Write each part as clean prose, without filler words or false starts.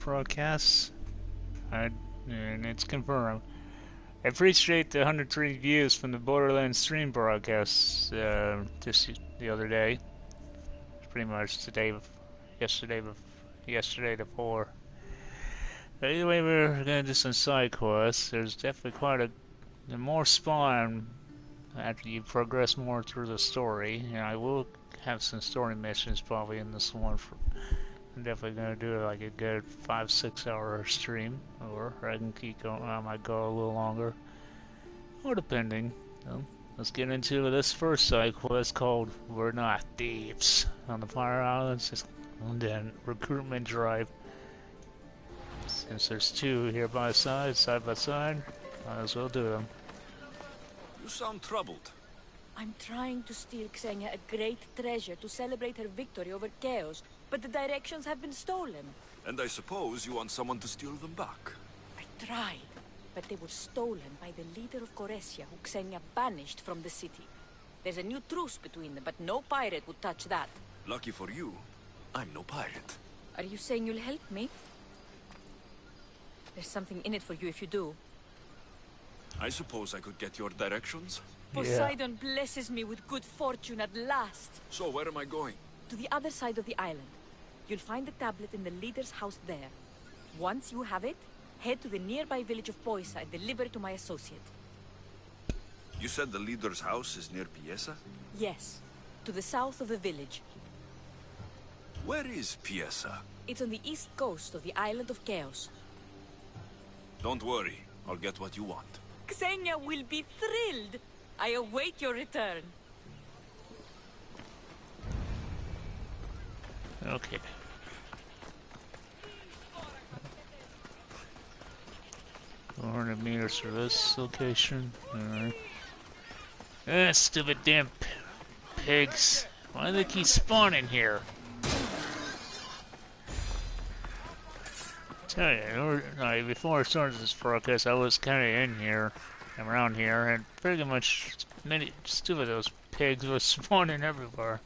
broadcasts. And it's confirmed. I appreciate the 103 views from the Borderlands stream broadcasts just the other day. Pretty much today, yesterday before. But anyway, we're gonna do some side quests. There's definitely quite a more spawn after you progress more through the story. And I will have some story missions probably in this one. I'm definitely gonna do like a good 5-6 hour stream, or I can keep going. I might go a little longer, or depending. So, let's get into this first side quest called "We're Not Thieves" on the Fire Islands. Just then recruitment drive. Since there's two here side by side, might as well do them. You sound troubled. I'm trying to steal Xenia a great treasure to celebrate her victory over Chaos, but the directions have been stolen. And I suppose you want someone to steal them back. I tried, but they were stolen by the leader of Goresia, who Xenia banished from the city. There's a new truce between them, but no pirate would touch that. Lucky for you, I'm no pirate. Are you saying you'll help me? There's something in it for you if you do. I suppose I could get your directions? Poseidon blesses me with good fortune at last. So where am I going? To the other side of the island. You'll find the tablet in the leader's house there. Once you have it, head to the nearby village of Poisa and deliver it to my associate. You said the leader's house is near Piesa? Yes, to the south of the village. Where is Piesa? It's on the east coast of the island of Chaos. Don't worry, I'll get what you want. Xenia will be thrilled. I await your return. Okay. 400 meters for this location. Alright. Ah, stupid damn pigs. Why do they keep spawning here? Tell you, before I started this broadcast, I was kind of in here, around here, and pretty much many stupid those pigs were spawning everywhere.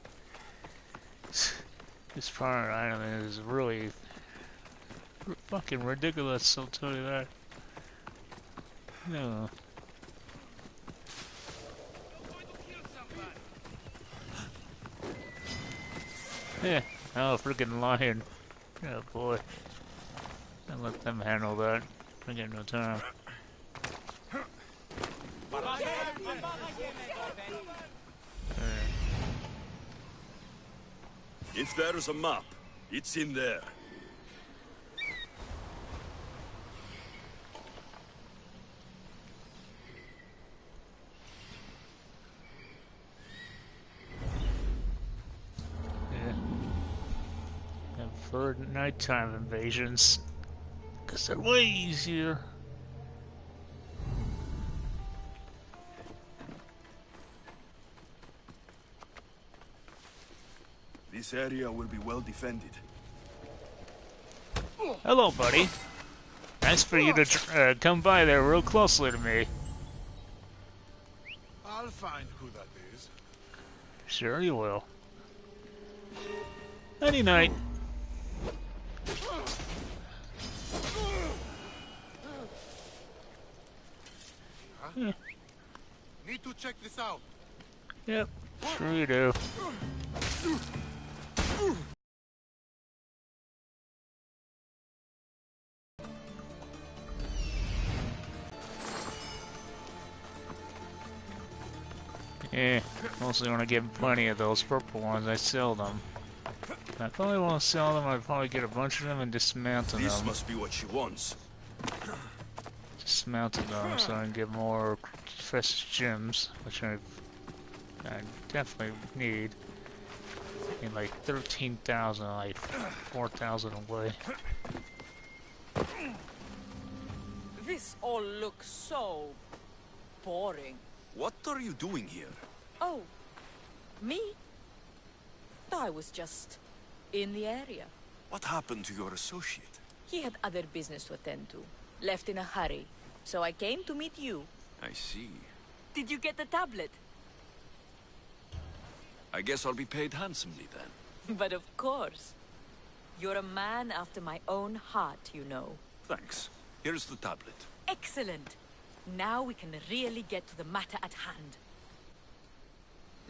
This part island is really fucking ridiculous, I'll tell you that. No. Yeah, oh, freaking lion. Oh boy. I'll let them handle that. I got no time. If there's a map, it's in there. For nighttime invasions, because they're way easier. This area will be well defended. Hello, buddy. Nice for you to come by there real closely to me. I'll find who that is. Sure you will. Any night. Huh? Need to check this out. Yep, sure you do. Yeah, mostly when I get plenty of those purple ones, I sell them. If I probably won't sell them, I'd probably get a bunch of them and dismantle them. This must be what she wants. Dismantle them so I can get more fresh gems, which I definitely need. I need like 13,000, like 4,000 away. This all looks so boring. What are you doing here? Oh, me? I was just in the area. What happened to your associate? He had other business to attend to. Left in a hurry. So I came to meet you. I see. Did you get the tablet? I guess I'll be paid handsomely then. But of course. You're a man after my own heart, you know. Thanks. Here's the tablet. Excellent. Now we can really get to the matter at hand.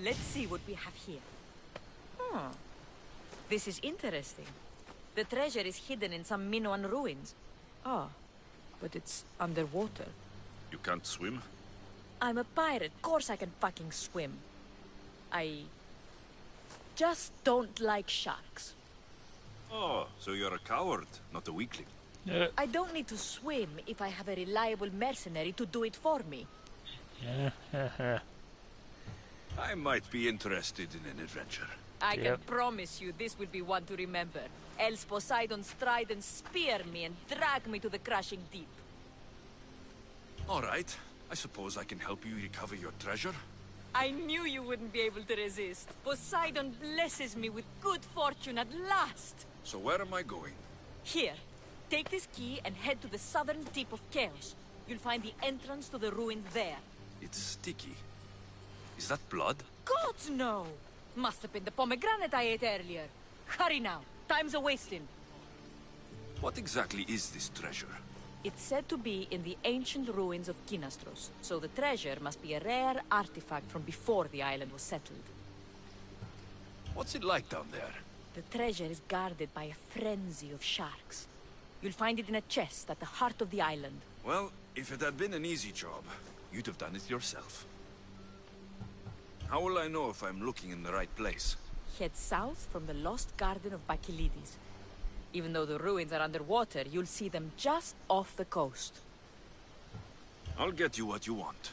Let's see what we have here. This is interesting. The treasure is hidden in some Minoan ruins. Ah, but it's underwater. You can't swim? I'm a pirate. Of course I can fucking swim. I just don't like sharks. Oh, so you're a coward, not a weakling. I don't need to swim if I have a reliable mercenary to do it for me. I might be interested in an adventure. I can promise you this will be one to remember. Else Poseidon's trident spear me and drag me to the crushing deep. All right. I suppose I can help you recover your treasure. I knew you wouldn't be able to resist. Poseidon blesses me with good fortune at last. So where am I going? Here, take this key and head to the southern tip of Chaos. You'll find the entrance to the ruins there. It's sticky. Is that blood? Gods, no! Must have been the pomegranate I ate earlier. Hurry now. Time's a-wasting. What exactly is this treasure? It's said to be in the ancient ruins of Kinastros, so the treasure must be a rare artifact from before the island was settled. What's it like down there? The treasure is guarded by a frenzy of sharks. You'll find it in a chest at the heart of the island. Well, if it had been an easy job, you'd have done it yourself. How will I know if I'm looking in the right place? Head south from the lost garden of Bacchylides. Even though the ruins are underwater, you'll see them just off the coast. I'll get you what you want.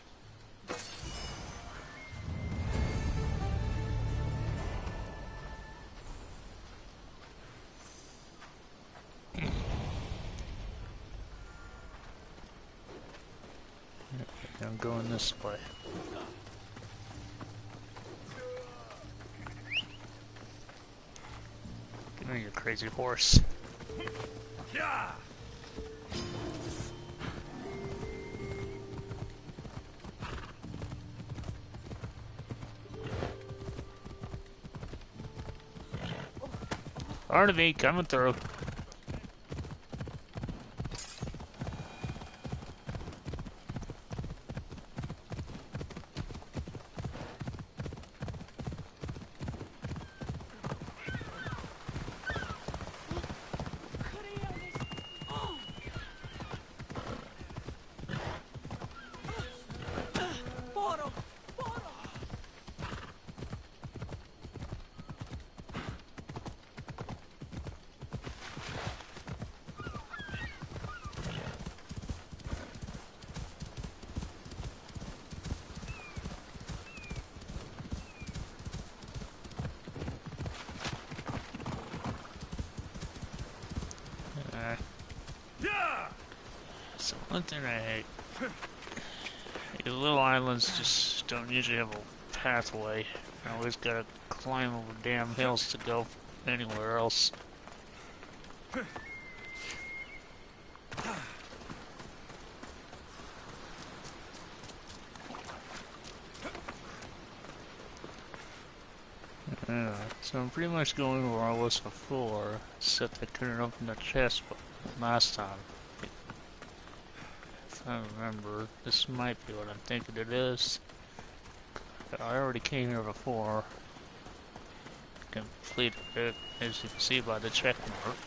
I'm going this way. Give me your crazy horse. Yeah! Barnaby, coming through. So one thing I hate, these little islands just don't usually have a pathway. I always gotta climb over damn hills to go anywhere else. Yeah, so I'm pretty much going where I was before, except I couldn't open the chest last time. If I remember, this might be what I'm thinking it is. I already came here before. Completed it, as you can see by the check mark.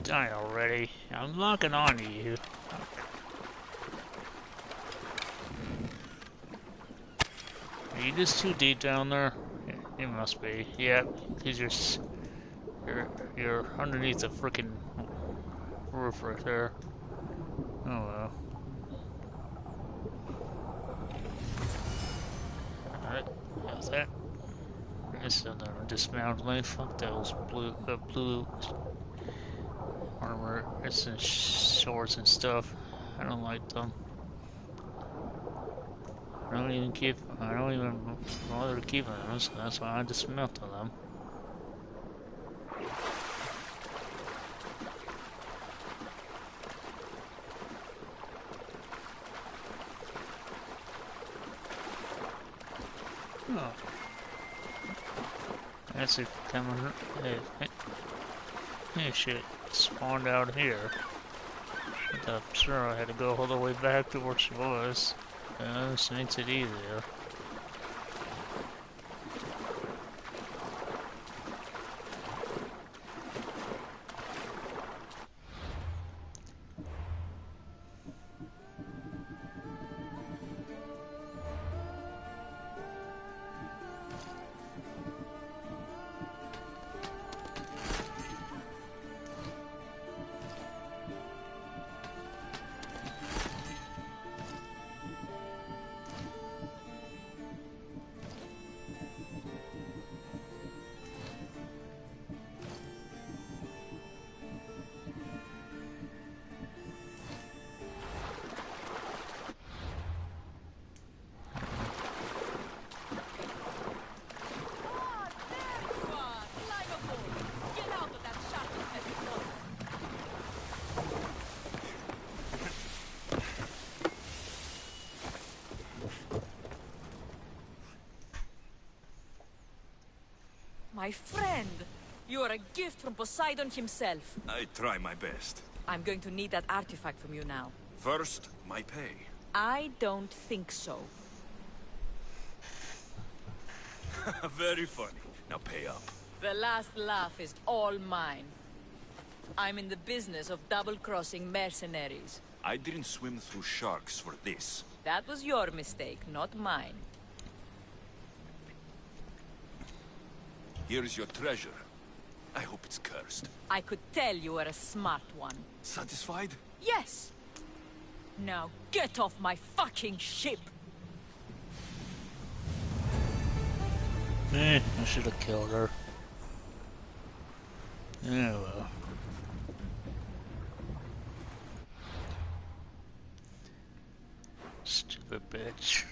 Die already. I'm locking on to you. Are you just too deep down there? You must be. Yeah, because you're underneath the freaking roof right there. Oh well. Alright, how's that? This is another dismount. Fuck those blue armor. It's in swords and stuff. I don't like them. I don't even bother keeping them, so that's why I dismantle them. Oh. That's it coming. Hey, shit. Spawned out here. I'm sure I had to go all the way back to where she was. This makes it easier. My friend, you are a gift from Poseidon himself. I try my best. I'm going to need that artifact from you now. First, my pay. I don't think so. Very funny. Now pay up. The last laugh is all mine. I'm in the business of double-crossing mercenaries. I didn't swim through sharks for this. That was your mistake, not mine. Here's your treasure. I hope it's cursed. I could tell you were a smart one. Satisfied? Yes! Now get off my fucking ship! I should have killed her. Yeah, well. Stupid bitch.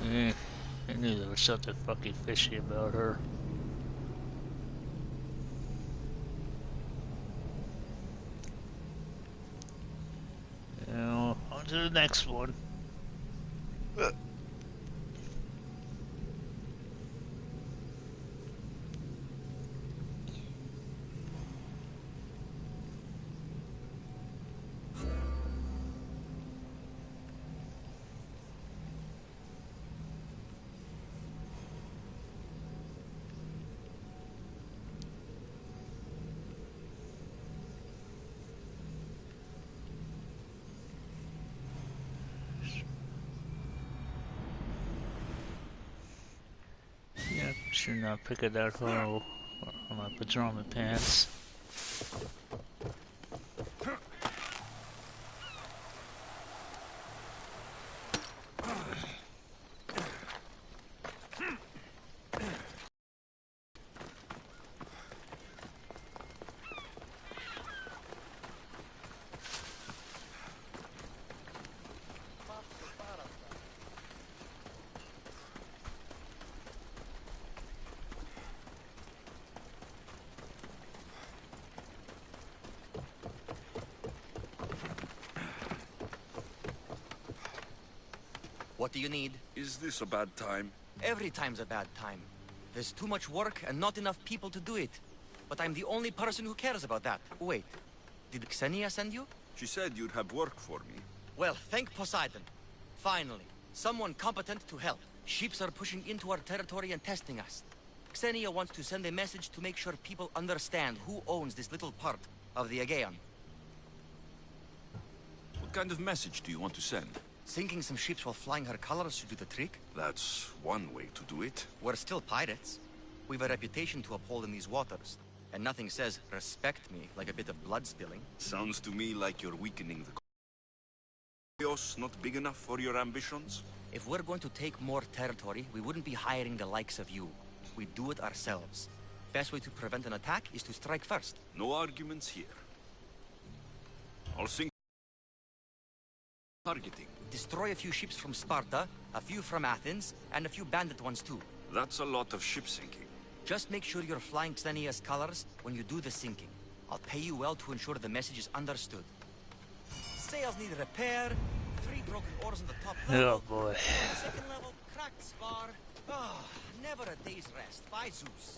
I knew there was something fucking fishy about her. Now, on to the next one. Yeah, should not pick at that hole on my pajama pants. What do you need? Is this a bad time? Every time's a bad time. There's too much work and not enough people to do it. But I'm the only person who cares about that. Wait, did Xenia send you? She said you'd have work for me. Well, thank Poseidon. Finally, Someone competent to help. Ships are pushing into our territory and testing us. Xenia wants to send a message to make sure people understand who owns this little part of the Aegean. What kind of message do you want to send? Sinking some ships while flying her colors should do the trick. That's one way to do it. We're still pirates. We've a reputation to uphold in these waters. And nothing says, respect me, like a bit of blood spilling. Sounds to me like you're weakening the chaos not big enough for your ambitions? If we're going to take more territory, we wouldn't be hiring the likes of you. We'd do it ourselves. Best way to prevent an attack is to strike first. No arguments here. I'll sink targeting. Destroy a few ships from Sparta, a few from Athens, and a few bandit ones too. That's a lot of ship sinking. Just make sure you're flying Xenia's colors when you do the sinking. I'll pay you well to ensure the message is understood. Sails need repair, 3 broken oars on the top level. Oh boy. On the second level, cracked spar. Oh, never a day's rest. By Zeus.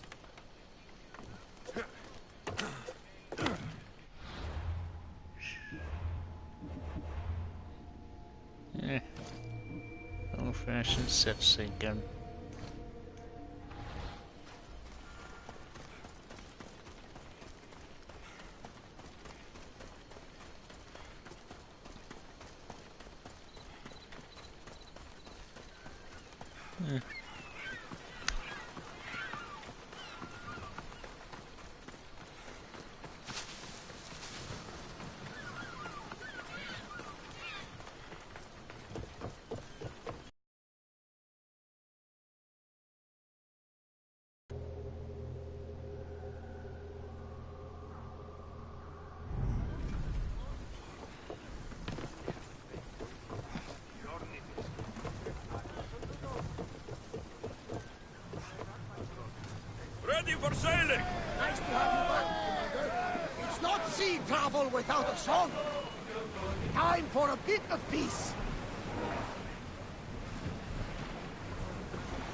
Old-fashioned ship sinking. Ready for sailing! Nice to have you back, Commander. It's not sea travel without a song. Time for a bit of peace.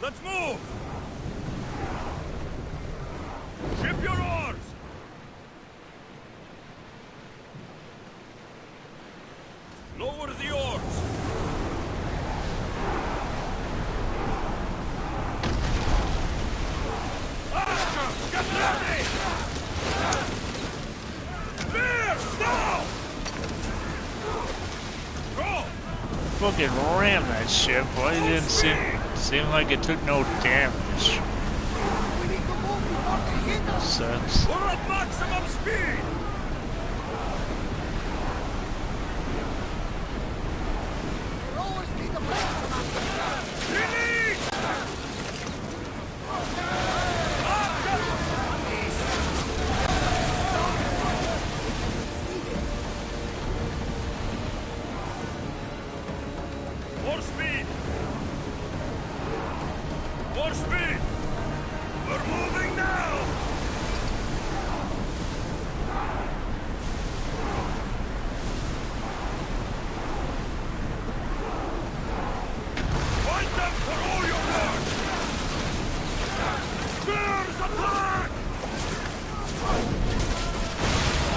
Let's move! Ship your oars! Lower the oars! Archer, get ready! Veer, now! Go! Fucking ram that ship. Why didn't it seem like it took no damage? We need to move before they hit us. Sucks. We're at maximum speed! Rowers need a break, Commander. Release! More speed! More speed! We're moving now! Fight them for all your worth! Spears attack!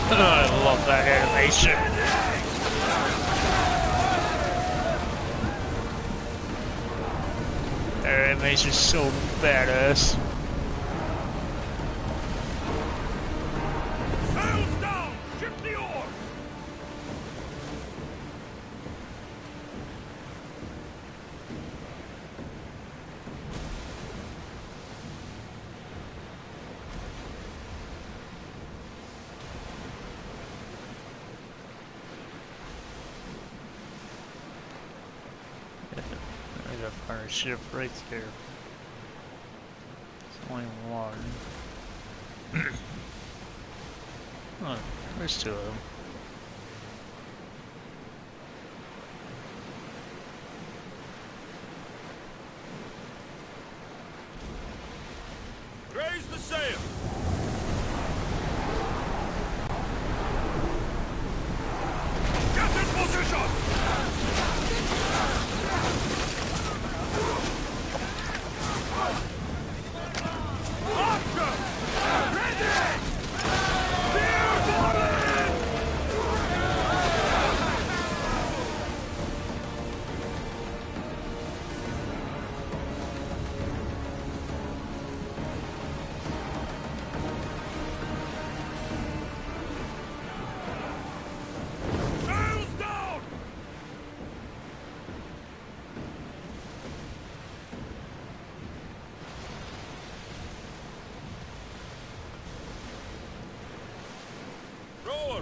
I love that animation. That animation's so badass. Sails down! Ship the oars! There's a fire ship right there. It's only one. Oh, there's 2 of them. Raise the sail! Get in position! Archer! Ready! Steer for it!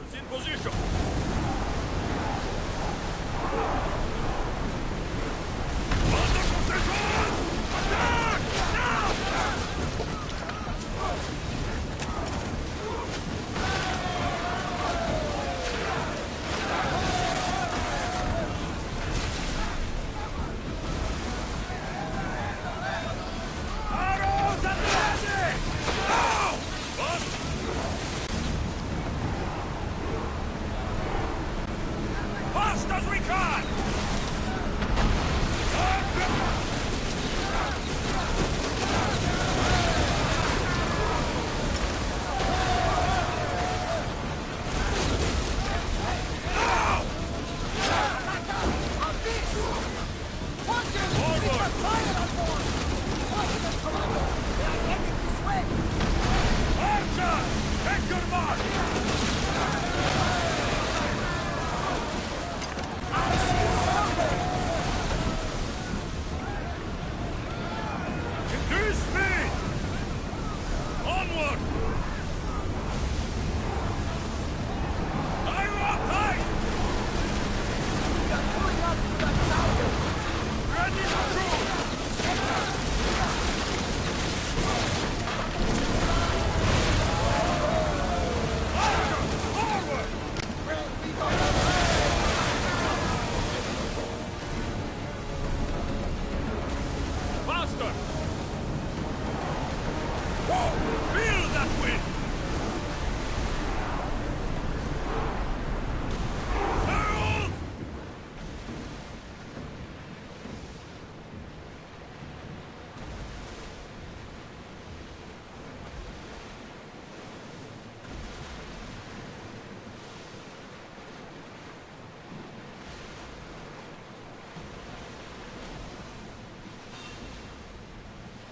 Oars in position! Under position! Attack! Now! Arrows at the ready! Now! What? Fast as we can! Archer! Take your mark! Increase speed! Onward! Fire up tight! Ready to shoot! Archer! Forward! Faster! Whoa! Feel that wind! Herald!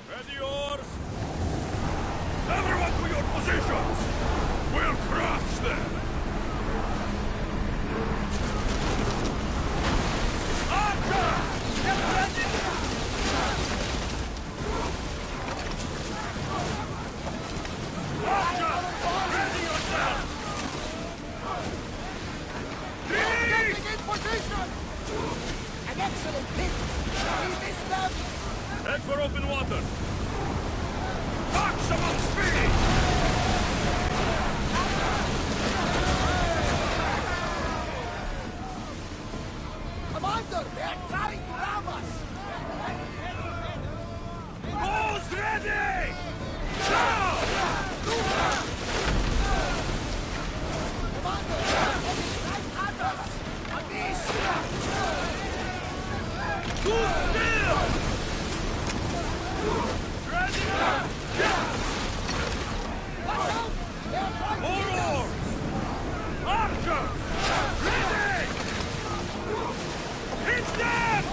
Ready oars! Everyone to your positions! We'll crush them! Archer! Get ready! Archer! Ready yourself! Three! In position! An excellent hit! We missed them! Head for open water! Maximum speed! Commander, they're trying to ram us! Bows ready! Now! Commander, they're heading right at us! A miss! Too still! Ready! Watch out! They're trying to More hit us! oars! Archer! Ready! Hit them!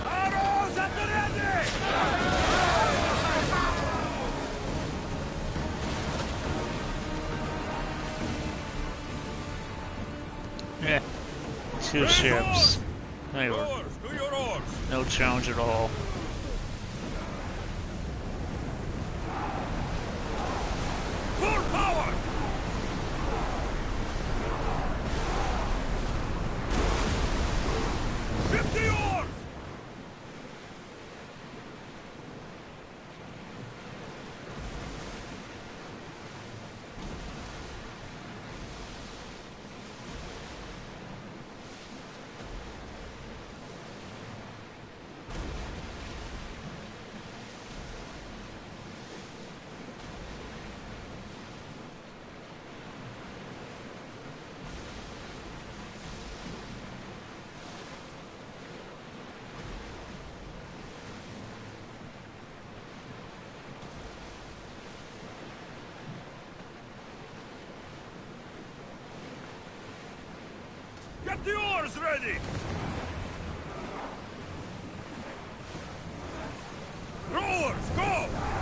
Arrows at the ready! Yeah. Two ships. They were Oars, do your oars! no challenge at all. Full power! Ship the oars! Get the oars ready! Rowers, go!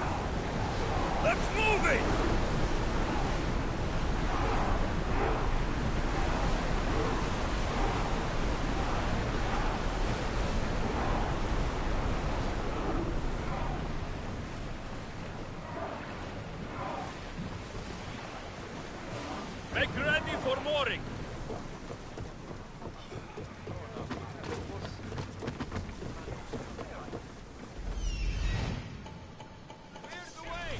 it! Make ready for mooring. Clear the way.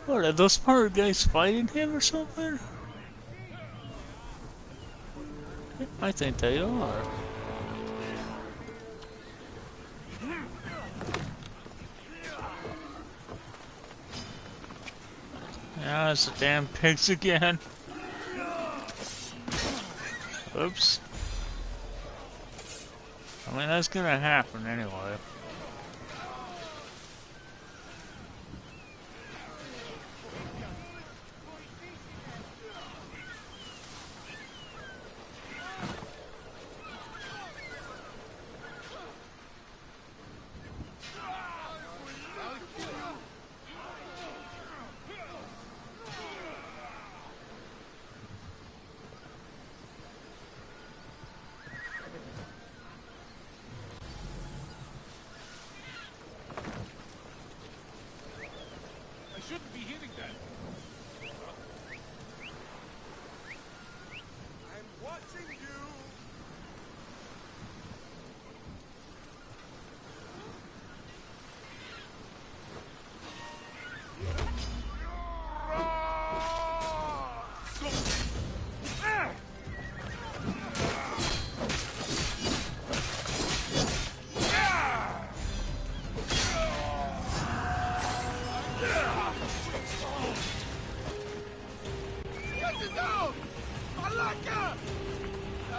What, are those Sparta guys fighting him or something? I think they are. Yeah, it's the damn pigs again. Oops. I mean, that's gonna happen anyway. I shouldn't be hitting that. I'm watching you! Get it down! Malaka!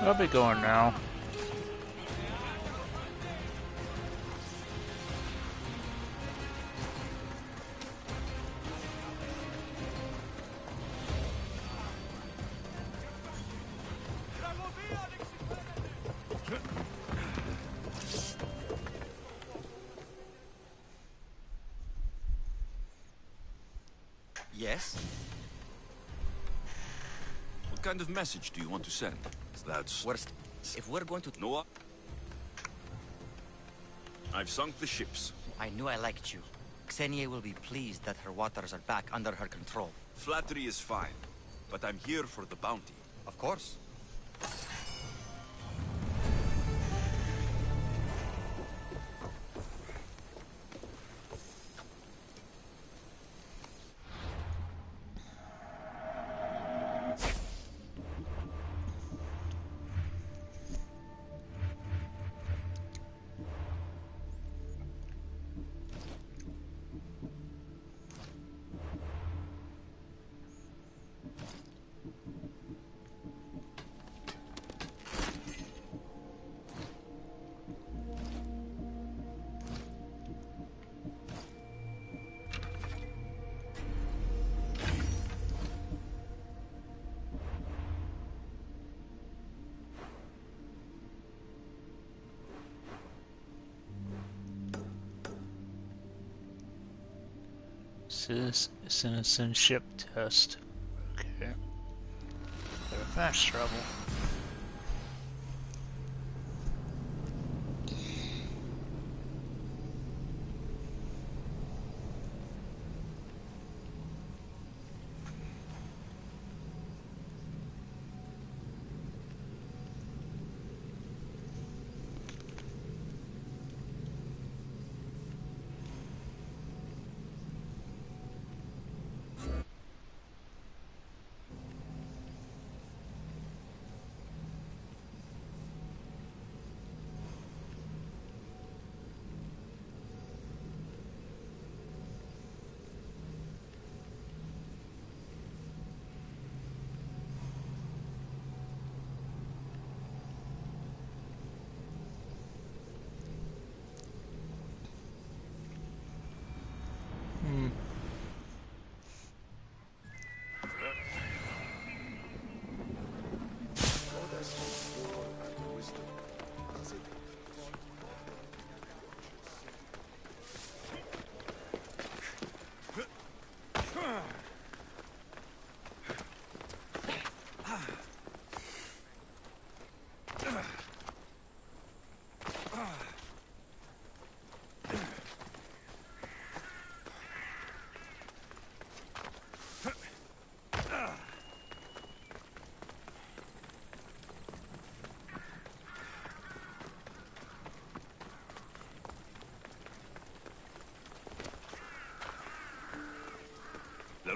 I'll be going now. Yes? What kind of message do you want to send? That's... Worst. If we're going to... Noah? I've sunk the ships. I knew I liked you. Xenia will be pleased that her waters are back under her control. Flattery is fine, but I'm here for the bounty. Of course. Citizenship test. Okay. Bit of fast travel.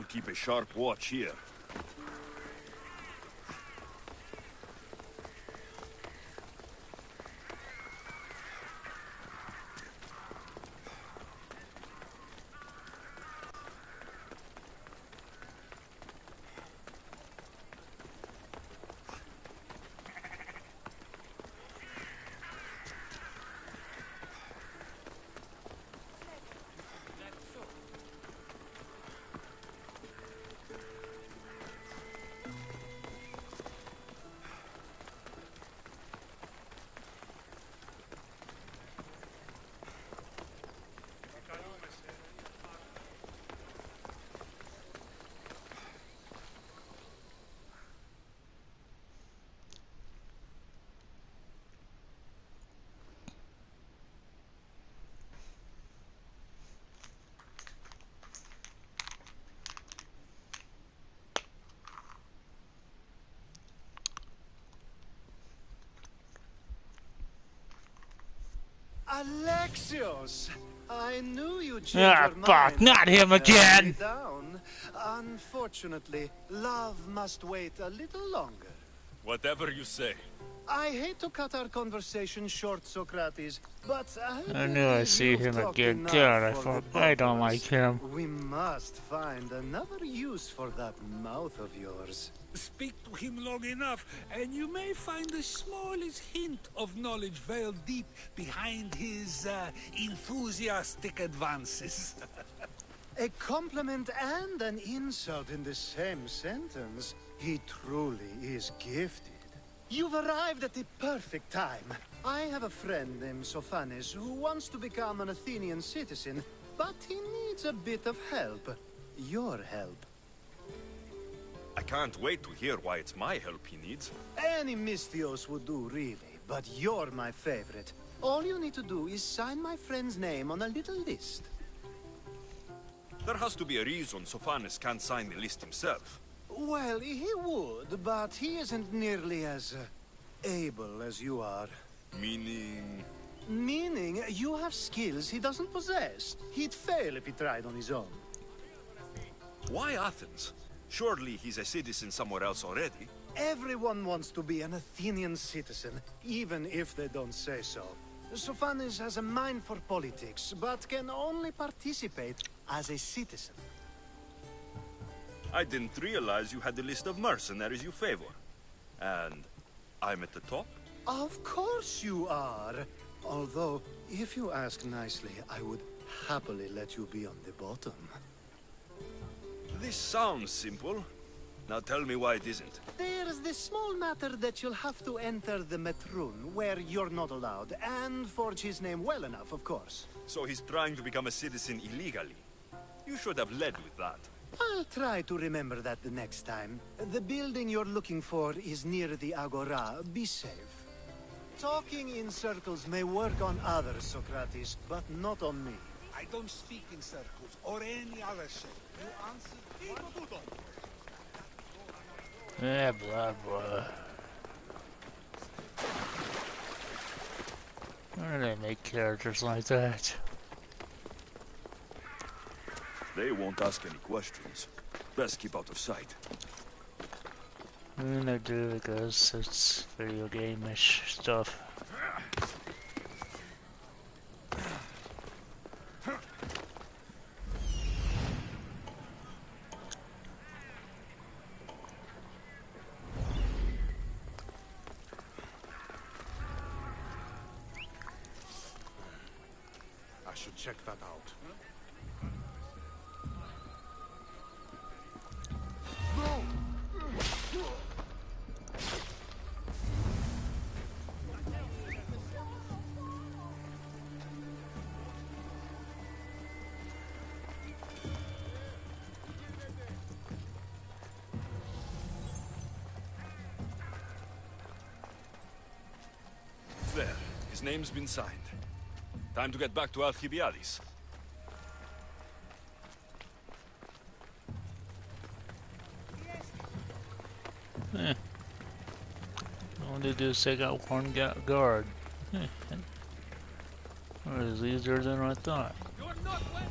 I'll keep a sharp watch here. Alexios! I knew you'd change Ah, your fuck, mind. not him after turning again! me down. Unfortunately, love must wait a little longer. Whatever you say. I hate to cut our conversation short, Socrates, but I knew I'd see him again. God, I don't like him. We must find another use for that mouth of yours. Speak to him long enough, and you may find the smallest hint of knowledge veiled deep behind his enthusiastic advances. A compliment and an insult in the same sentence. He truly is gifted. You've arrived at the perfect time. I have a friend named Sophanes who wants to become an Athenian citizen, but he needs a bit of help. Your help. I can't wait to hear why it's my help he needs. Any Misthios would do, really, but you're my favorite. All you need to do is sign my friend's name on a little list. There has to be a reason Sophanes can't sign the list himself. Well, he would, but he isn't nearly as able as you are. Meaning... Meaning, you have skills he doesn't possess. He'd fail if he tried on his own. Why Athens? Surely he's a citizen somewhere else already. Everyone wants to be an Athenian citizen, even if they don't say so. Sophanes has a mind for politics, but can only participate as a citizen. I didn't realize you had a list of mercenaries you favor. And I'm at the top? Of course you are. Although, if you ask nicely, I would happily let you be on the bottom. This sounds simple. Now tell me why it isn't. There's this small matter that you'll have to enter the Metroon, where you're not allowed, and forge his name well enough, of course. So he's trying to become a citizen illegally. You should have led with that. I'll try to remember that the next time. The building you're looking for is near the Agora. Be safe. Talking in circles may work on others, Socrates, but not on me. I don't speak in circles or any other shape. You answer. Yeah, blah, blah. Why do they make characters like that? They won't ask any questions. Best keep out of sight. And they do because it's video game-ish stuff. I should check that out. There. His name's been signed. Time to get back to Alcibiades. All they do is take out one guard. It was easier than I thought. You're not well.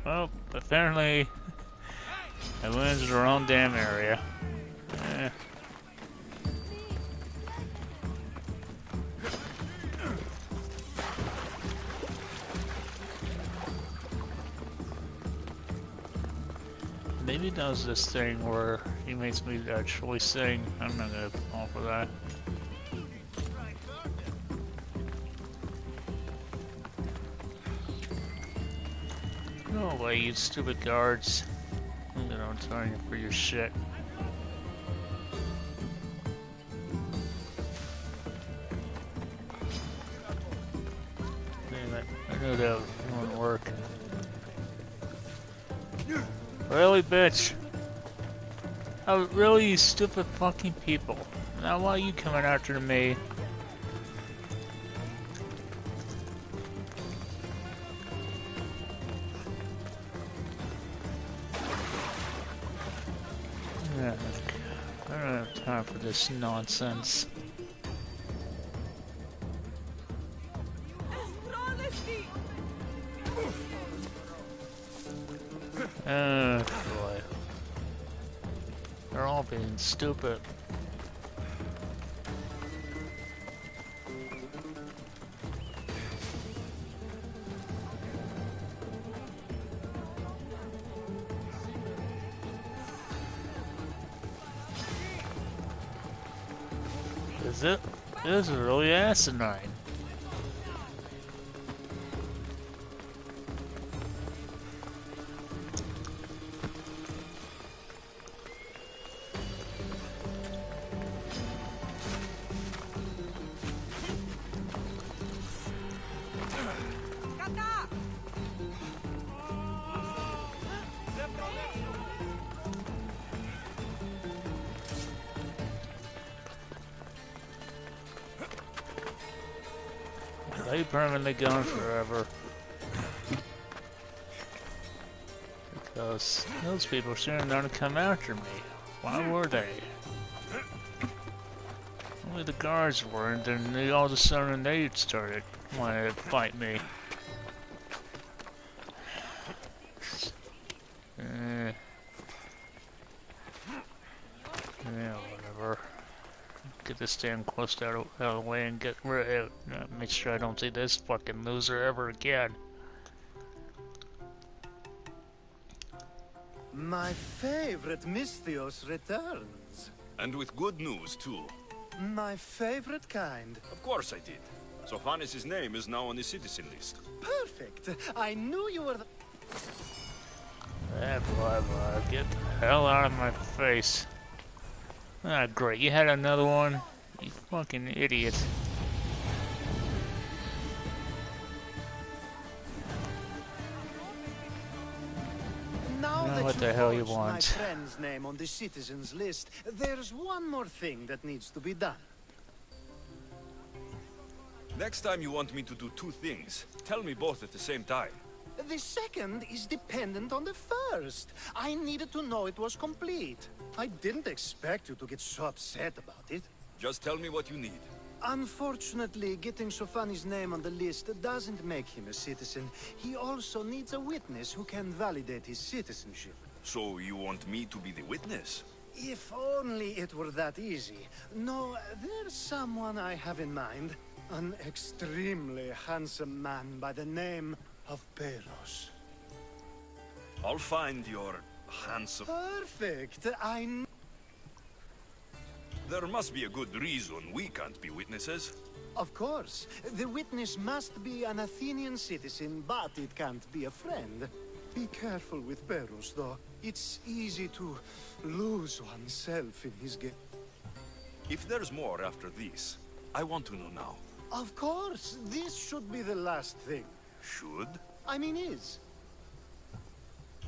Well, apparently Everyone's in their own damn area. Eh. Maybe he does this thing where he makes me actually sing. I'm not gonna fall for that. No way, you stupid guards. I'm gonna turn you for your shit. Damn it, I knew that wouldn't work. Really, bitch? Oh, really, you stupid fucking people. Now why are you coming after me? Yeah, I don't have time for this nonsense. Oh boy. They're all being stupid. Is it? This is really asinine. They permanently gone forever. Because those people shouldn't have to come after me. Why were they? Only the guards were, and then they, all of a sudden they started wanting to fight me. Yeah, whatever. Get this damn quest out of the way and get rid of it. Make sure I don't see this fucking loser ever again. My favorite Misthios returns. And with good news, too. My favorite kind. Of course I did. Sophanis' name is now on the citizen list. Perfect. I knew you were the... Blah, blah. Get the hell out of my face. Ah, great. You had another one? You fucking idiot. Now Know that what the hell you forged want. my friend's name on the citizens list, there's one more thing that needs to be done. Next time you want me to do two things, tell me both at the same time. The second is dependent on the first. I needed to know it was complete. I didn't expect you to get so upset about it. Just tell me what you need. Unfortunately, getting Sofani's name on the list doesn't make him a citizen. He also needs a witness who can validate his citizenship. So you want me to be the witness? If only it were that easy. No, there's someone I have in mind. An extremely handsome man by the name of Peros. I'll find your handsome... Perfect. There must be a good reason we can't be witnesses. Of course. The witness must be an Athenian citizen, but it can't be a friend. Be careful with Peros, though. It's easy to lose oneself in his game. If there's more after this, I want to know now. Of course. This should be the last thing. Should? I mean, is.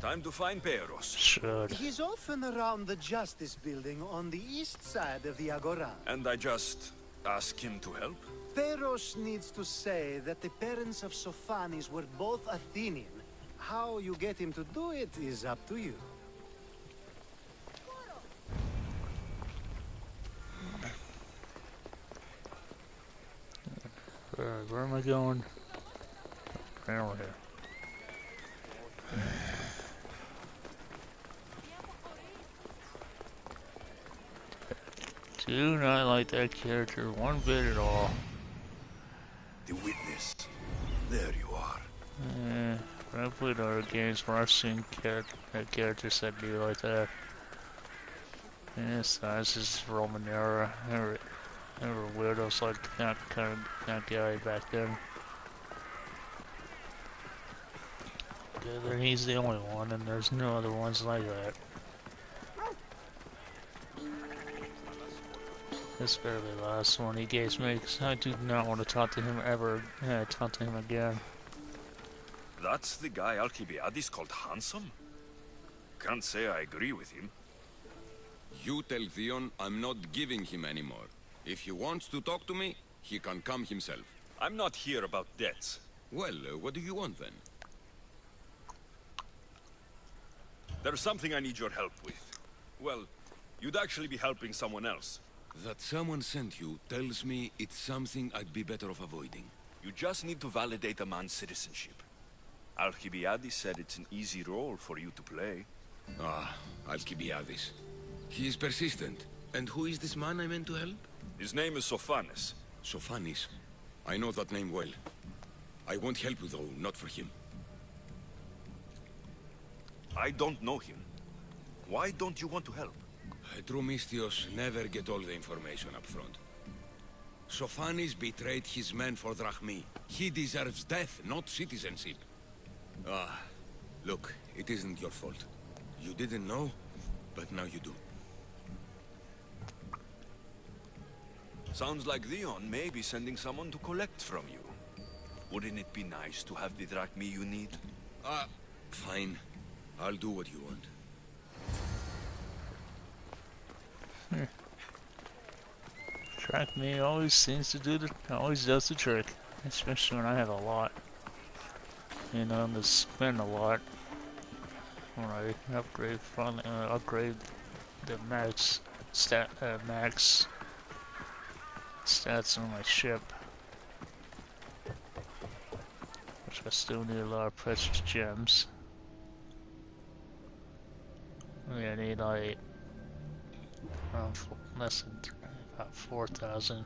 Time to find Peros. Should. He's often around the Justice Building on the east side of the Agora. And I just ask him to help? Peros needs to say that the parents of Sophanis were both Athenian. How you get him to do it is up to you. Where am I going? Right over here. Do not like that character one bit at all. The witness. There you are. When I played other games where I've seen characters that do like that. Yes, this is Roman era. Never weirdos like that guy back then. He's the only one, and there's no other ones like that. This better be the last one he gives me, because I do not want to talk to him ever. Talk to him again. That's the guy Alcibiades called handsome? Can't say I agree with him. You tell Theon I'm not giving him any more. If he wants to talk to me, he can come himself. I'm not here about debts. Well, what do you want then? There's something I need your help with. Well, you'd actually be helping someone else. That someone sent you tells me it's something I'd be better off avoiding. You just need to validate a man's citizenship. Alcibiades said it's an easy role for you to play. Ah, Alcibiades. He is persistent. And who is this man I meant to help? His name is Sophanes. Sophanes. I know that name well. I won't help you though, not for him. I don't know him. Why don't you want to help? True Mystios never get all the information up front. Sophanes betrayed his men for Drachmi. He deserves death, not citizenship. Ah, look, it isn't your fault. You didn't know, but now you do. Sounds like Theon may be sending someone to collect from you. Wouldn't it be nice to have the drachmi you need? Fine. I'll do what you want. Drachmi always always does the trick, especially when I have a lot. And I'm gonna spend a lot when I upgrade the max stats on my ship, which I still need a lot of precious gems. I need like around about 4,000.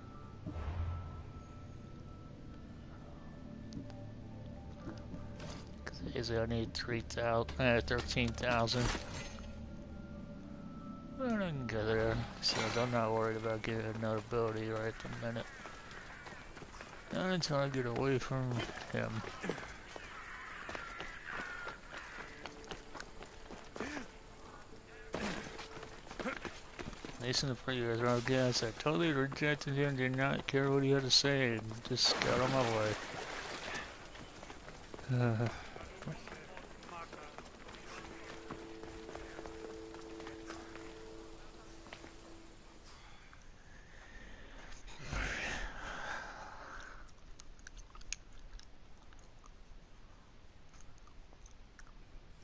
Cause I need 13,000. But I can get there, so I'm not worried about getting another ability right at the minute. Not until I get away from him. Listen to previous guys, I totally rejected him, did not care what he had to say, and just got on my way.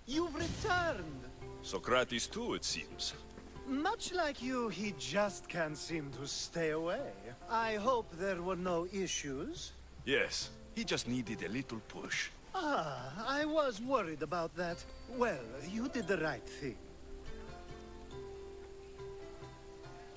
You've returned! Socrates too, it seems. Much like you, he just can't seem to stay away. I hope there were no issues. Yes, he just needed a little push. I was worried about that. Well, you did the right thing.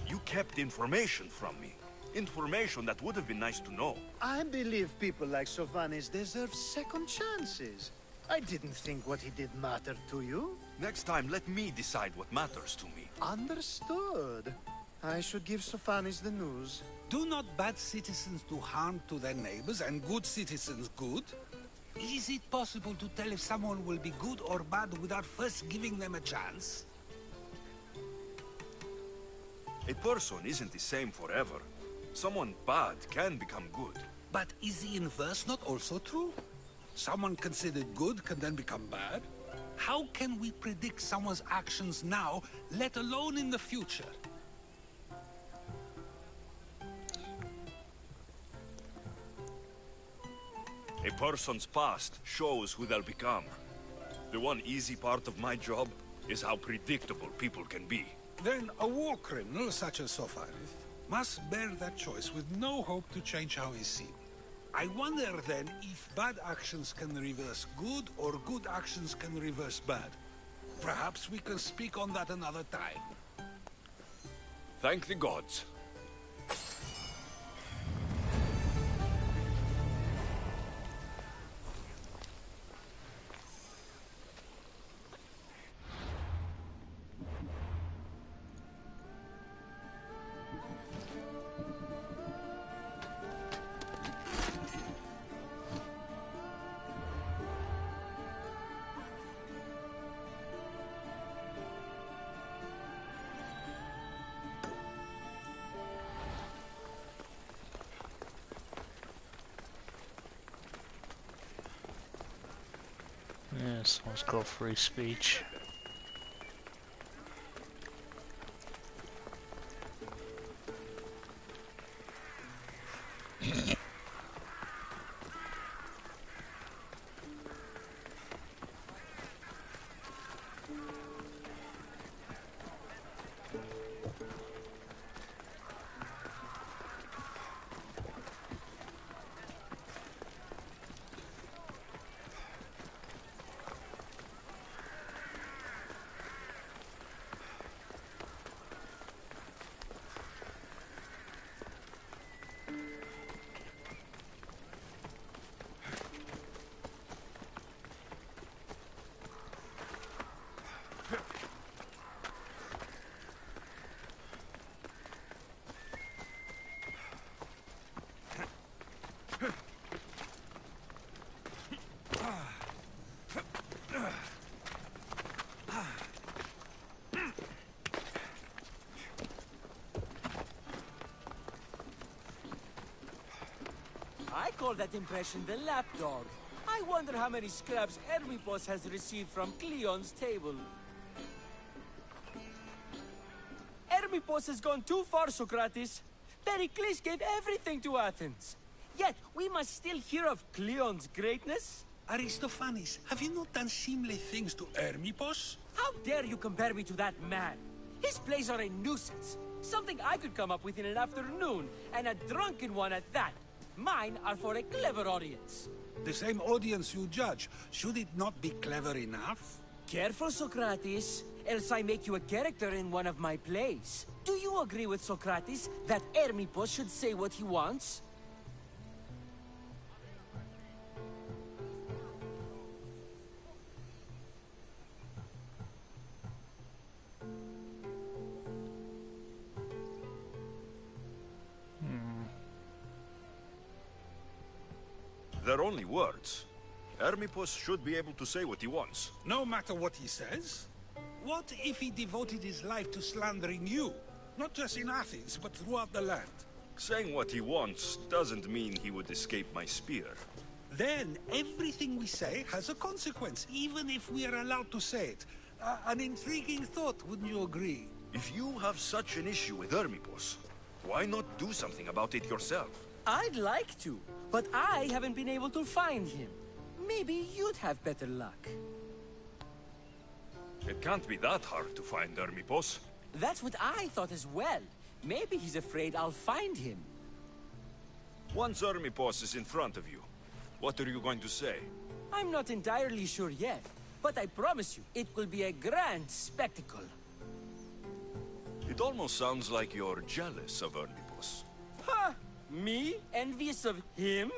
You kept information from me. Information that would have been nice to know. I believe people like Sophanes deserve second chances. I didn't think what he did mattered to you. Next time, let me decide what matters to me. Understood. I should give Sophanes the news. Do not bad citizens do harm to their neighbors and good citizens good? Is it possible to tell if someone will be good or bad without first giving them a chance? A person isn't the same forever. Someone bad can become good. But is the inverse not also true? Someone considered good can then become bad? How can we predict someone's actions now, let alone in the future? A person's past shows who they'll become. The one easy part of my job is how predictable people can be. Then a war criminal such as Sophanes must bear that choice with no hope to change how he's seen. I wonder then if bad actions can reverse good or good actions can reverse bad. Perhaps we can speak on that another time. Thank the gods. Yes, let's go free speech. I call that impression the lapdog. I wonder how many scraps Hermipos has received from Cleon's table. Hermipos has gone too far, Socrates. Pericles gave everything to Athens. Yet, we must still hear of Cleon's greatness. Aristophanes, have you not done seemly things to Hermipos? How dare you compare me to that man? His plays are a nuisance. Something I could come up with in an afternoon, and a drunken one at that. Mine are for a clever audience. The same audience you judge. Should it not be clever enough? Careful, Socrates, else I make you a character in one of my plays. Do you agree with Socrates that Hermipos should say what he wants? They're only words. Hermipos should be able to say what he wants. No matter what he says? What if he devoted his life to slandering you? Not just in Athens, but throughout the land. Saying what he wants doesn't mean he would escape my spear. Then everything we say has a consequence, even if we are allowed to say it. An intriguing thought, wouldn't you agree? If you have such an issue with Hermipos, why not do something about it yourself? I'd like to, but I haven't been able to find him. Maybe you'd have better luck. It can't be that hard to find Hermipos. That's what I thought as well. Maybe he's afraid I'll find him. Once Hermipos is in front of you, what are you going to say? I'm not entirely sure yet, but I promise you, it will be a grand spectacle. It almost sounds like you're jealous of Hermipos. Ha! Me? Envious of him?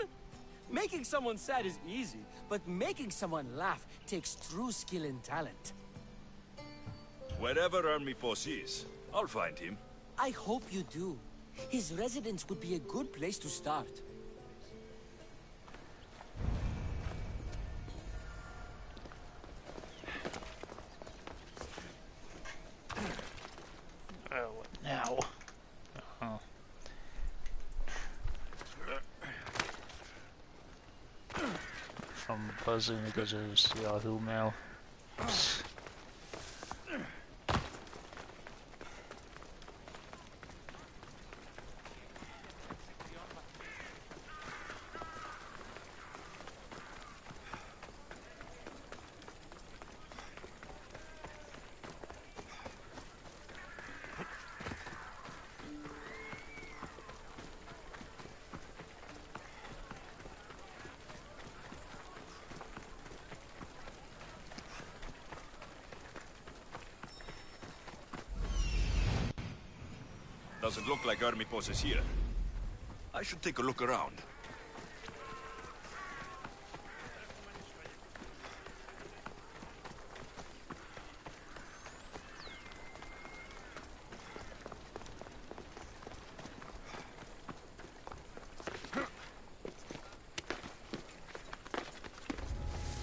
Making someone sad is easy, but making someone laugh takes true skill and talent. Wherever Hermipos is, I'll find him. I hope you do. His residence would be a good place to start. Oh, what now? Oh. I'm buzzing because of this Yahoo mail. Doesn't look like Hermipos is here. I should take a look around.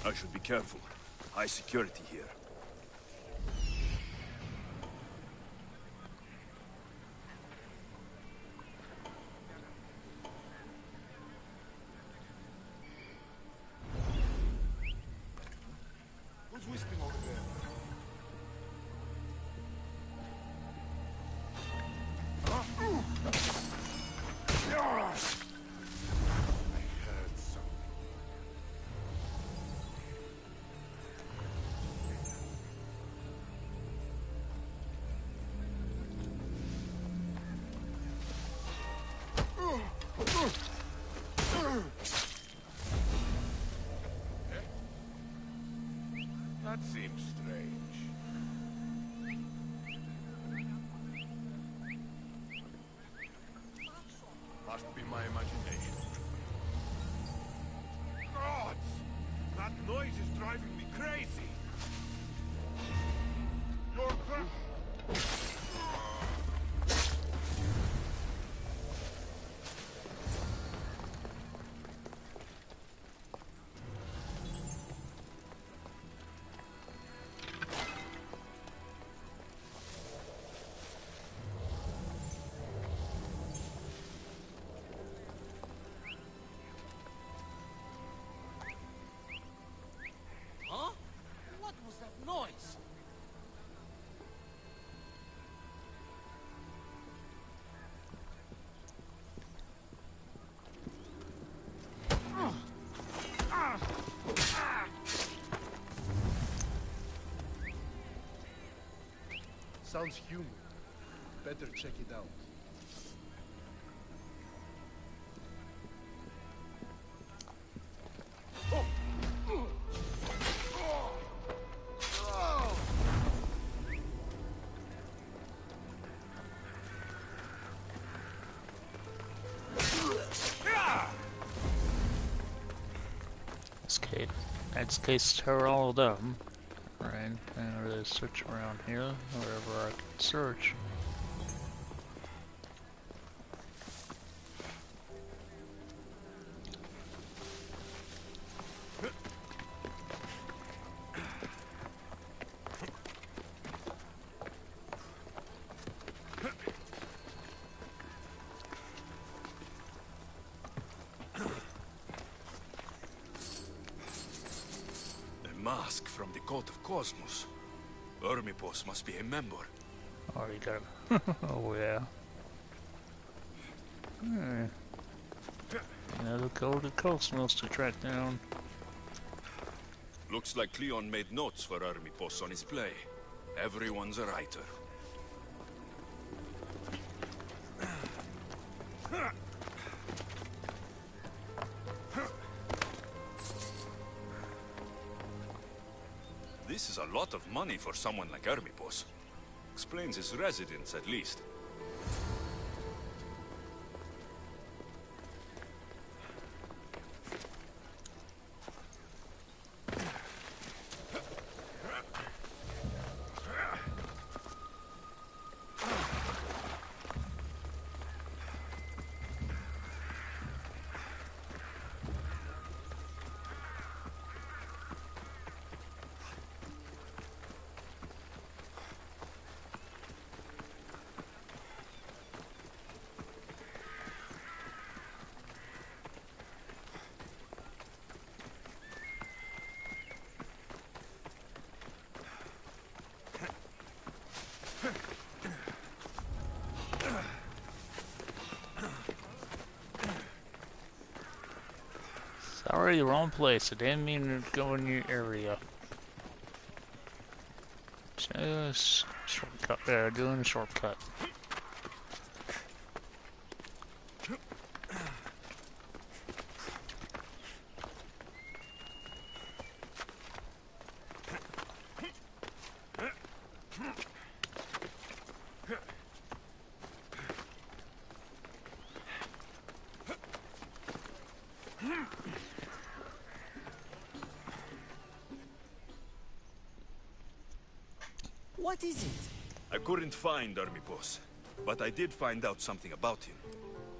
I should be careful. High security here. twisting over there? That seems strange. Must be my imagination. Gods! That noise is driving me crazy! Your Huh? What was that noise? Sounds human. Better check it out. Let's case her all of them. Right, and really search around here, wherever I can search. Mask from the Cult of Cosmos. Ermipos must be a member. Oh, you got him. Oh, yeah. Another Cult of Cosmos to track down. Looks like Cleon made notes for Ermipos on his play. Everyone's a writer. This is a lot of money for someone like Ermipos. Explains his residence, at least. Sorry, wrong place. I didn't mean to go in your area. Just shortcut there, doing a shortcut. What is it? I couldn't find Ermipos, but I did find out something about him.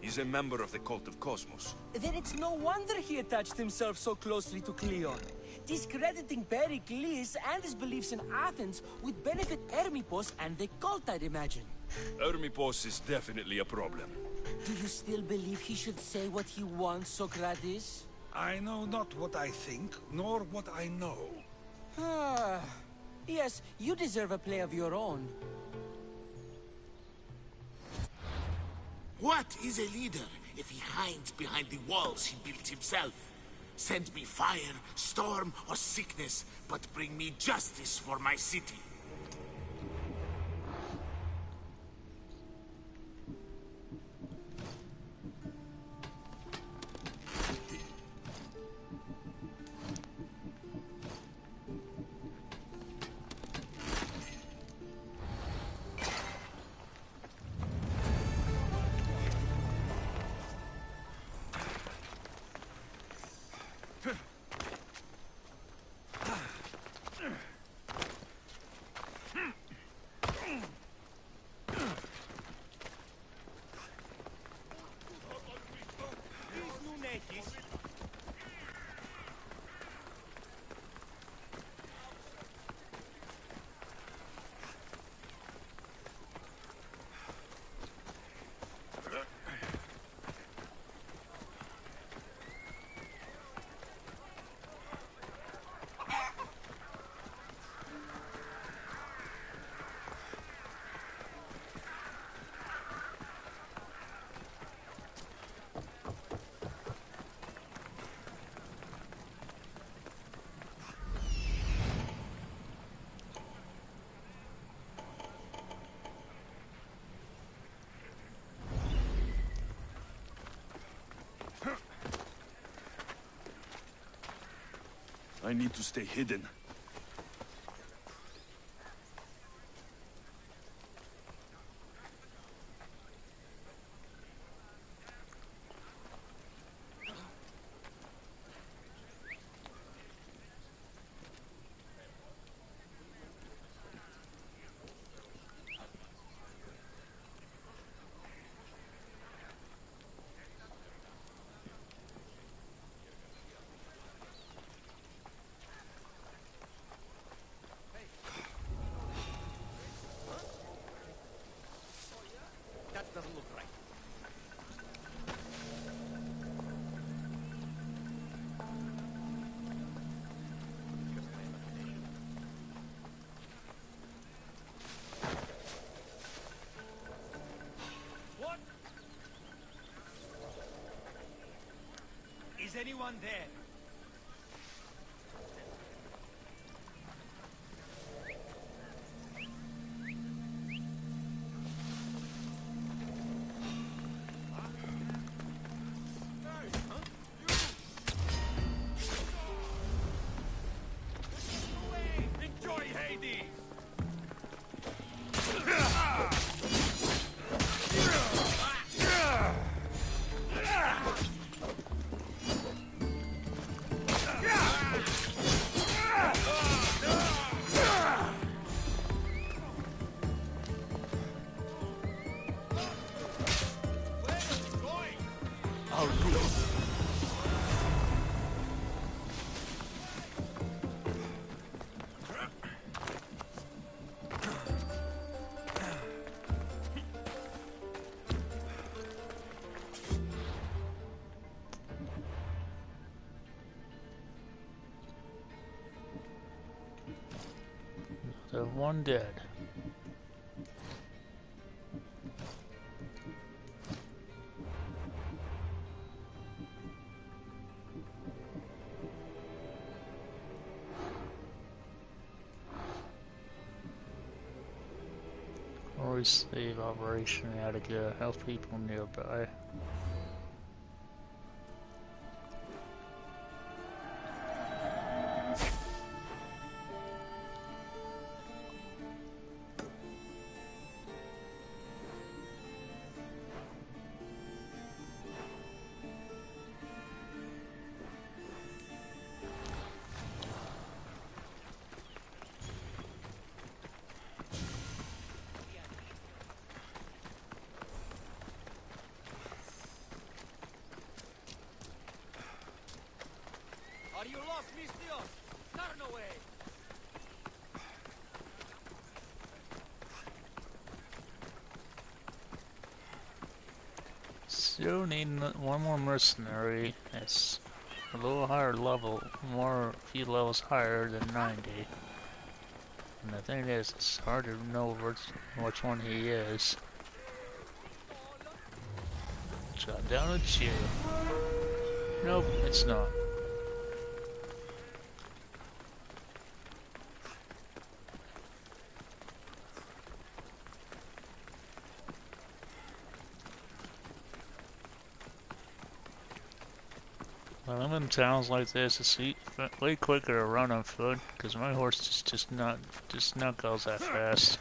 He's a member of the Cult of Cosmos. Then it's no wonder he attached himself so closely to Cleon. Discrediting Pericles and his beliefs in Athens would benefit Hermipos and the cult, I'd imagine. Ermipos is definitely a problem. Do you still believe he should say what he wants, Socrates? I know not what I think, nor what I know. Ah, yes, you deserve a play of your own. What is a leader if he hides behind the walls he built himself? Send me fire, storm, or sickness, but bring me justice for my city. I need to stay hidden. That doesn't look right. What? Is anyone there? Enjoy Hades! So one dead. Always save operation how to go help people nearby. Are you lost, Mistios? Turn away! Still need one more mercenary. Yes. a little higher level, a few levels higher than 90. And the thing is, it's hard to know which one he is. Drop down a chew. Nope, it's not. When I'm in towns like this, it's way quicker to run on foot because my horse just not goes that fast.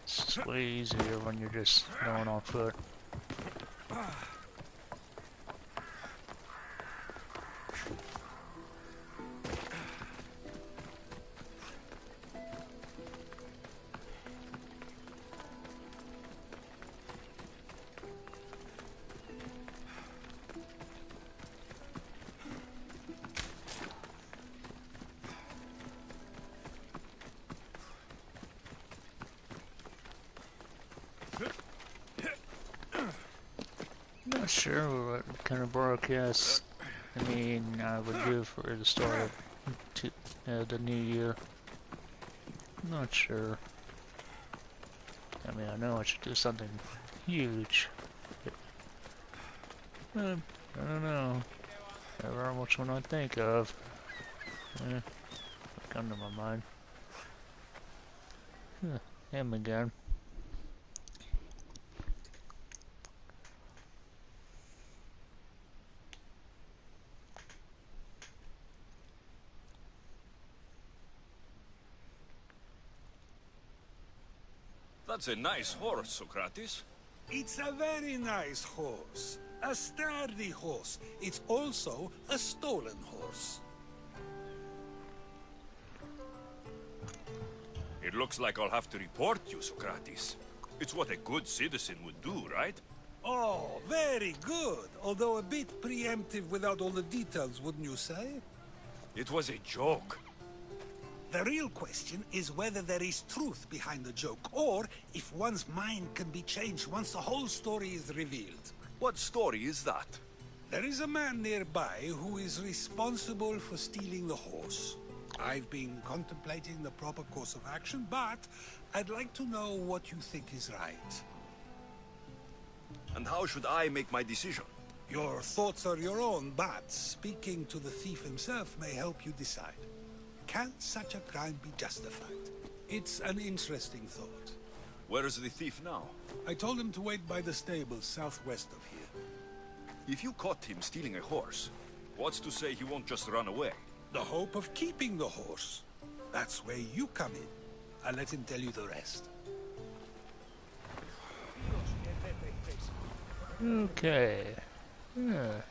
It's just way easier when you're just going on foot. Not sure what kind of broadcast I would do for the start of the new year. Not sure. I know I should do something huge. But, I don't know. Never which one I think of. Come to my mind. Him again. That's a nice horse, Socrates. It's a very nice horse. A sturdy horse. It's also a stolen horse. It looks like I'll have to report you, Socrates. It's what a good citizen would do, right? Oh, very good. Although a bit preemptive without all the details, wouldn't you say? It was a joke. The real question is whether there is truth behind the joke, or if one's mind can be changed once the whole story is revealed. What story is that? There is a man nearby who is responsible for stealing the horse. I've been contemplating the proper course of action, but I'd like to know what you think is right. And how should I make my decision? Your thoughts are your own, but speaking to the thief himself may help you decide. Can such a crime be justified? It's an interesting thought. Where is the thief now? I told him to wait by the stables southwest of here. If you caught him stealing a horse, what's to say he won't just run away? The hope of keeping the horse. That's where you come in. I'll let him tell you the rest. Okay. Yeah.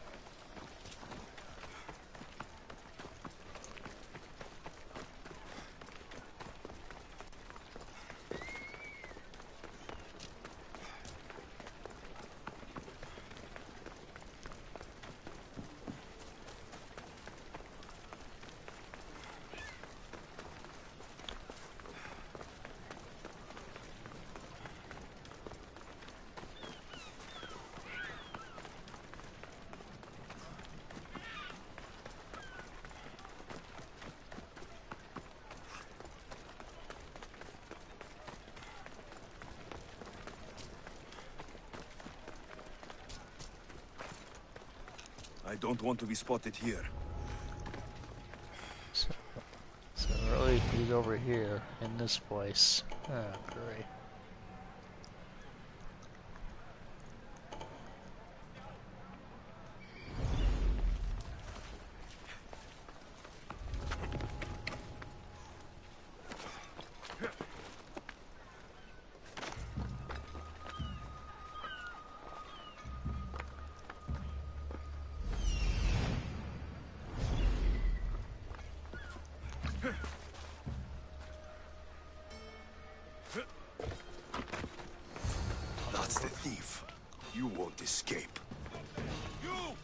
I don't want to be spotted here. So really, he's over here in this place. Oh, great. That's the thief. You won't escape. You!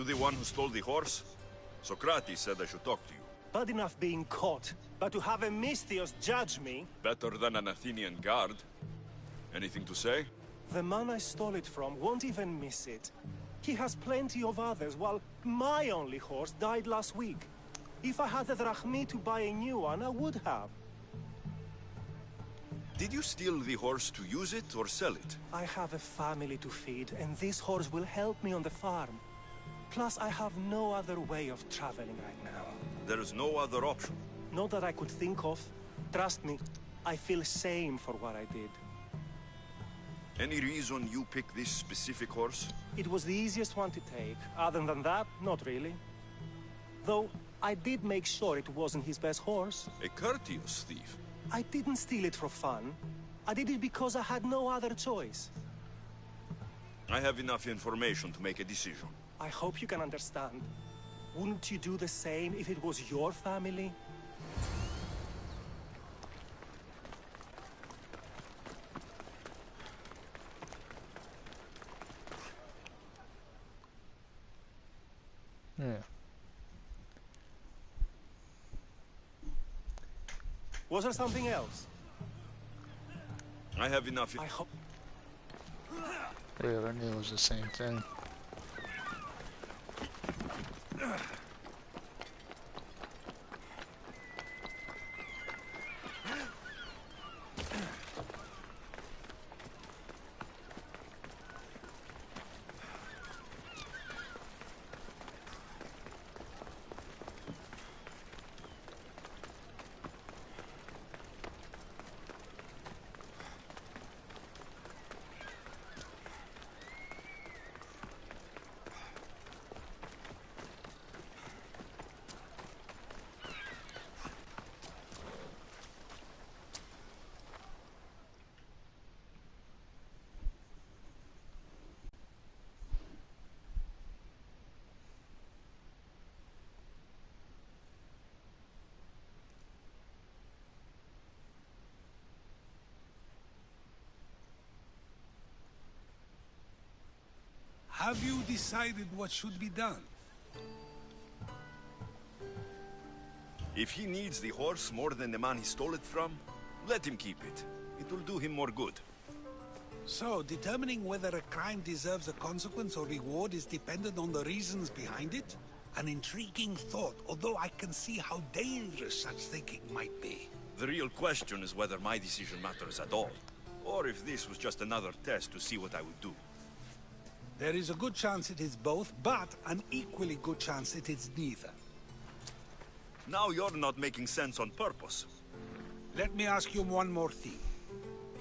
the one who stole the horse? Socrates said I should talk to you. Bad enough being caught, but to have a Misthios judge me... Better than an Athenian guard. Anything to say? The man I stole it from won't even miss it. He has plenty of others, while my only horse died last week. If I had the drachmi to buy a new one, I would have. Did you steal the horse to use it or sell it? I have a family to feed, and this horse will help me on the farm. Plus, I have no other way of traveling right now. There is no other option. Not that I could think of. Trust me, I feel shame for what I did. Any reason you picked this specific horse? It was the easiest one to take. Other than that, not really. Though, I did make sure it wasn't his best horse. A courteous thief. I didn't steal it for fun. I did it because I had no other choice. I have enough information to make a decision. I hope you can understand. Wouldn't you do the same if it was your family? Yeah. Was there something else? I have enough. I hope. Yeah, I knew it was the same thing. Have you decided what should be done? If he needs the horse more than the man he stole it from, let him keep it. It will do him more good. So, determining whether a crime deserves a consequence or reward is dependent on the reasons behind it? An intriguing thought, although I can see how dangerous such thinking might be. The real question is whether my decision matters at all, or if this was just another test to see what I would do. There is a good chance it is both, but an equally good chance it is neither. Now you're not making sense on purpose. Let me ask you one more thing.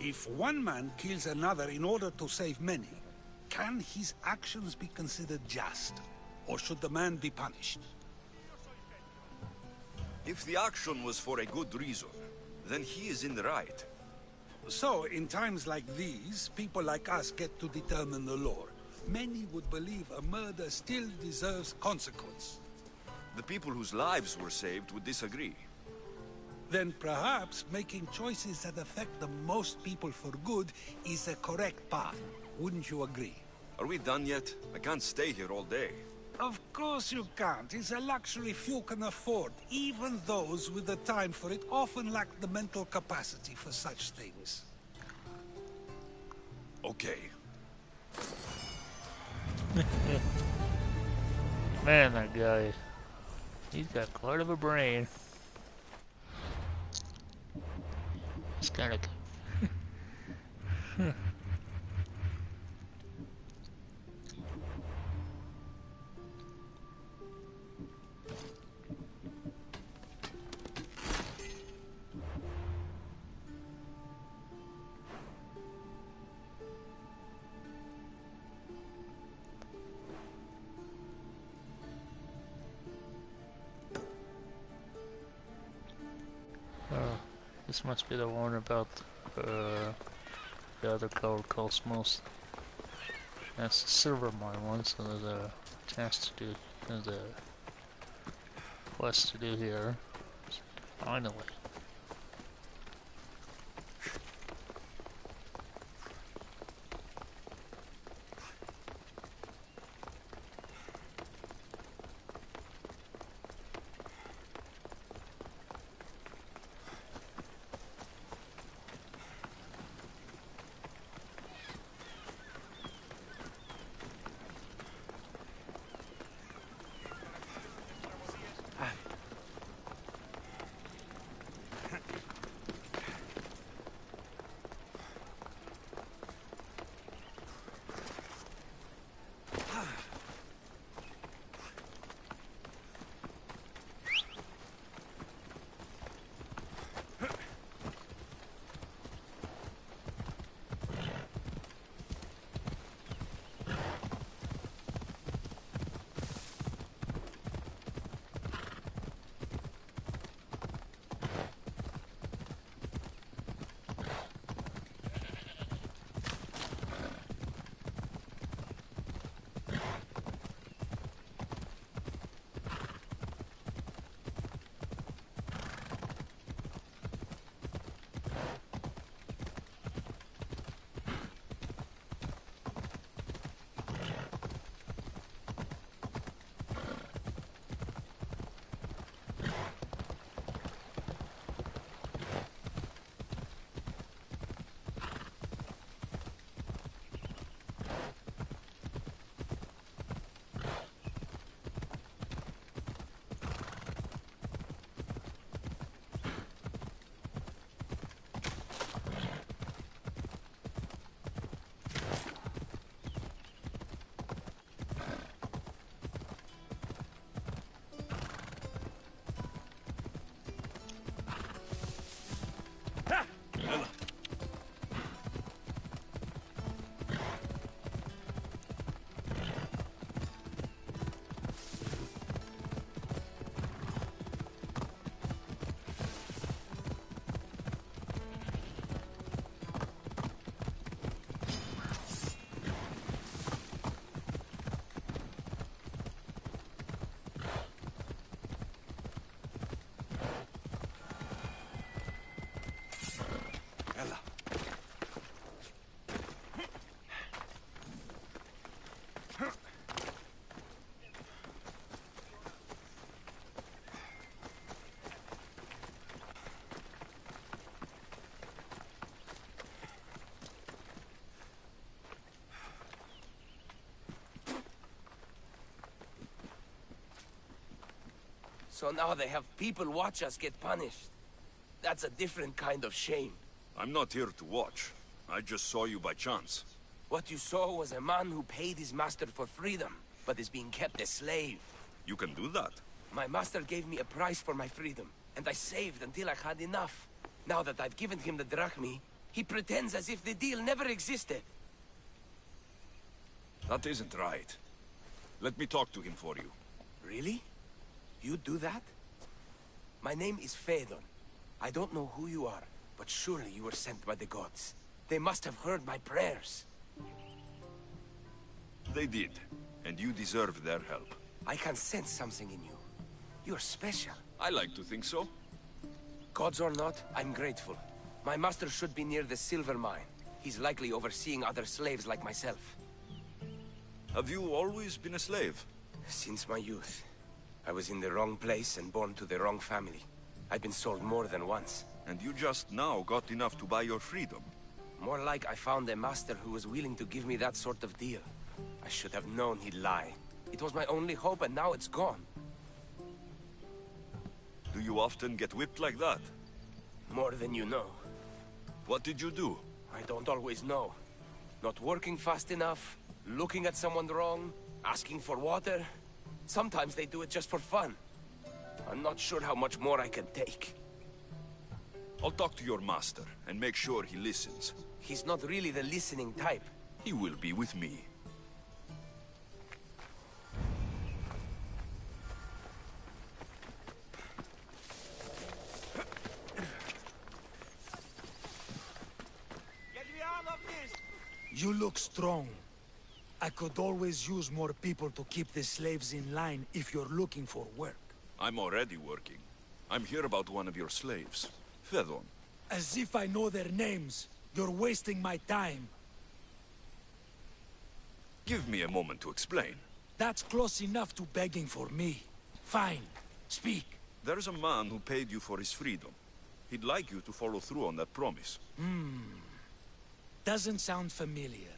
If one man kills another in order to save many, can his actions be considered just? Or should the man be punished? If the action was for a good reason, then he is in the right. So, in times like these, people like us get to determine the law. Many would believe a murder still deserves consequence. The people whose lives were saved would disagree. Then perhaps making choices that affect the most people for good is a correct path. Wouldn't you agree? Are we done yet? I can't stay here all day. Of course you can't. It's a luxury few can afford. Even those with the time for it often lack the mental capacity for such things. Okay. Man, that guy, he's got quite of a brain. It's kind of... This must be the one about the other called Cosmos. That's the silver mine one, so there's a task to do, there's a quest to do here. Finally. So now they have people watch us get punished. That's a different kind of shame. I'm not here to watch. I just saw you by chance. What you saw was a man who paid his master for freedom, but is being kept a slave. You can do that. My master gave me a price for my freedom, and I saved until I had enough. Now that I've given him the drachmi, he pretends as if the deal never existed. That isn't right. Let me talk to him for you. Really? You do that? My name is Phaedon. I don't know who you are, but surely you were sent by the gods. They must have heard my prayers. They did, and you deserve their help. I can sense something in you. You're special. I like to think so. Gods or not, I'm grateful. My master should be near the silver mine. He's likely overseeing other slaves like myself. Have you always been a slave? Since my youth. I was in the wrong place and born to the wrong family. I've been sold more than once. And you just now got enough to buy your freedom. More like I found a master who was willing to give me that sort of deal. I should have known he'd lie. It was my only hope, and now it's gone. Do you often get whipped like that? More than you know. What did you do? I don't always know. Not working fast enough, looking at someone wrong, asking for water. Sometimes they do it just for fun. I'm not sure how much more I can take. I'll talk to your master and make sure he listens. He's not really the listening type. He will be with me. You look strong. I could always use more people to keep the slaves in line if you're looking for work. I'm already working. I'm here about one of your slaves, Phaedon. As if I know their names. You're wasting my time. Give me a moment to explain. That's close enough to begging for me. Fine. Speak. There's a man who paid you for his freedom. He'd like you to follow through on that promise. Doesn't sound familiar.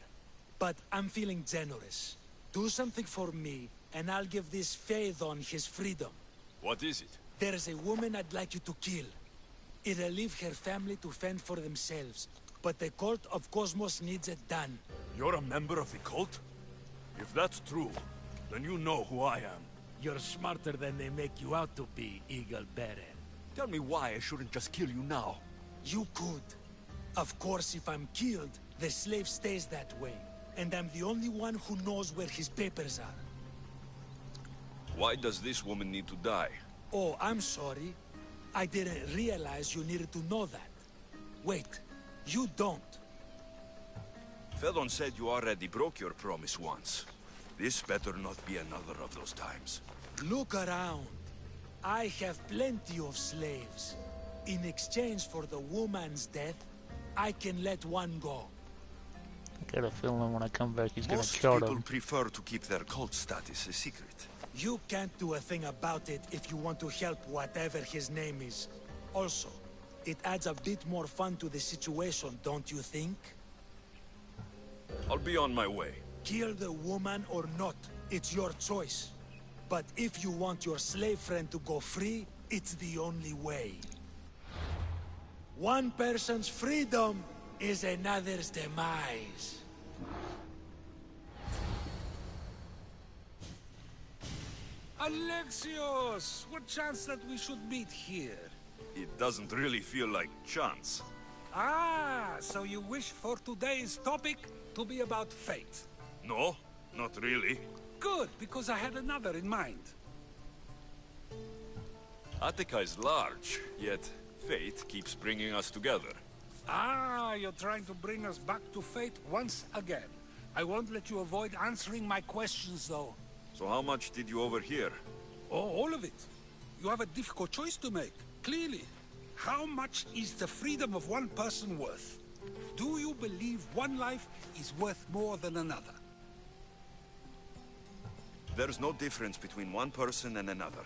But I'm feeling generous. Do something for me, and I'll give this Phaedon his freedom. What is it? There's a woman I'd like you to kill. It'll leave her family to fend for themselves. But the cult of Cosmos needs it done. You're a member of the cult? If that's true, then you know who I am. You're smarter than they make you out to be, Eagle Bearer. Tell me why I shouldn't just kill you now. You could. Of course, if I'm killed, the slave stays that way. And I'm the only one who knows where his papers are. Why does this woman need to die? Oh, I'm sorry. I didn't realize you needed to know that. Wait, you don't. Phaedon said you already broke your promise once. This better not be another of those times. Look around. I have plenty of slaves. In exchange for the woman's death, I can let one go. I got a feeling when I come back he's gonna Most kill people him. prefer to keep their cult status a secret. You can't do a thing about it if you want to help whatever his name is. Also, it adds a bit more fun to the situation, don't you think? I'll be on my way. Kill the woman or not, it's your choice. But if you want your slave friend to go free, it's the only way. One person's freedom is another's demise. Alexios! What chance that we should meet here? It doesn't really feel like chance. Ah, so you wish for today's topic to be about fate? No, not really. Good, because I had another in mind. Attica is large, yet fate keeps bringing us together. Ah, you're trying to bring us back to fate once again. I won't let you avoid answering my questions, though. So how much did you overhear? Oh, all of it. You have a difficult choice to make, clearly. How much is the freedom of one person worth? Do you believe one life is worth more than another? There's no difference between one person and another.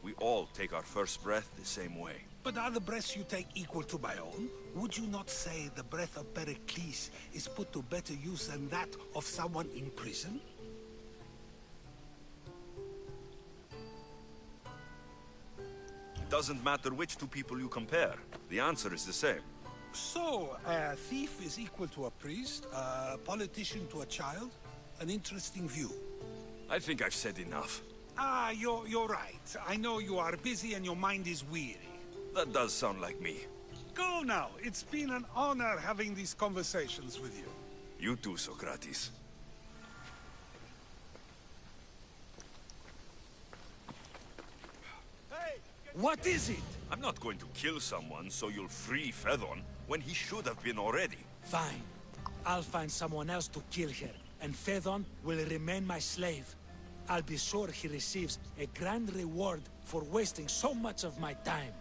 We all take our first breath the same way. But are the breaths you take equal to my own? Would you not say the breath of Pericles is put to better use than that of someone in prison? doesn't matter which two people you compare. The answer is the same. So, a thief is equal to a priest, a politician to a child? An interesting view. I think I've said enough. Ah, you're right. I know you are busy and your mind is weary. That does sound like me. Go now. It's been an honor having these conversations with you. You too, Socrates. What is it? I'm not going to kill someone so you'll free Fedon when he should have been already. Fine. I'll find someone else to kill her, and Fedon will remain my slave. I'll be sure he receives a grand reward for wasting so much of my time.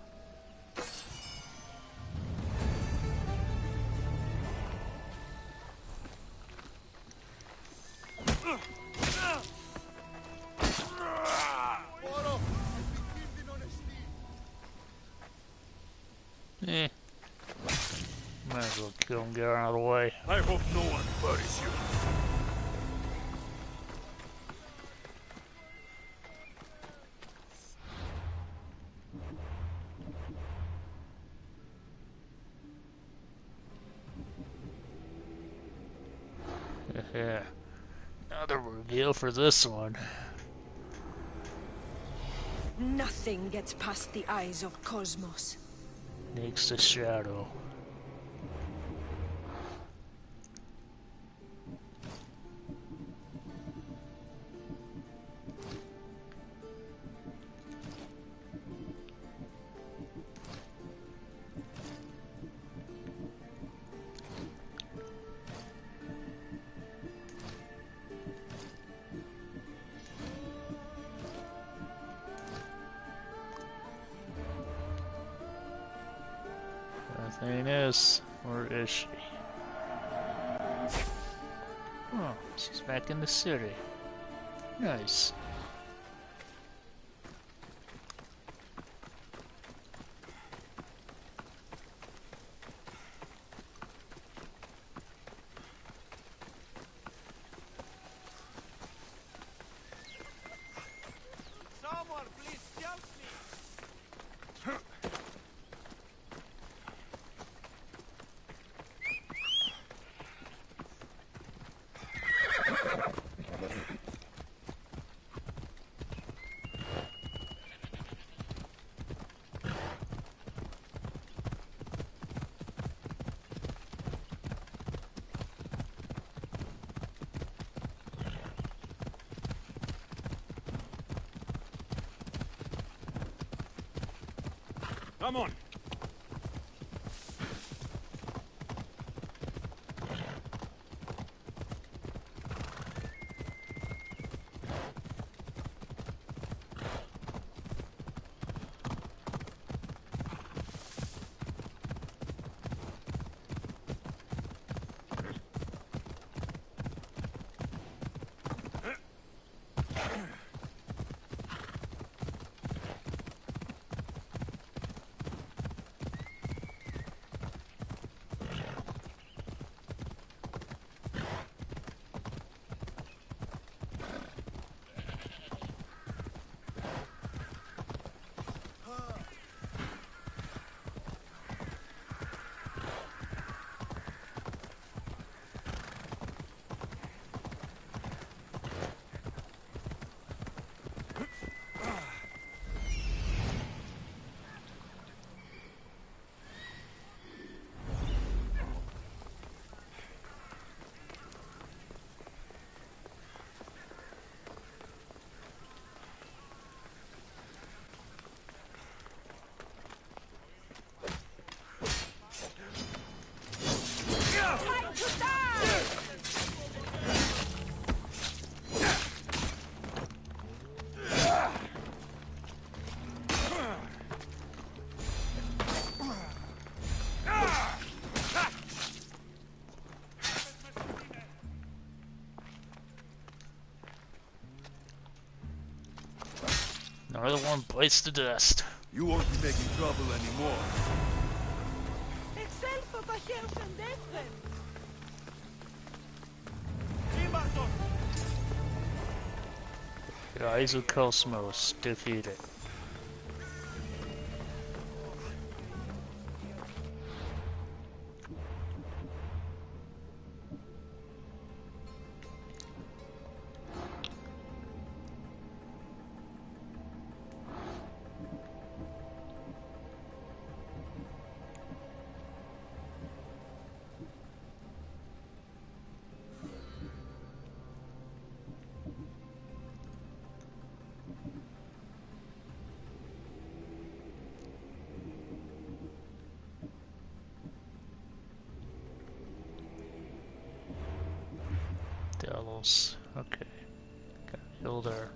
Eh. Might as well kill him, get out of the way. I hope no one buries you. Yeah. Another reveal for this one. Nothing gets past the eyes of Cosmos. Next to Shadow. Thing is, where is she? Oh, she's back in the city. Nice. Someone, please help me! Come on. Another one bites the dust. You won't be making trouble anymore. Εξέλθω τα χέρια The Eyes of Cosmos defeated. Delos. Okay. Gotta heal there.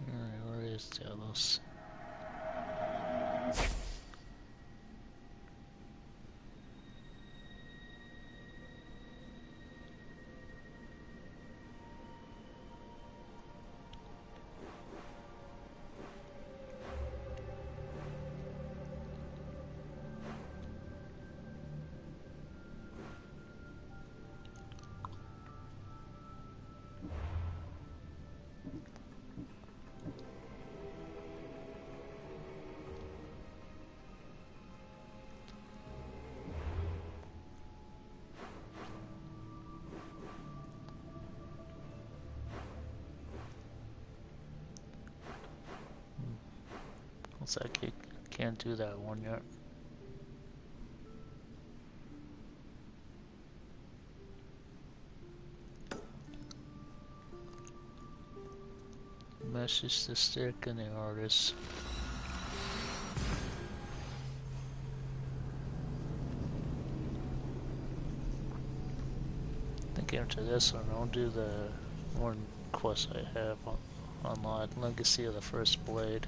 Alright, where is Delos? Looks like he can't do that one yet. Message the stick and the artist. I think after this one, I'll do the one quest I have unlocked, Legacy of the First Blade.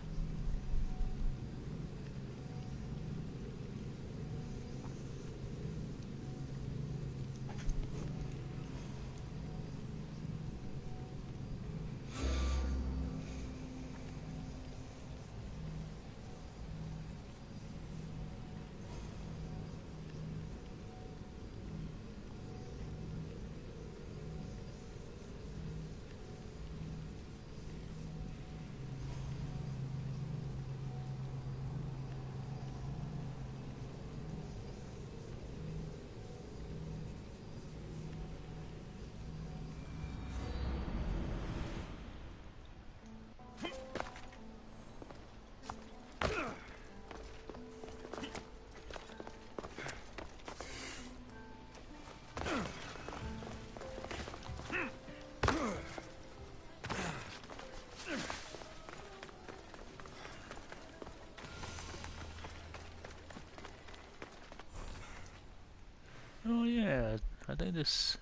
Oh yeah, I think this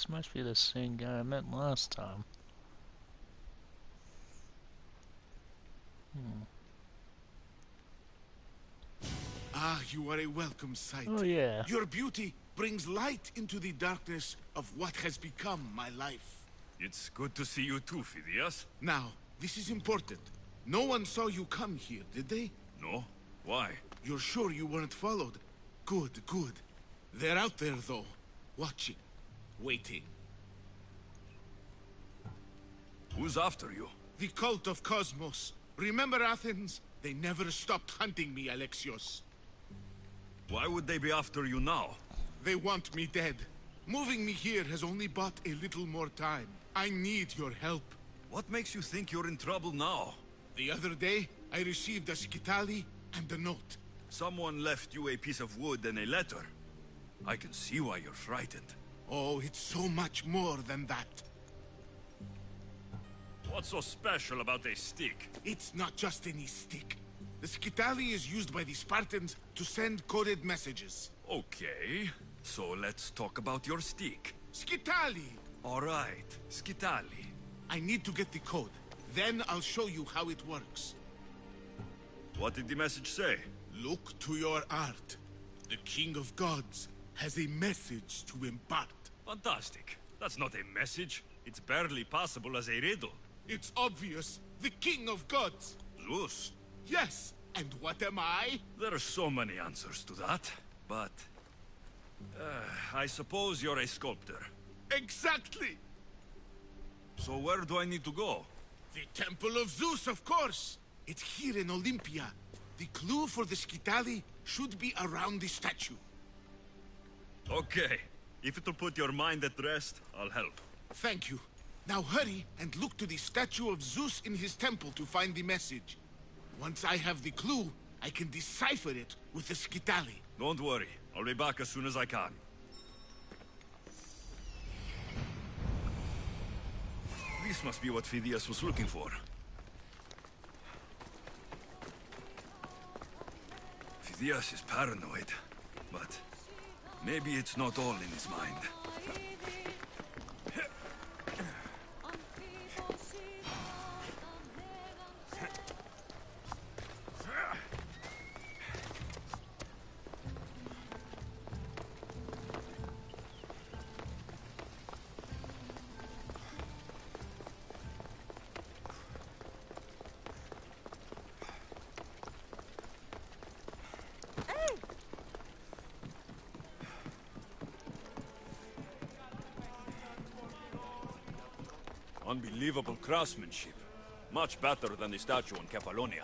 must be the same guy I met last time. Ah, you are a welcome sight. Oh yeah. Your beauty brings light into the darkness of what has become my life. It's good to see you too, Phidias. Now, this is important. No one saw you come here, did they? No? Why? You're sure you weren't followed? Good, good. They're out there, though. Watching. Waiting. Who's after you? The cult of Cosmos. Remember Athens? They never stopped hunting me, Alexios. Why would they be after you now? They want me dead. Moving me here has only bought a little more time. I need your help. What makes you think you're in trouble now? The other day, I received a skitali and a note. Someone left you a piece of wood and a letter. I can see why you're frightened. Oh, it's so much more than that. What's so special about a stick? It's not just any stick. The skitali is used by the Spartans to send coded messages. Okay, so let's talk about your stick. Skitali! All right, skitali. I need to get the code. Then I'll show you how it works. What did the message say? Look to your art. The King of Gods has a message to impart. Fantastic. That's not a message. It's barely passable as a riddle. It's obvious. The King of Gods. Zeus. Yes. And what am I? There are so many answers to that, but... I suppose you're a sculptor. Exactly! So where do I need to go? The Temple of Zeus, of course! It's here in Olympia. The clue for the skitali should be around the statue. Okay. If it'll put your mind at rest, I'll help. Thank you. Now hurry and look to the statue of Zeus in his temple to find the message. Once I have the clue, I can decipher it with the skitali. Don't worry. I'll be back as soon as I can. This must be what Phidias was looking for. Phidias is paranoid, but maybe it's not all in his mind. Unbelievable craftsmanship. Much better than the statue in Kefalonia.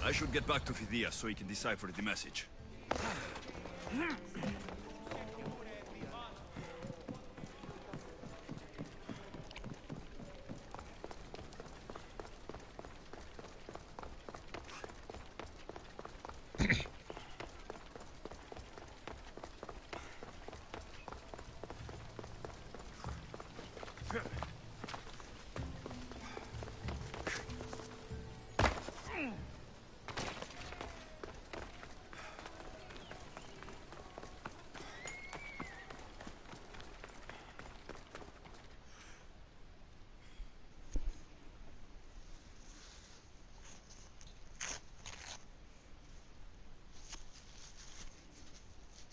I should get back to Phidias so he can decipher the message.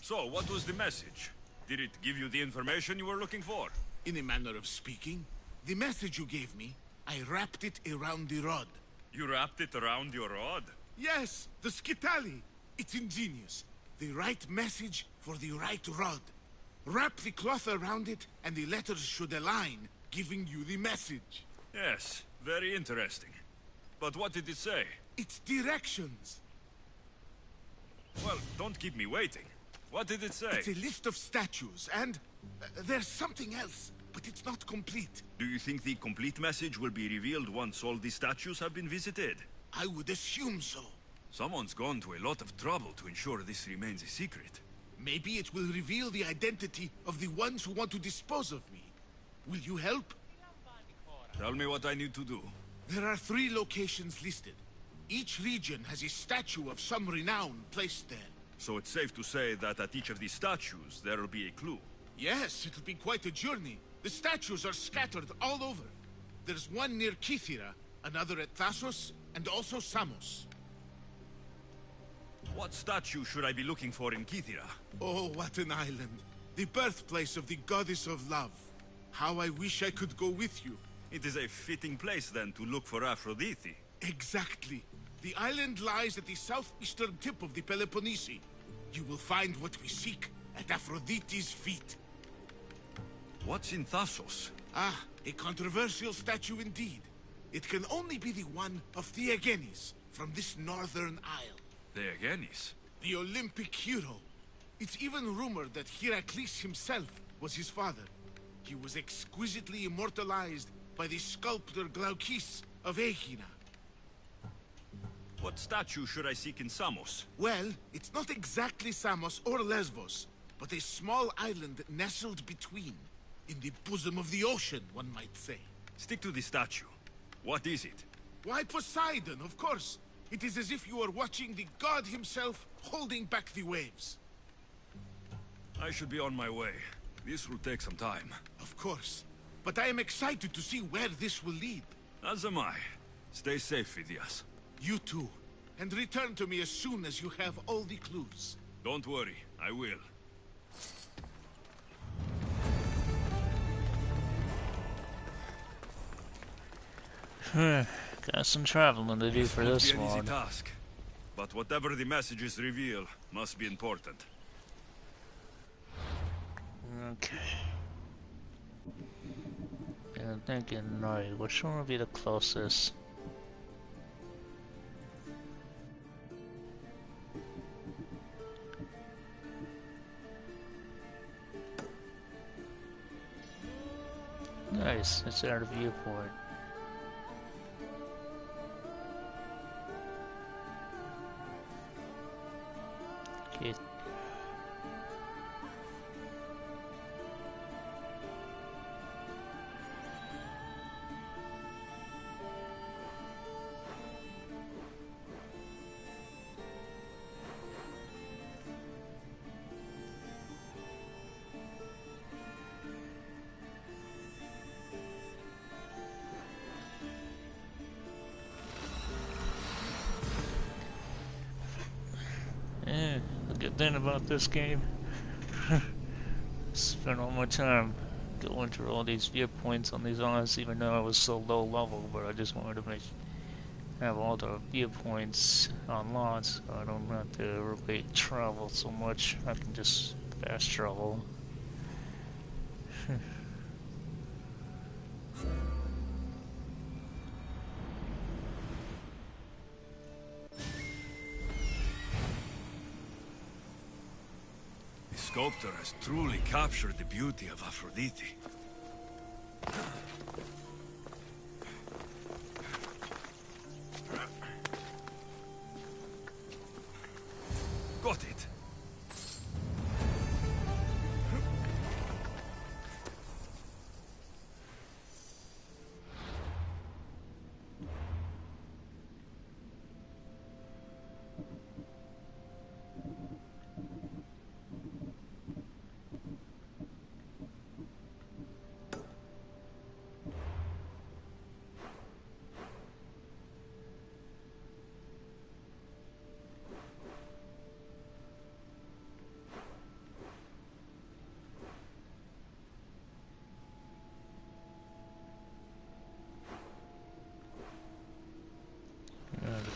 So, what was the message? Did it give you the information you were looking for? In a manner of speaking, the message you gave me, I wrapped it around the rod. You wrapped it around your rod? Yes, the skitali. It's ingenious. The right message for the right rod. Wrap the cloth around it, and the letters should align, giving you the message. Yes, very interesting. But what did it say? It's directions. Well, don't keep me waiting. What did it say? It's a list of statues, and there's something else, but it's not complete. Do you think the complete message will be revealed once all the statues have been visited? I would assume so. Someone's gone to a lot of trouble to ensure this remains a secret. Maybe it will reveal the identity of the ones who want to dispose of me. Will you help? Tell me what I need to do. There are 3 locations listed. Each region has a statue of some renown placed there. So it's safe to say that at each of these statues, there will be a clue. Yes, it'll be quite a journey. The statues are scattered all over. There's one near Kythera, another at Thassos, and also Samos. What statue should I be looking for in Kythera? Oh, what an island. The birthplace of the goddess of love. How I wish I could go with you. It is a fitting place, then, to look for Aphrodite. Exactly. The island lies at the southeastern tip of the Peloponnese. You will find what we seek at Aphrodite's feet. What's in Thassos? Ah, a controversial statue indeed. It can only be the one of Theagenes, from this northern isle. Theagenes? The Olympic hero. It's even rumored that Heracles himself was his father. He was exquisitely immortalized by the sculptor Glaukis of Aegina. What statue should I seek in Samos? Well, it's not exactly Samos or Lesbos, but a small island nestled between. In the bosom of the ocean, one might say. Stick to the statue. What is it? Why, Poseidon, of course. It is as if you were watching the god himself holding back the waves. I should be on my way. This will take some time. Of course. But I am excited to see where this will lead. As am I. Stay safe, Phidias. You too. And return to me as soon as you have all the clues. Don't worry, I will. Got some traveling to do for this Won't be an one. easy task, but whatever the messages reveal must be important. Okay. And I'm thinking, right, which one would be the closest? Nice, it's at a viewport. Okay. thing about this game. Spent all my time going through all these viewpoints on these islands, even though I was so low level, but I just wanted to have all the viewpoints unlocked so I don't have to really travel so much. I can just fast travel. The sculptor has truly captured the beauty of Aphrodite. Got it.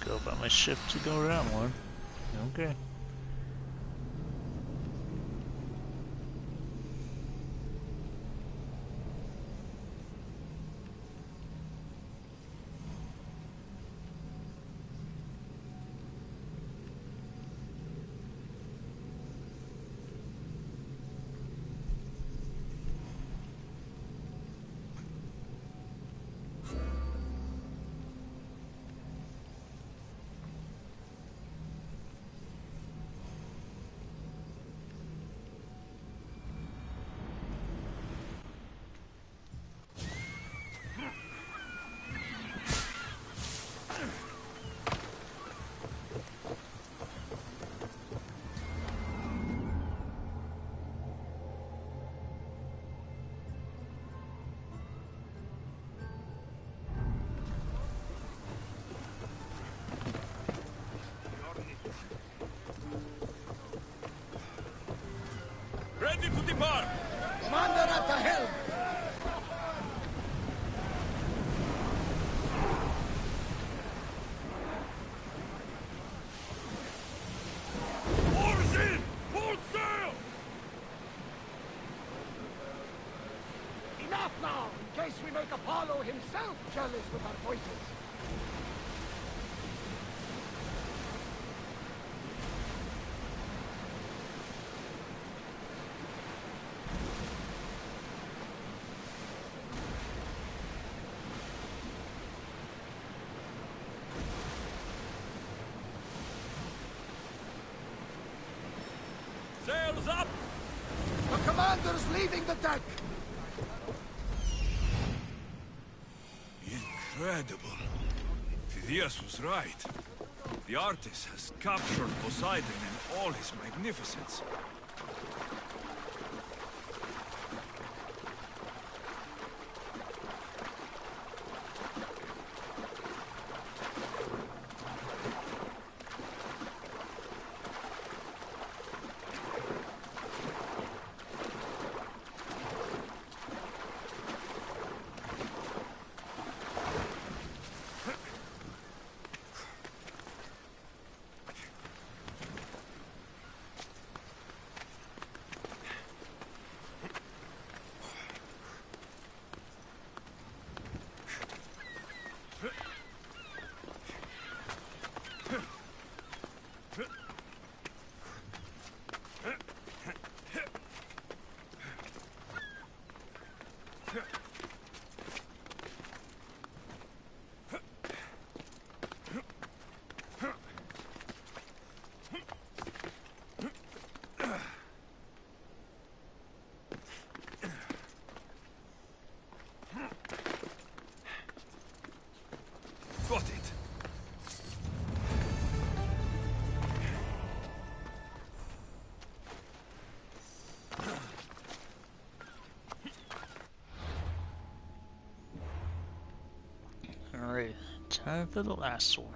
Go by my ship to go around one. Okay. Ready to depart! Commander at the helm! Oars in! Full sail! Enough now, in case we make Apollo himself jealous with our voices. Sails up! The commander's leaving the deck! Incredible. Phidias was right. The artist has captured Poseidon in all his magnificence. Got it. Alright, time for the last one.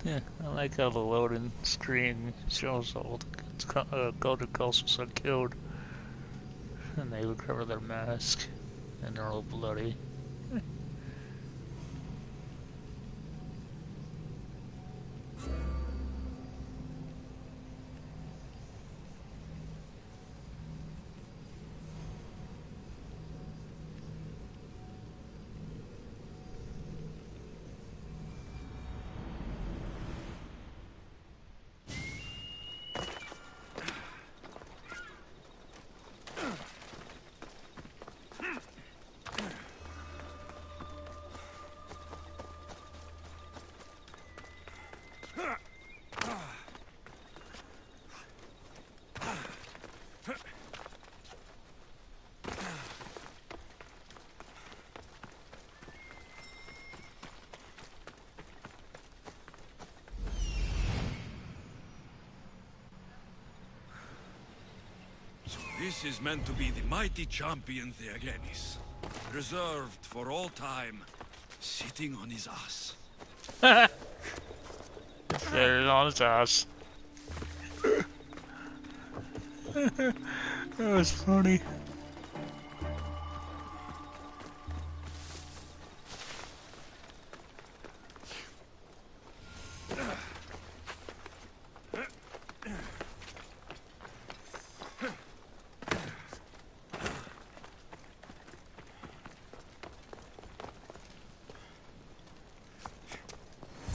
Yeah, I like how the loading screen shows all the golden coastals are killed, and they recover their mask, and they're all bloody. This is meant to be the mighty champion Theagenis, reserved for all time, sitting on his ass. Sitting on his ass. That was funny.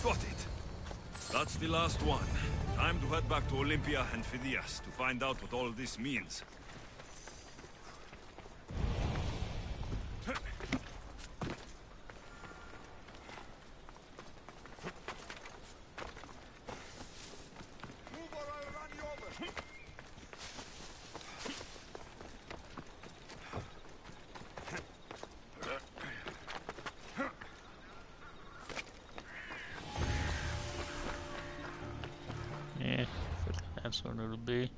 Got it. That's the last one. Time to head back to Olympia and Phidias to find out what all this means. Yeah, that's what it'll be.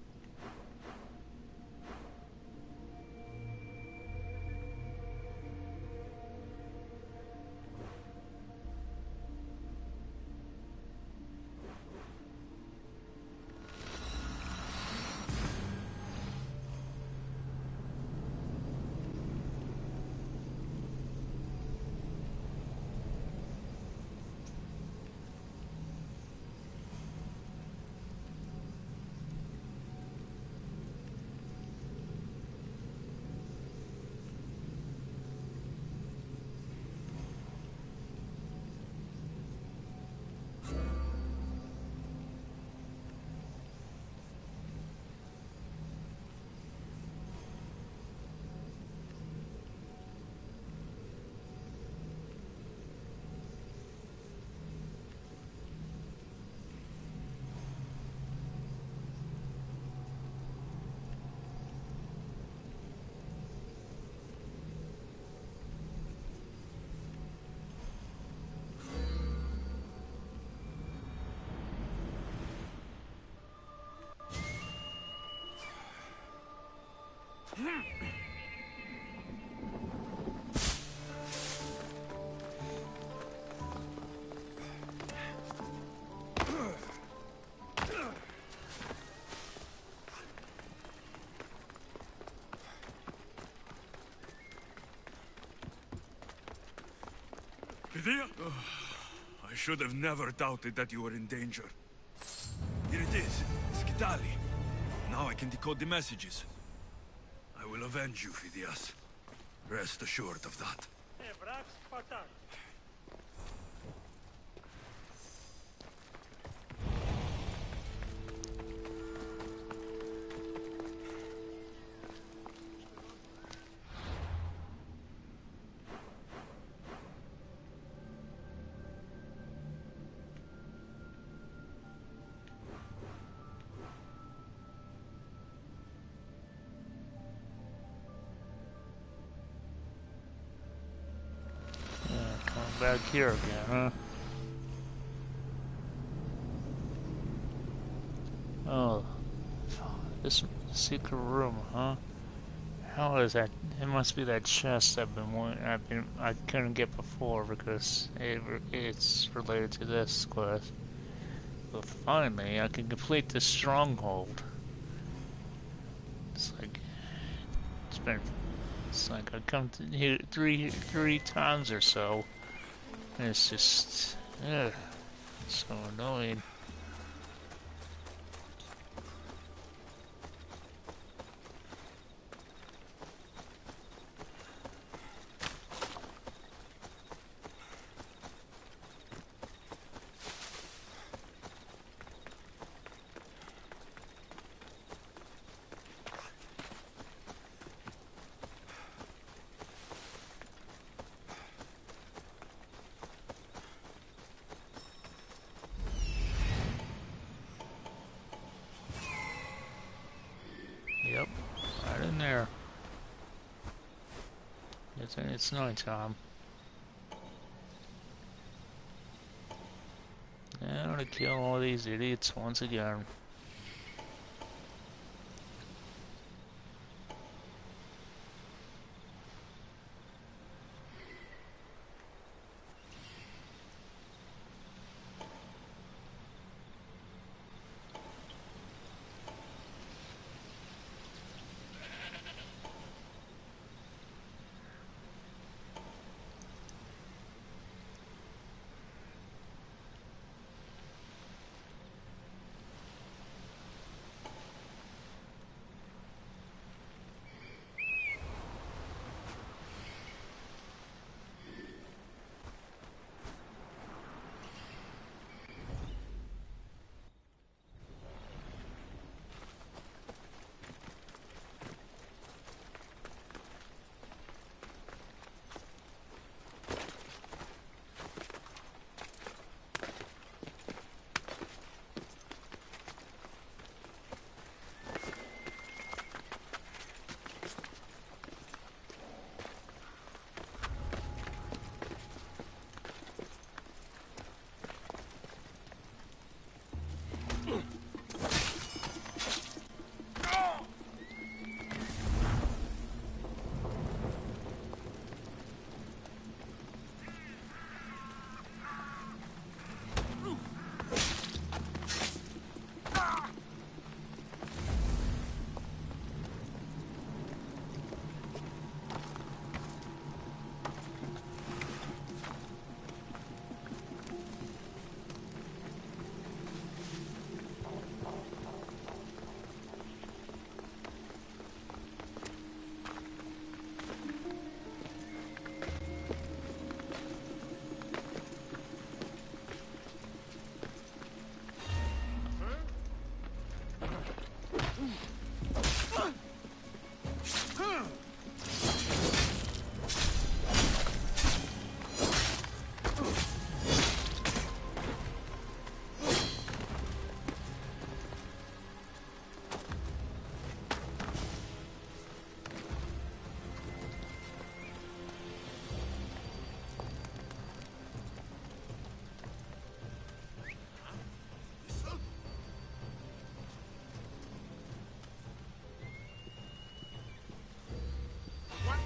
Phidia? I should have never doubted that you were in danger. Here it is, Skitali. Now I can decode the messages. I will avenge you, Phidias. Rest assured of that. Back here again, huh? Oh, this secret room, huh? How is that? It must be that chest I couldn't get before because it's related to this quest. So finally, I can complete this stronghold. It's like it's like I come to here three times or so, and it's just so annoying. Yep, right in there. It's nighttime. And I'm gonna kill all these idiots once again.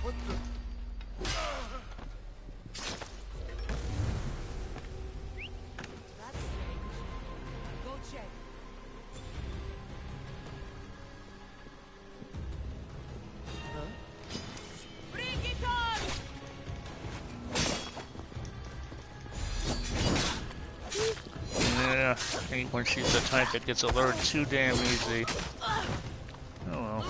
What the? That's strange. Go check. Bring it on! Yeah, I hate when she's the type that gets alerted too damn easy. Oh well.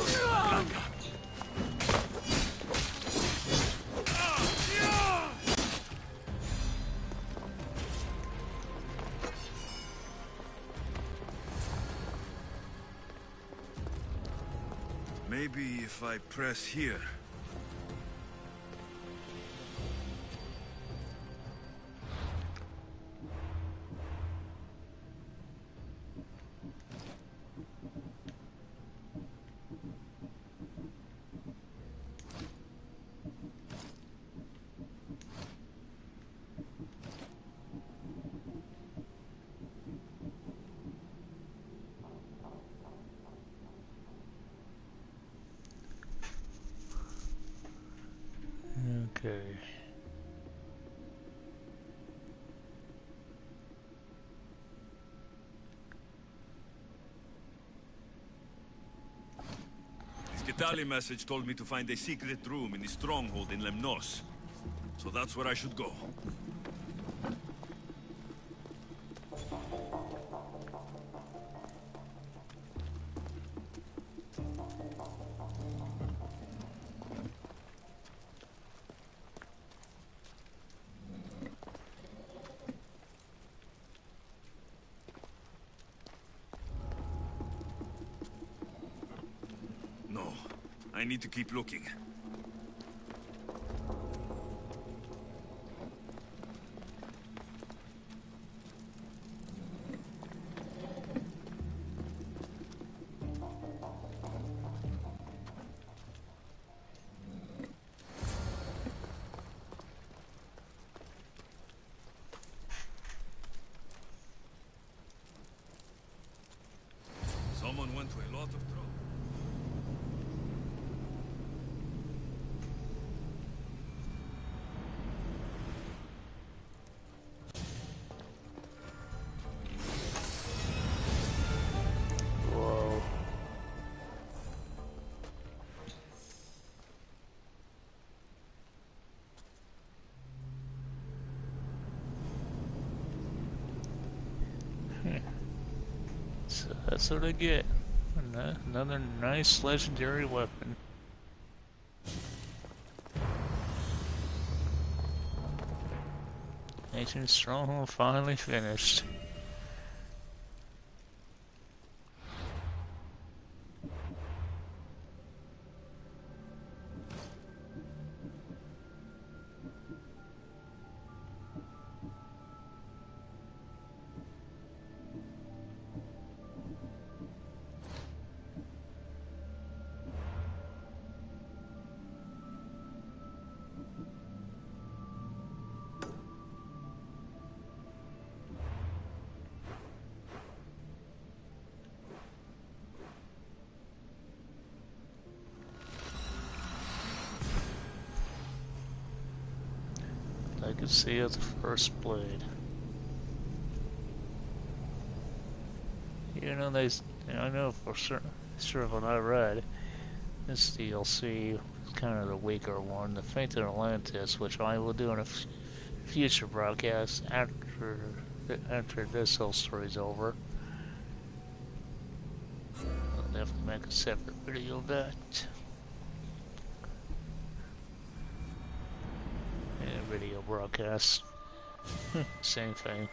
Maybe if I press here. Okay. Skitali message told me to find a secret room in the stronghold in Lemnos. So that's where I should go. No, I need to keep looking. Someone went to a lot of trouble. Whoa. So that's what I get. Another nice legendary weapon. Ancient stronghold finally finished. I could see of the first blade. You know, I know for sure what I read, this DLC is kind of the weaker one, the Fainted Atlantis, which I will do in a future broadcast after this whole story's over. I'll definitely make a separate video of that. Video broadcast. Same thing.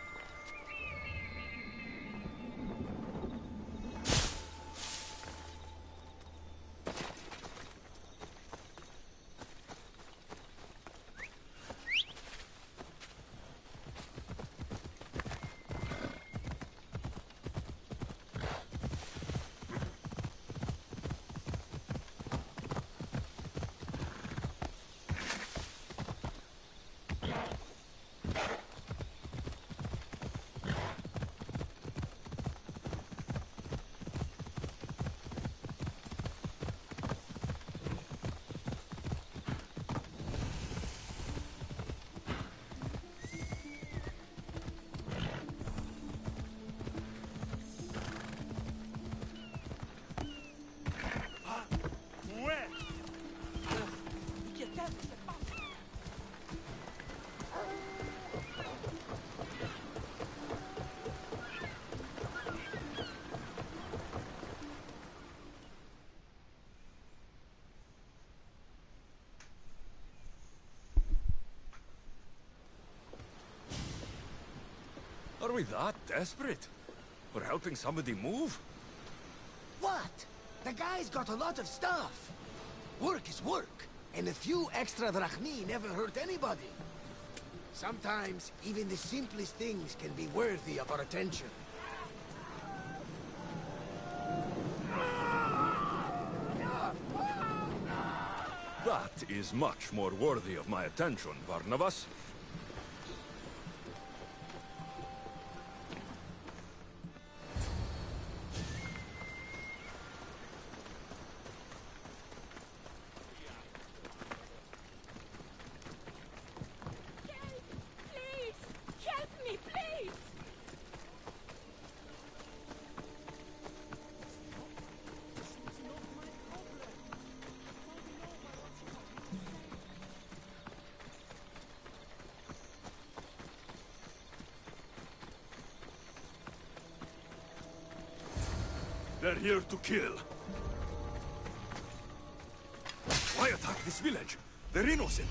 Are we that desperate? We're helping somebody move? What? The guy's got a lot of stuff. Work is work, and a few extra drachmi never hurt anybody. Sometimes, even the simplest things can be worthy of our attention. That is much more worthy of my attention, Barnabas. are here to kill. Why attack this village? They're innocent.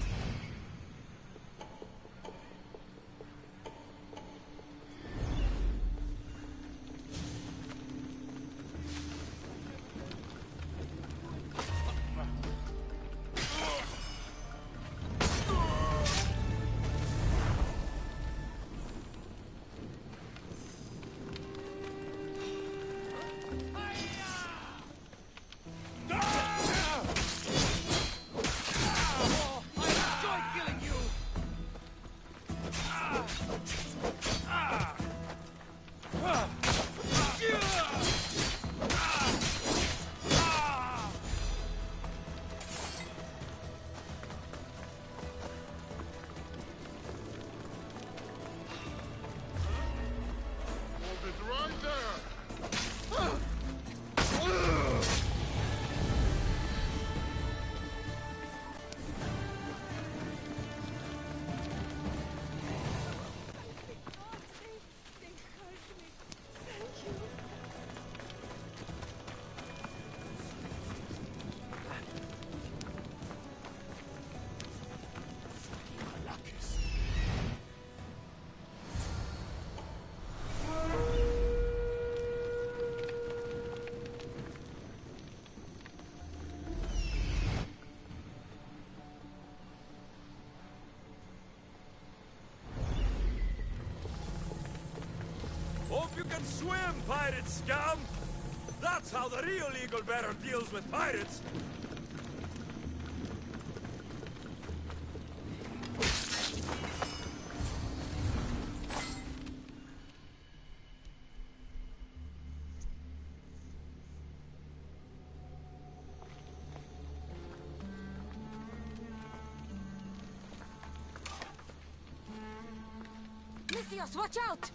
Hope you can swim, pirate scum! That's how the real Eagle Bearer deals with pirates! Lithios, watch out!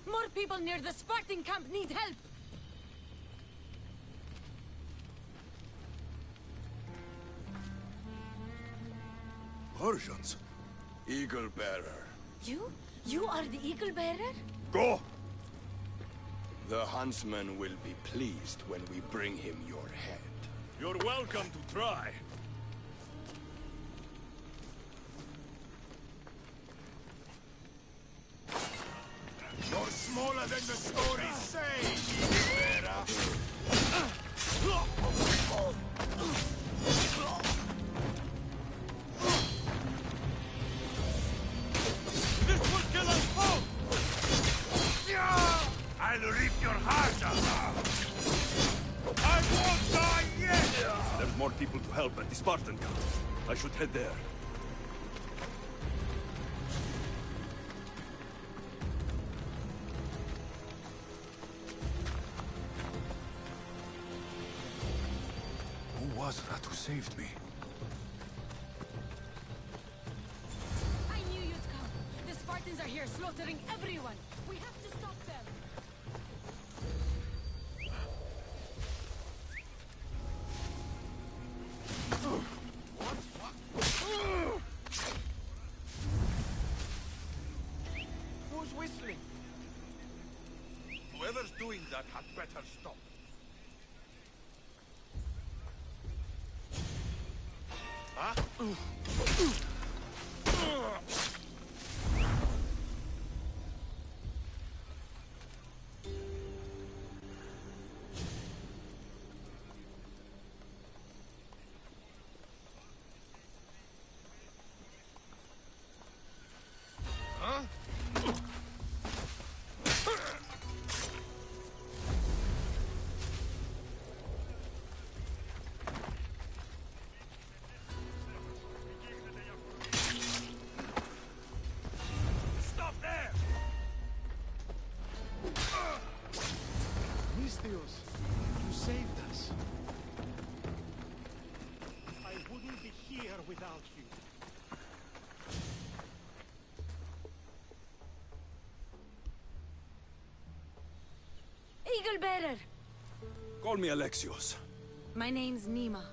More people near the Spartan camp need help! Persians? Eagle Bearer. You? You are the Eagle Bearer? Go! The huntsman will be pleased when we bring him your head. You're welcome to try. You're smaller than the stories say, Eagle Bearer. This will kill us both! I'll rip your heart out! I won't die yet! There's more people to help at the Spartan camp. I should head there. Who was that who saved me? I knew you'd come. The Spartans are here, slaughtering everyone. We have to stop them. Who's whistling? Whoever's doing that had better stop. Huh? You saved us. I wouldn't be here without you. Eagle Bearer! Call me Alexios. My name's Nima.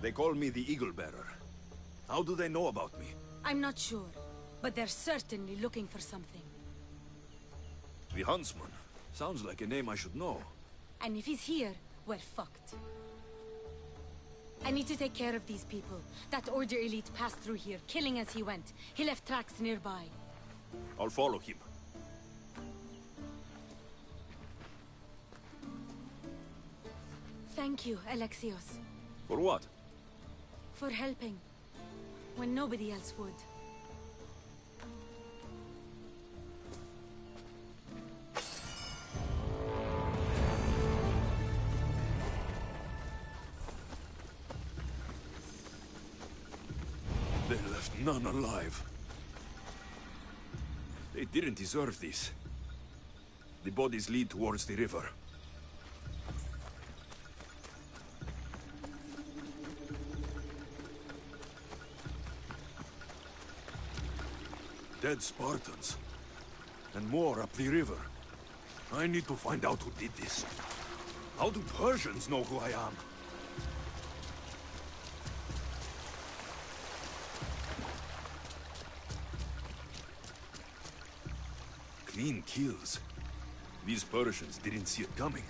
They call me the Eagle Bearer. How do they know about me? I'm not sure, but they're certainly looking for something. The Huntsman. Sounds like a name I should know. And if he's here, we're fucked. I need to take care of these people. That Order elite passed through here, killing as he went. He left tracks nearby. I'll follow him. Thank you, Alexios. For what? For helping. When nobody else would. They left none alive. They didn't deserve this. The bodies lead towards the river. Dead Spartans. And more up the river. I need to find out who did this. How do Persians know who I am? Clean kills. These Persians didn't see it coming.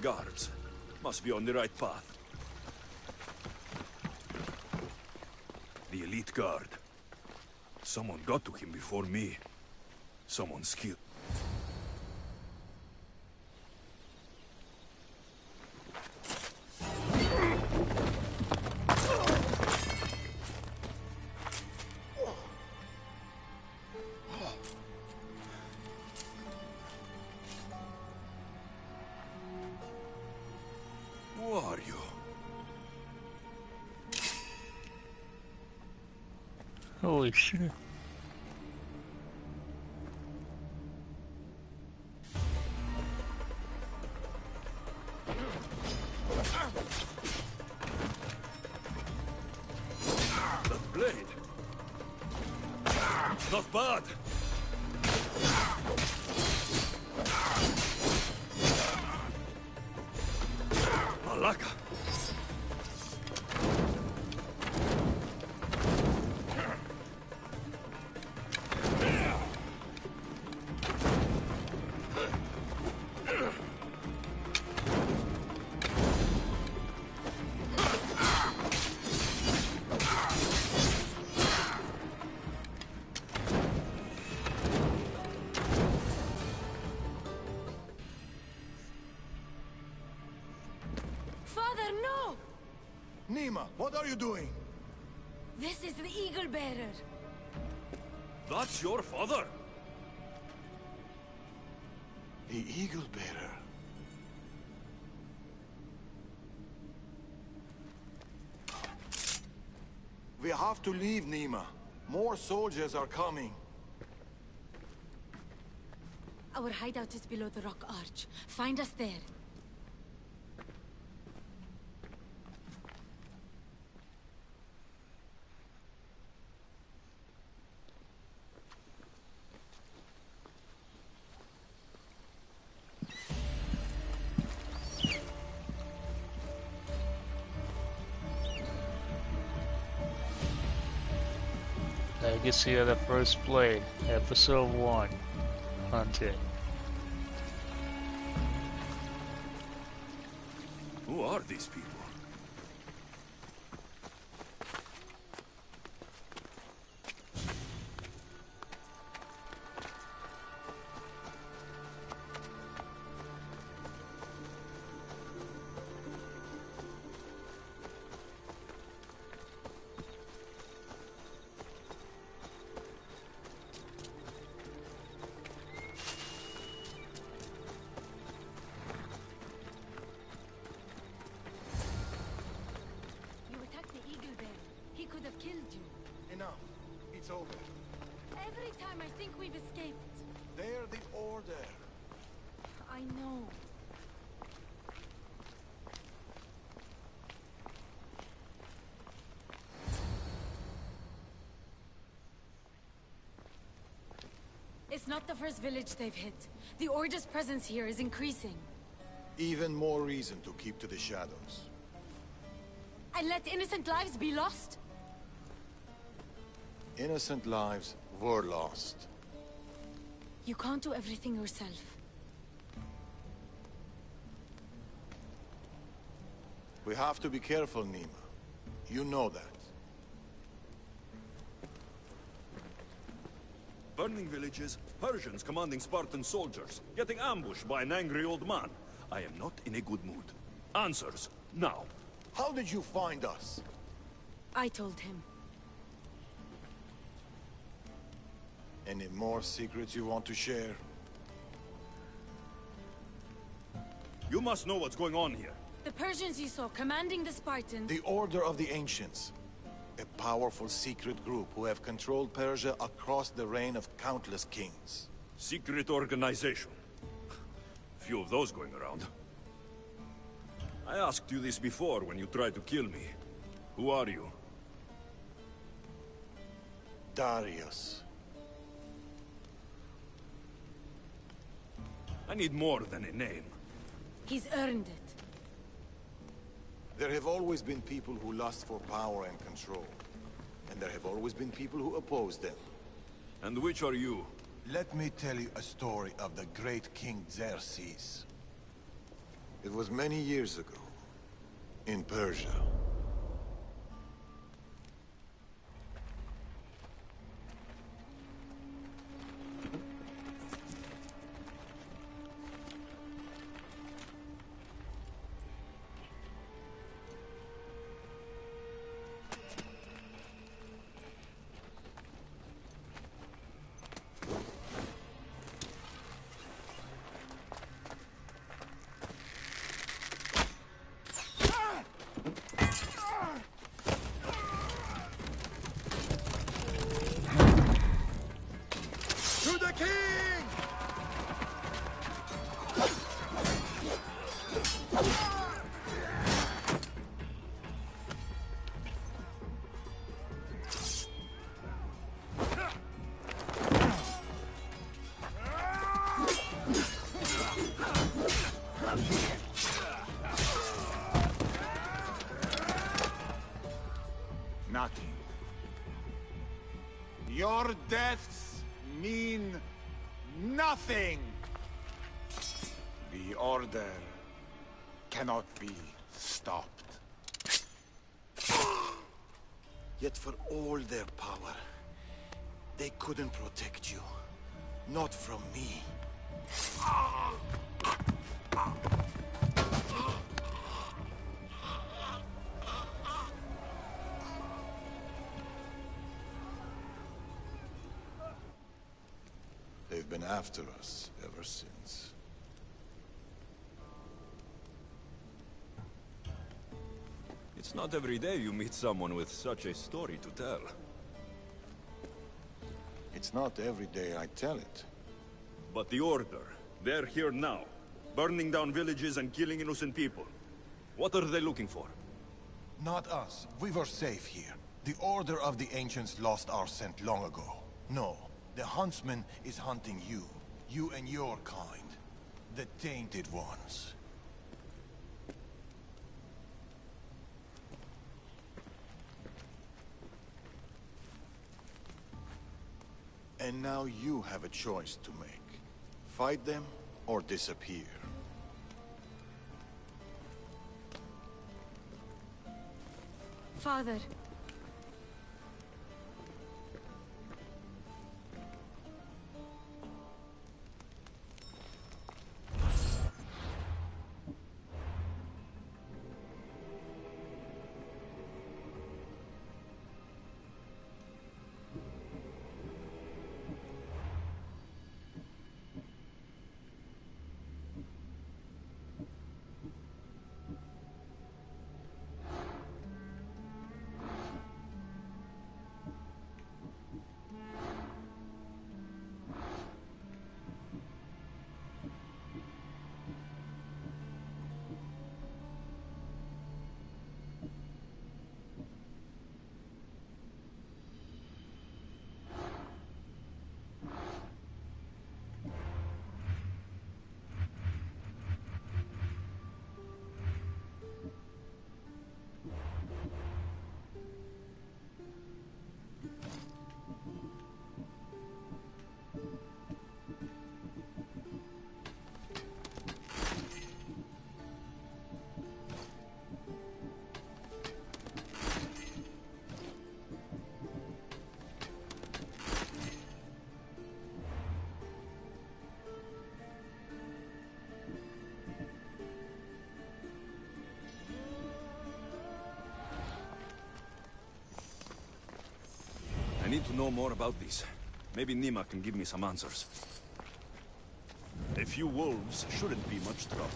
Guards. Must be on the right path. The elite guard. Someone got to him before me. Someone skilled. Who are you? Holy shit. That blade. Not bad. Malaka. Father, no! Nima, what are you doing? This is the Eagle Bearer. That's your father? The Eagle Bearer. We have to leave, Nima. More soldiers are coming. Our hideout is below the rock arch. Find us there. Legacy of the First Blade, Episode 1, Hunting. Who are these people? You attacked the Eagle Bearer. He could have killed you. Enough. It's over. Every time I think we've escaped. They're the Order. I know. It's not the first village they've hit. The Order's presence here is increasing. Even more reason to keep to the shadows. And let innocent lives be lost? Innocent lives were lost. You can't do everything yourself. We have to be careful, Nima. You know that. Burning villages, Persians commanding Spartan soldiers, getting ambushed by an angry old man. I am not in a good mood. Answers, now. How did you find us? I told him. Any more secrets you want to share? You must know what's going on here. The Persians you saw commanding the Spartans... The Order of the Ancients. A powerful secret group who have controlled Persia across the reign of countless kings. Secret organization. Few of those going around. I asked you this before when you tried to kill me. Who are you? Darius. I need more than a name. He's earned it. There have always been people who lust for power and control. And there have always been people who oppose them. And which are you? Let me tell you a story of the great King Xerxes. It was many years ago, in Persia. To the king! Nothing. Your deaths mean nothing. The Order cannot be stopped. Yet for all their power, they couldn't protect you. Not from me. They've been after us ever since. It's not every day you meet someone with such a story to tell. It's not every day I tell it. But the Order, they're here now, burning down villages and killing innocent people. What are they looking for? Not us. We were safe here. The Order of the Ancients lost our scent long ago. No, the Huntsman is hunting you. You and your kind. The Tainted Ones. And now you have a choice to make. Fight them or disappear. Father. I need to know more about this. Maybe Nima can give me some answers. A few wolves shouldn't be much trouble.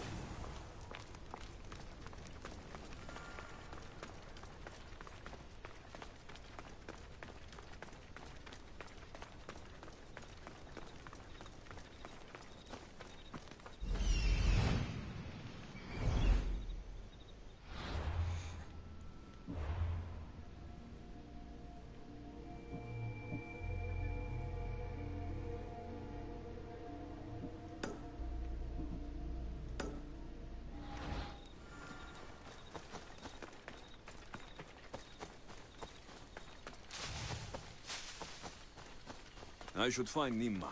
I should find Nima.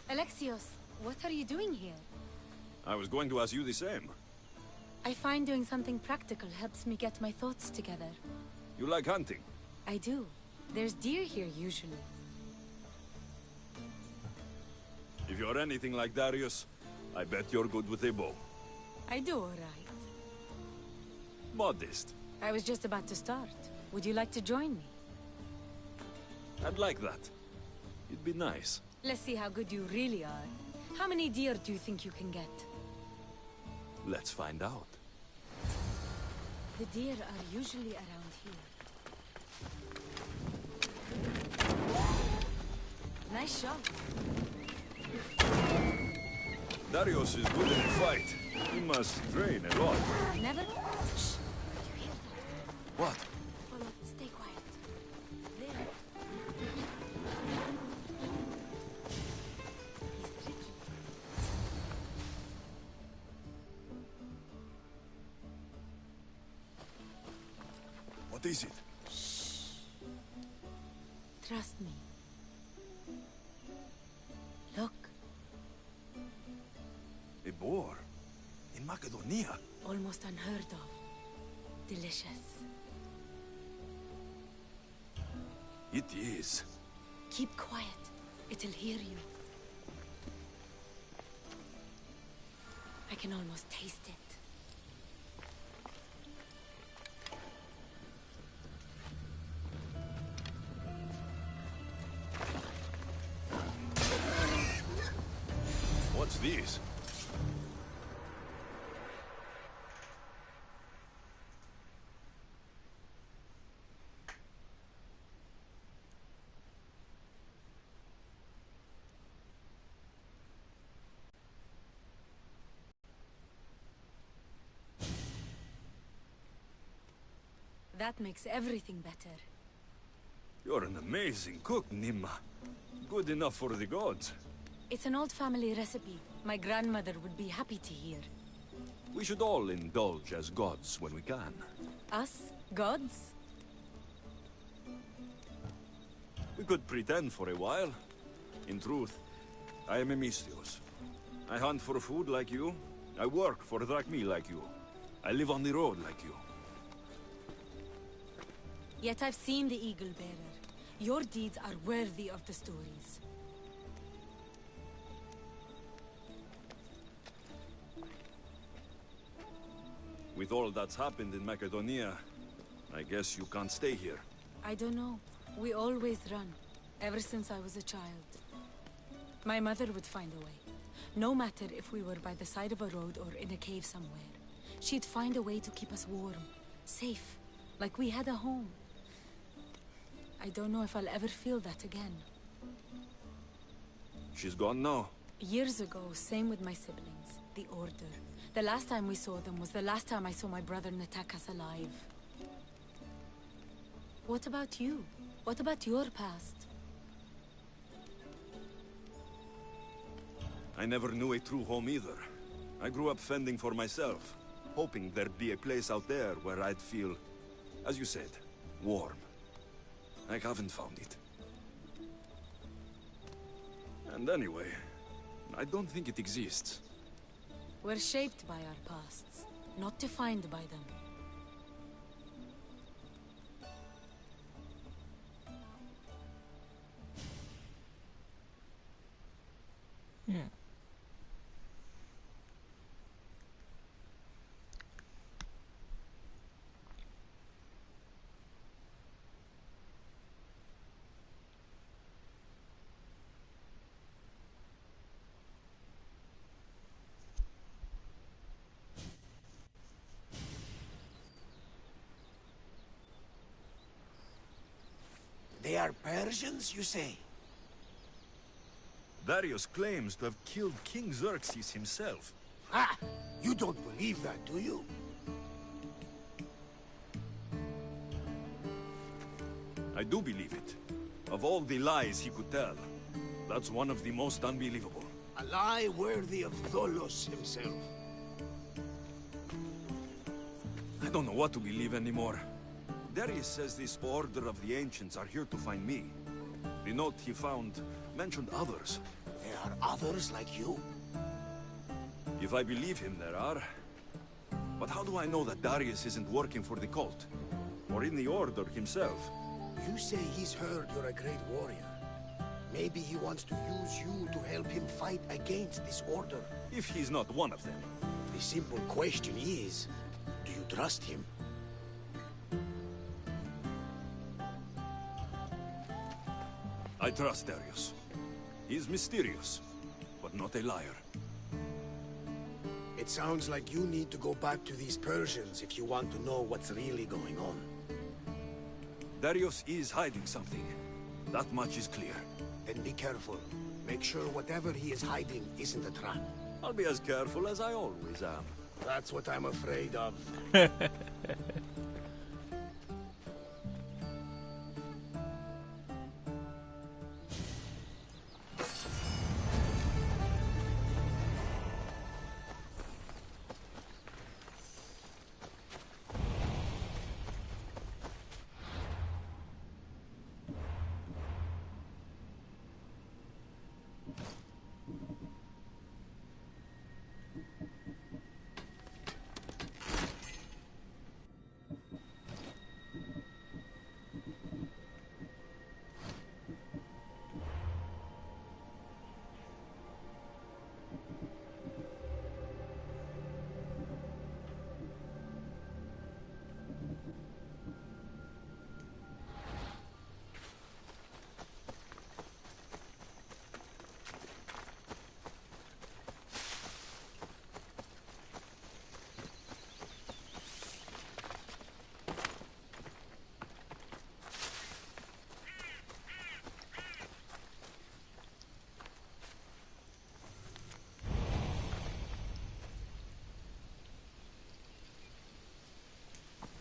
Alexios, what are you doing here? I was going to ask you the same. I find doing something practical helps me get my thoughts together. You like hunting? I do. There's deer here usually. If you're anything like Darius, I bet you're good with a bow. I do all right. Modest. I was just about to start. Would you like to join me? I'd like that. It'd be nice. Let's see how good you really are. How many deer do you think you can get? Let's find out. The deer are usually around here. Nice shot. Darius is good in a fight. He must train a lot. Never... Shh. You hear that? What? Follow. Stay quiet. There. He's tricky. What is it? Shh. Trust me. Look. A boar? In Macedonia? Almost unheard of. Delicious. It is. Keep quiet. It'll hear you. I can almost taste it. What's this? That makes everything better. You're an amazing cook, Nima. Good enough for the gods. It's an old family recipe. My grandmother would be happy to hear. We should all indulge as gods when we can. Us? Gods? We could pretend for a while. In truth, I am a Misthios. I hunt for food like you. I work for Drachmi like you. I live on the road like you. Yet I've seen the Eagle Bearer. Your deeds are worthy of the stories. With all that's happened in Macedonia, I guess you can't stay here. I don't know. We always run, ever since I was a child. My mother would find a way. No matter if we were by the side of a road or in a cave somewhere. She'd find a way to keep us warm, safe, like we had a home. I don't know if I'll ever feel that again. She's gone now. Years ago, same with my siblings, the Order. The last time we saw them was the last time I saw my brother Natakas alive. What about you? What about your past? I never knew a true home either. I grew up fending for myself, hoping there'd be a place out there where I'd feel, as you said, warm. I haven't found it. And anyway, I don't think it exists. We're shaped by our pasts, not defined by them. are Persians, you say? Darius claims to have killed King Xerxes himself. Ah! You don't believe that, do you? I do believe it. Of all the lies he could tell, that's one of the most unbelievable. A lie worthy of Tholos himself. I don't know what to believe anymore. Darius says this Order of the Ancients are here to find me. The note he found mentioned others. There are others like you? If I believe him, there are. But how do I know that Darius isn't working for the cult? Or in the Order himself? You say he's heard you're a great warrior. Maybe he wants to use you to help him fight against this Order. If he's not one of them. The simple question is, do you trust him? I trust Darius. He's mysterious, but not a liar. It sounds like you need to go back to these Persians if you want to know what's really going on. Darius is hiding something. That much is clear. Then be careful. Make sure whatever he is hiding isn't a trap. I'll be as careful as I always am. That's what I'm afraid of.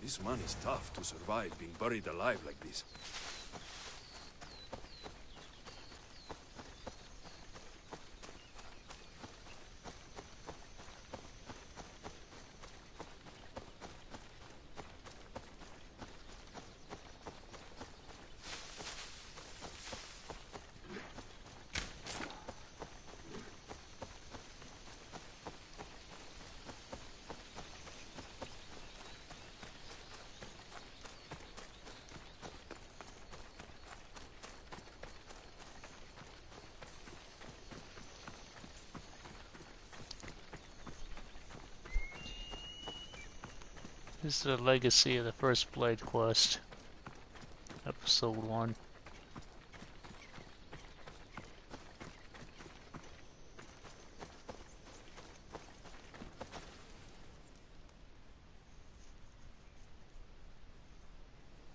This man is tough to survive being buried alive like this. This is the legacy of the First Blade quest. Episode 1.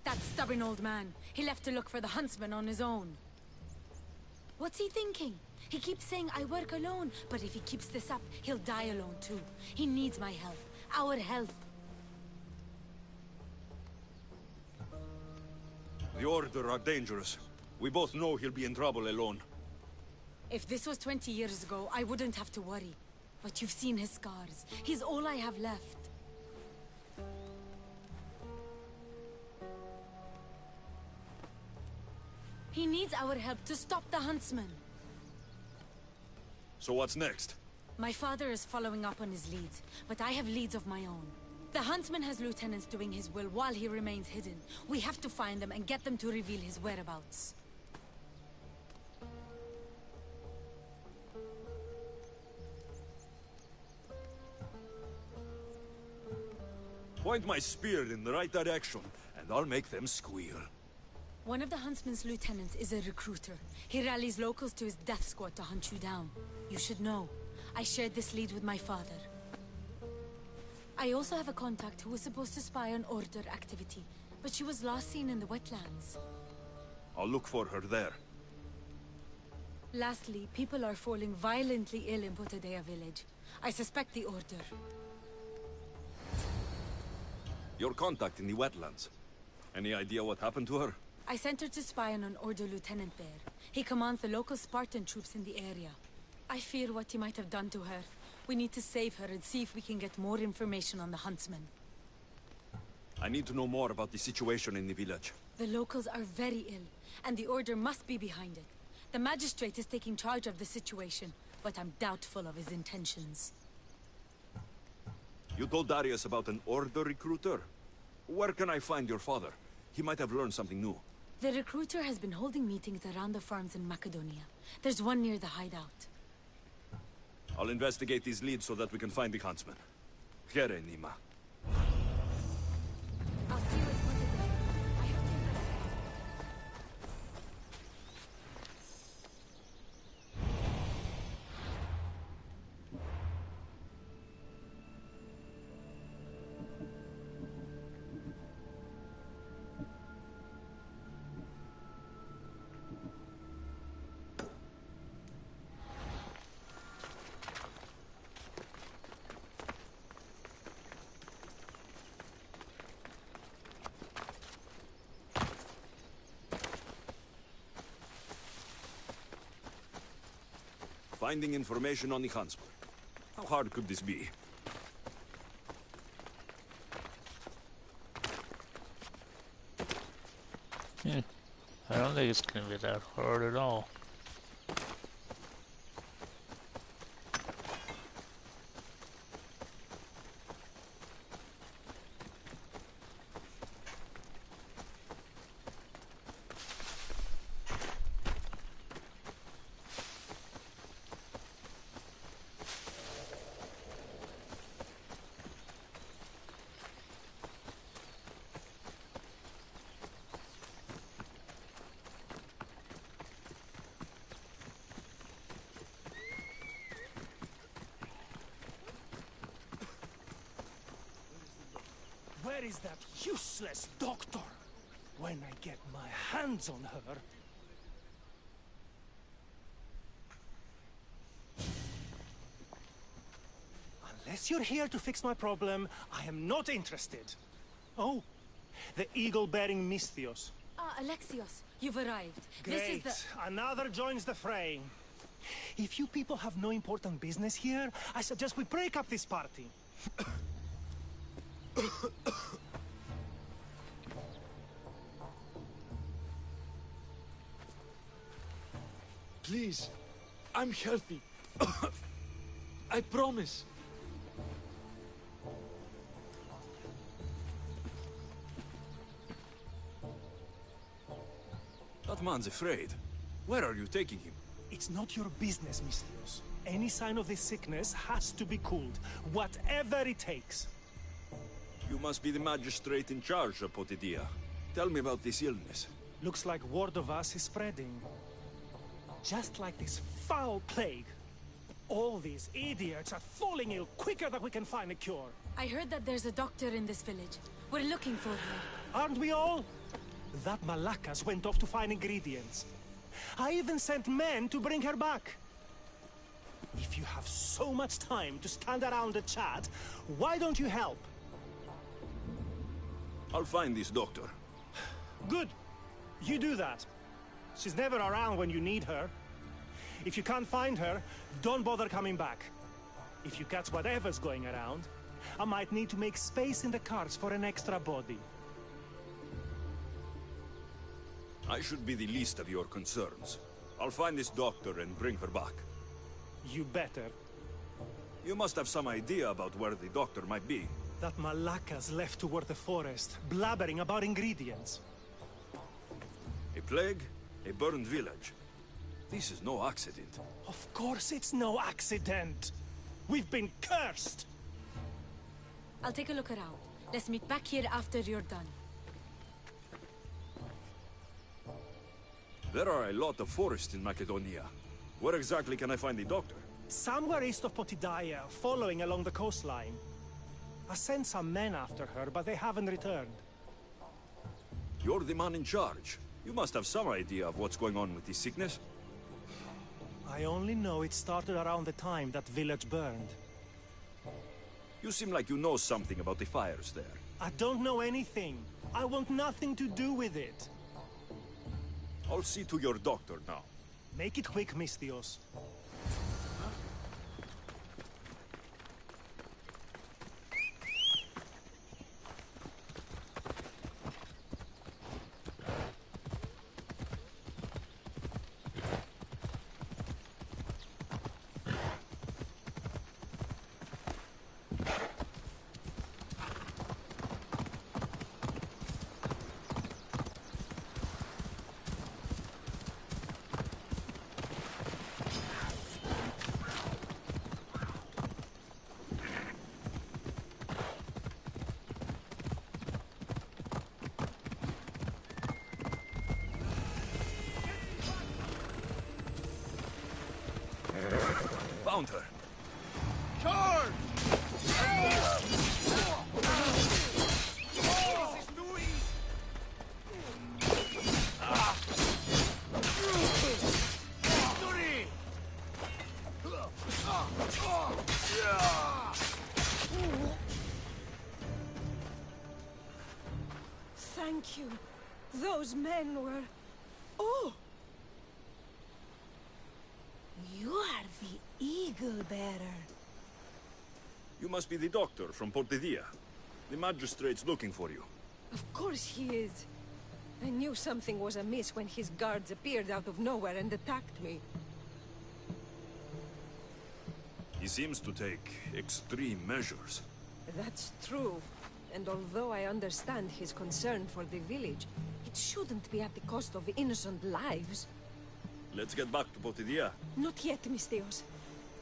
That stubborn old man. He left to look for the huntsman on his own. What's he thinking? He keeps saying I work alone, but if he keeps this up, he'll die alone too. He needs my help. Our help. The Order are dangerous. We both know he'll be in trouble alone. If this was 20 years ago, I wouldn't have to worry. But you've seen his scars. He's all I have left. He needs our help to stop the huntsman. So what's next? My father is following up on his leads, but I have leads of my own. The huntsman has lieutenants doing his will while he remains hidden. We have to find them and get them to reveal his whereabouts. Point my spear in the right direction, and I'll make them squeal. One of the huntsman's lieutenants is a recruiter. He rallies locals to his death squad to hunt you down. You should know. I shared this lead with my father. I also have a contact who was supposed to spy on Order activity, but she was last seen in the wetlands. I'll look for her there. Lastly, people are falling violently ill in Potadea village. I suspect the Order. Your contact in the wetlands. Any idea what happened to her? I sent her to spy on an Order lieutenant there. He commands the local Spartan troops in the area. I fear what he might have done to her. We need to save her and see if we can get more information on the huntsman. I need to know more about the situation in the village. The locals are very ill, and the Order must be behind it. The magistrate is taking charge of the situation, but I'm doubtful of his intentions. You told Darius about an Order recruiter? Where can I find your father? He might have learned something new. The recruiter has been holding meetings around the farms in Macedonia. There's one near the hideout. I'll investigate these leads so that we can find the huntsman. Here, Nima. I'll see you at Potadea. I have to investigate. Finding information on the huntsman. How hard could this be? I don't think it's gonna be that hard at all. Where is that useless doctor? When I get my hands on her... Unless you're here to fix my problem, I am not interested. Oh, the eagle-bearing Misthios. Ah, Alexios, you've arrived. Great. This is the... Another joins the fray. If you people have no important business here, I suggest we break up this party. Please, I'm healthy. I promise. That man's afraid. Where are you taking him? It's not your business, Misthios. Any sign of this sickness has to be cooled, whatever it takes. You must be the magistrate in charge of Potidea. Tell me about this illness. Looks like word of us is spreading. Just like this foul plague. All these idiots are falling ill quicker than we can find a cure. I heard that there's a doctor in this village. We're looking for her. Aren't we all? That Malakas went off to find ingredients. I even sent men to bring her back. If you have so much time to stand around and chat, why don't you help? I'll find this doctor. Good. You do that. She's never around when you need her. If you can't find her, don't bother coming back. If you catch whatever's going around, I might need to make space in the carts for an extra body. I should be the least of your concerns. I'll find this doctor and bring her back. You better. You must have some idea about where the doctor might be. That Malakas left toward the forest, blabbering about ingredients. A plague, a burned village. This is no accident. Of course it's no accident. We've been cursed. I'll take a look around. Let's meet back here after you're done. There are a lot of forests in Macedonia. Where exactly can I find the doctor? Somewhere east of Potidaya, following along the coastline. I sent some men after her, but they haven't returned. You're the man in charge. You must have some idea of what's going on with this sickness. I only know it started around the time that village burned. You seem like you know something about the fires there. I don't know anything. I want nothing to do with it. I'll see to your doctor now. Make it quick, Misthios. Found her. Charge! Thank you. Those men were... Oh! You are the Eagle Bearer. You must be the doctor from Portedilla. The magistrate's looking for you. Of course he is. I knew something was amiss when his guards appeared out of nowhere and attacked me. He seems to take extreme measures. That's true. And although I understand his concern for the village, it shouldn't be at the cost of innocent lives. Let's get back to Portedilla. Not yet, Misthios.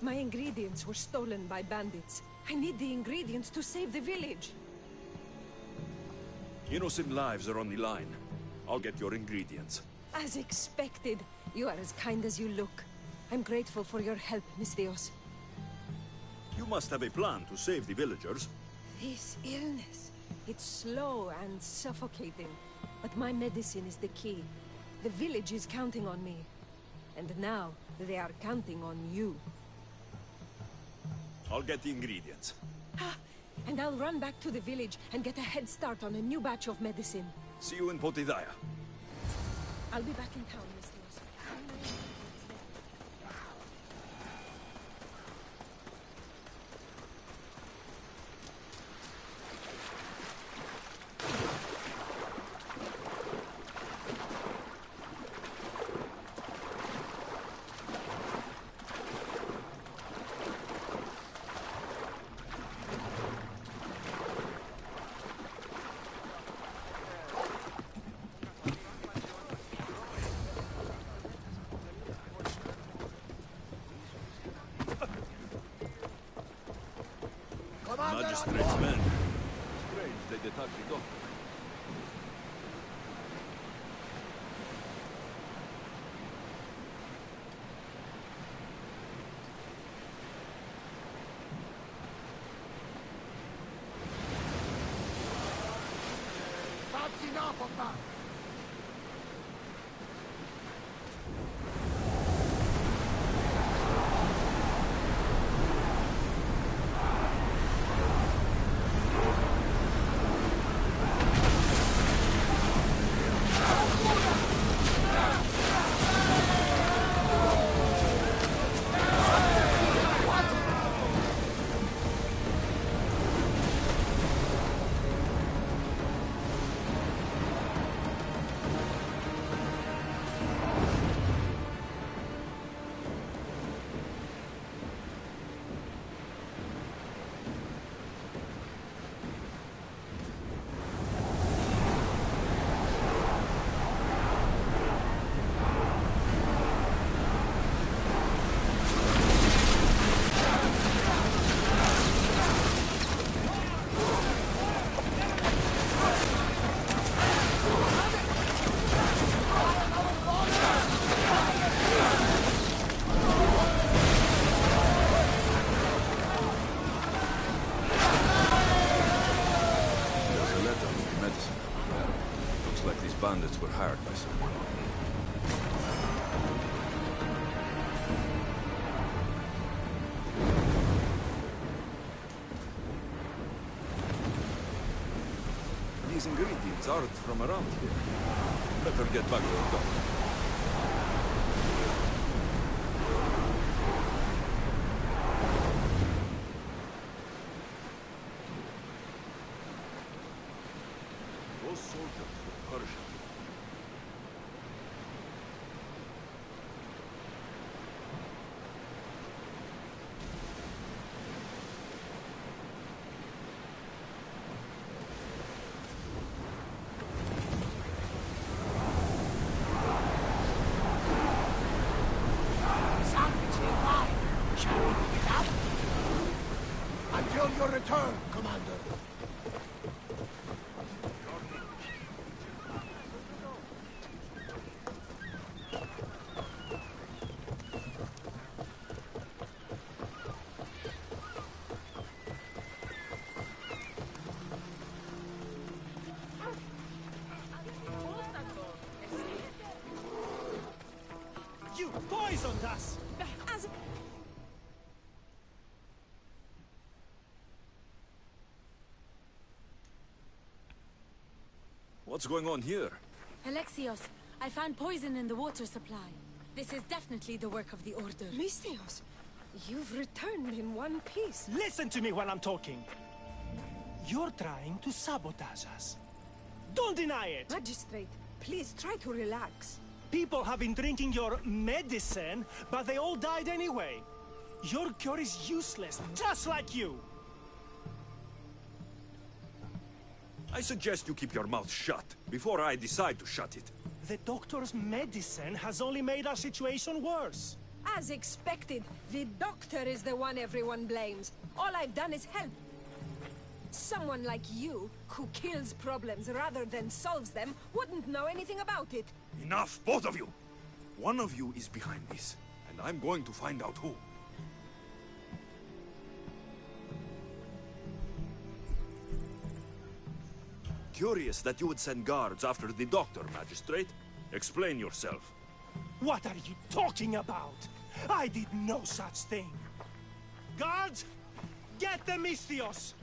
My ingredients were stolen by bandits. I need the ingredients to save the village. Innocent lives are on the line. I'll get your ingredients. As expected. You are as kind as you look. I'm grateful for your help, Misthios. You must have a plan to save the villagers. This illness, it's slow and suffocating. But my medicine is the key. The village is counting on me. And now, they are counting on you. I'll get the ingredients. And I'll run back to the village and get a head start on a new batch of medicine. See you in Portedilla. I'll be back in town, Misthios. Magistrate's men. Strange they'd attack the doctor. That's enough of that! bandits were hired by someone. These ingredients aren't from around here. Better get back to the doctor. Those soldiers were Persian. Until your return, Commander. You poisoned us! What's going on here? Alexios, I found poison in the water supply. This is definitely the work of the Order. Mystios, you've returned in one piece. Listen to me while I'm talking. You're trying to sabotage us. Don't deny it! Magistrate, please try to relax. People have been drinking your medicine, but they all died anyway. Your cure is useless, just like you! I suggest you keep your mouth shut before I decide to shut it. The doctor's medicine has only made our situation worse. As expected, the doctor is the one everyone blames. All I've done is help. Someone like you, who kills problems rather than solves them, wouldn't know anything about it. Enough, both of you! One of you is behind this, and I'm going to find out who. Curious that you would send guards after the doctor, Magistrate. Explain yourself. What are you talking about? I did no such thing. Guards, get the Mystios!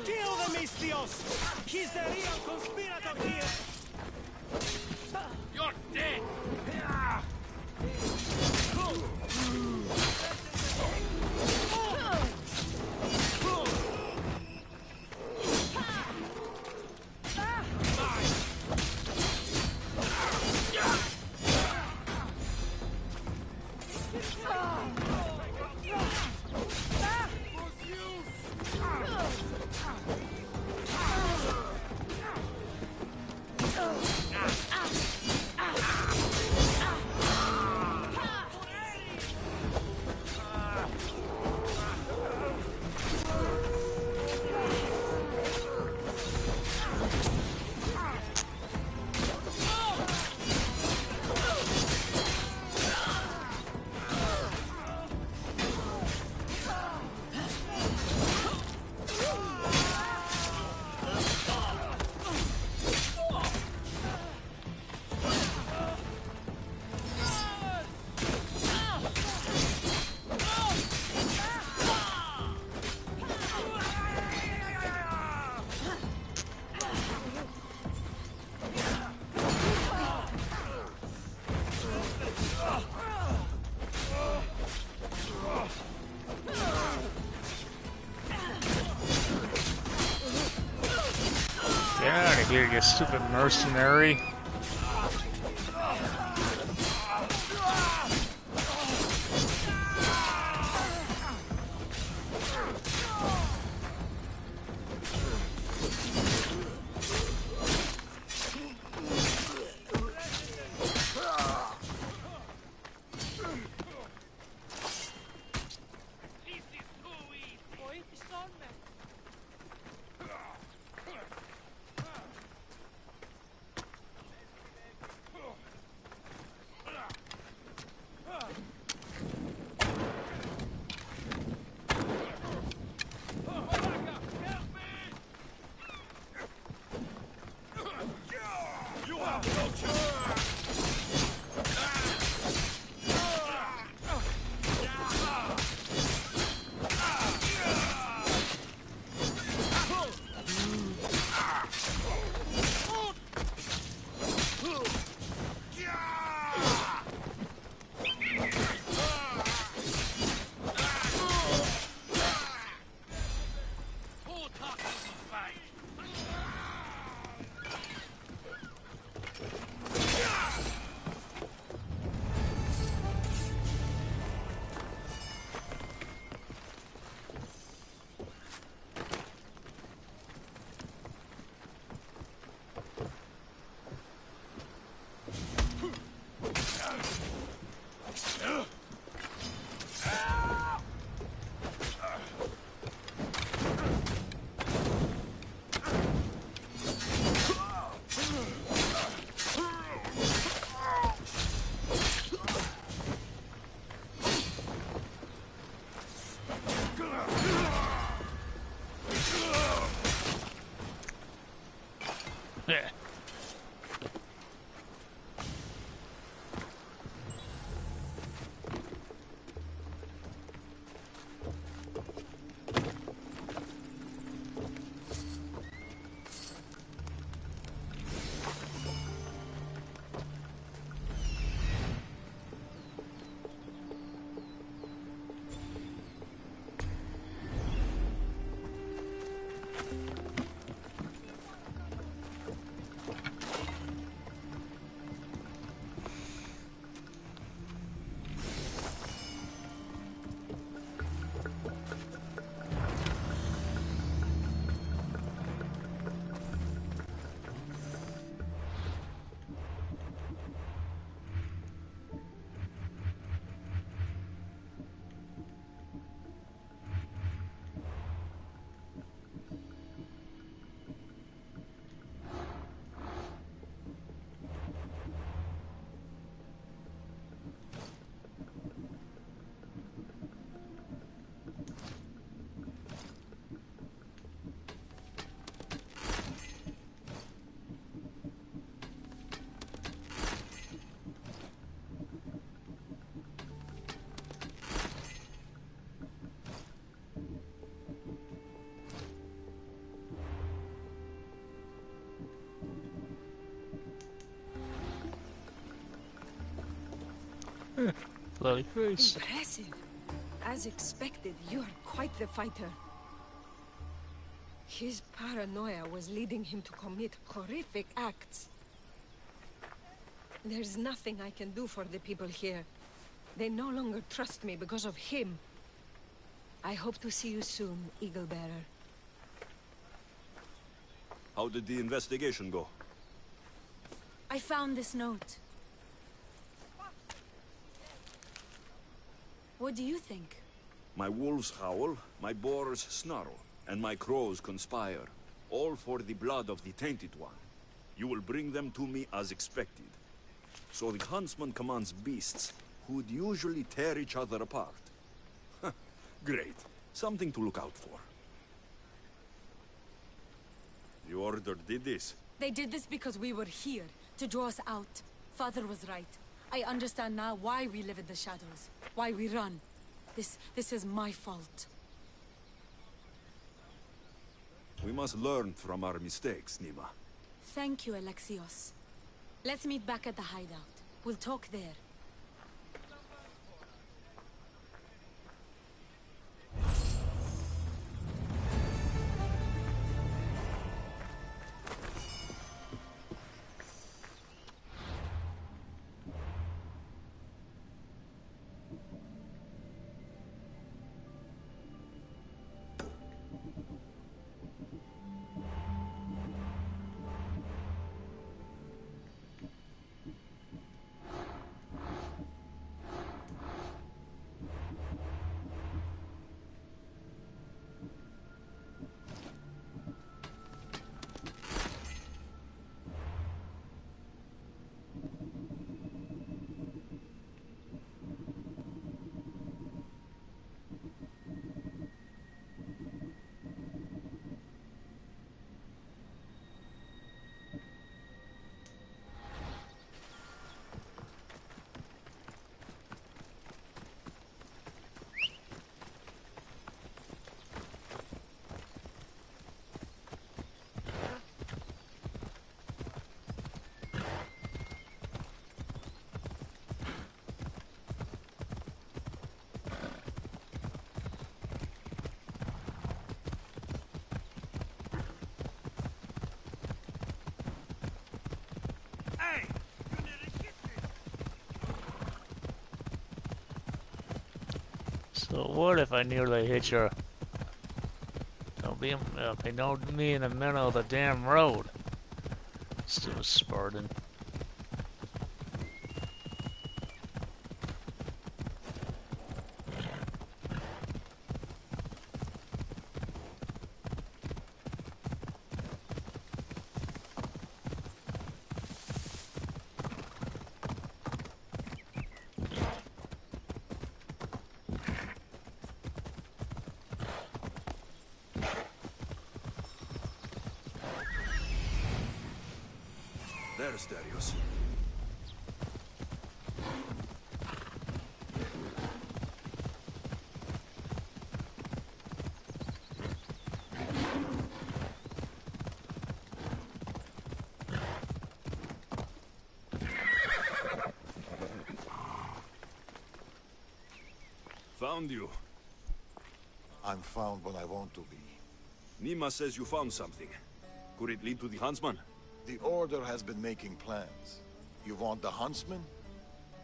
Kill the Mystios! He's the real conspirator here! You're dead! Get out of here, you stupid mercenary. Bloody face. Impressive. As expected, you are quite the fighter. His paranoia was leading him to commit horrific acts. There's nothing I can do for the people here. They no longer trust me because of him. I hope to see you soon, Eagle Bearer. How did the investigation go? I found this note. What do you think? My wolves howl, my boars snarl, and my crows conspire. All for the blood of the Tainted One. You will bring them to me as expected. So the huntsman commands beasts, who would usually tear each other apart. Great. Something to look out for. The Order did this. They did this because we were here, to draw us out. Father was right. I understand now why we live in the shadows, why we run. This is my fault. We must learn from our mistakes, Nima. Thank you, Alexios. Let's meet back at the hideout. We'll talk there. So what if I nearly hit your... They know me in the middle of the damn road. Still a Spartan. prayers, Darius. Found you. I'm found when I want to be. Nima says you found something. Could it lead to the huntsman? The Order has been making plans. You want the huntsman?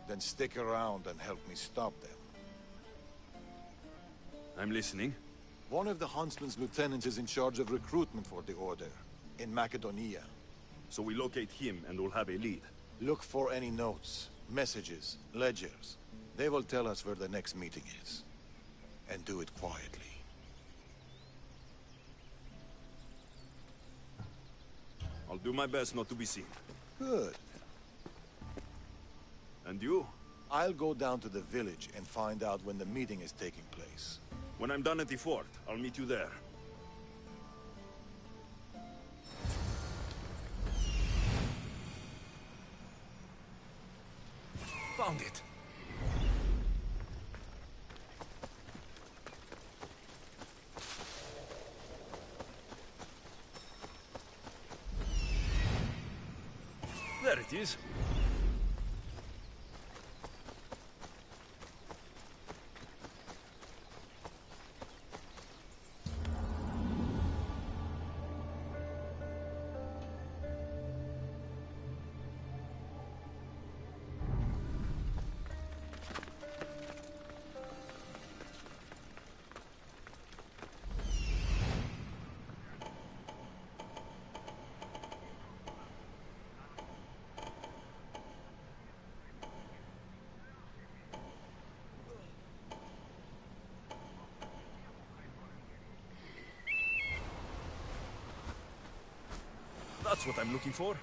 Then stick around and help me stop them. I'm listening. One of the huntsman's lieutenants is in charge of recruitment for the Order, in Macedonia. So we locate him and we'll have a lead. Look for any notes, messages, ledgers. They will tell us where the next meeting is. And do it quietly. I'll do my best not to be seen. Good. And you? I'll go down to the village and find out when the meeting is taking place. When I'm done at the fort, I'll meet you there. Found it. There it is. That's what I'm looking for.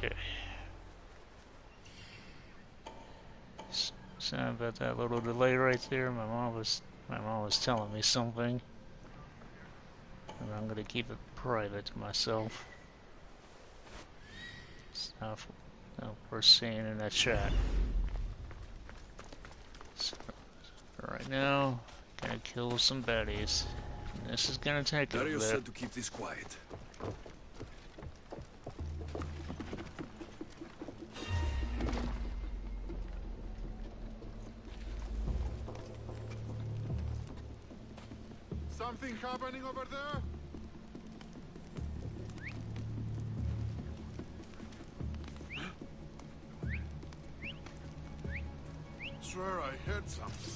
Okay. Sorry about that little delay right there. My mom was telling me something, and I'm gonna keep it private to myself. It's not worth seeing in that chat. So, right now, gonna kill some baddies. And this is gonna take a Darius bit. said to keep this quiet. Something happening over there? Swear I heard something.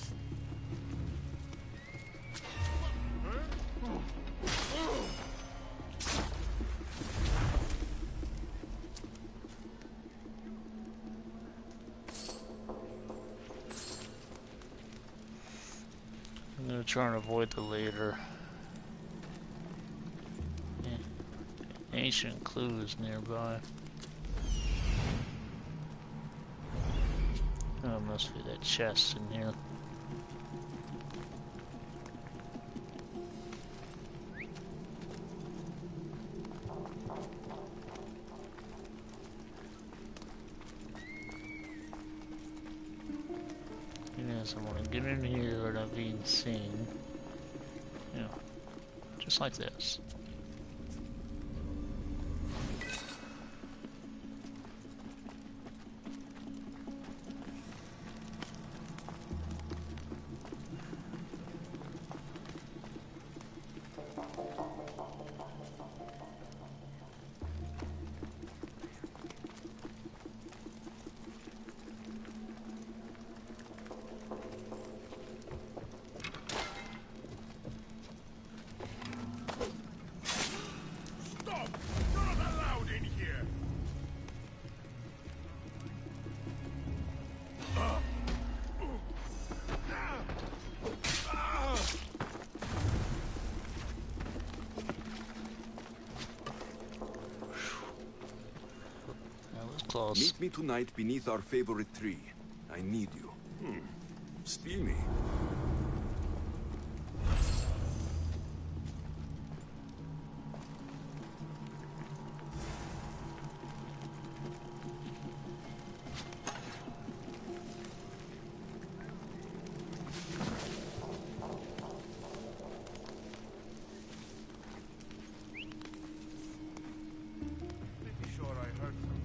I'm gonna try and avoid the leader. Ancient clues nearby. Oh, must be that chest in here. Yes, I want to get in here without being seen. Yeah, just like this. Close. Meet me tonight beneath our favorite tree. I need you. Steal me. Pretty sure I heard something.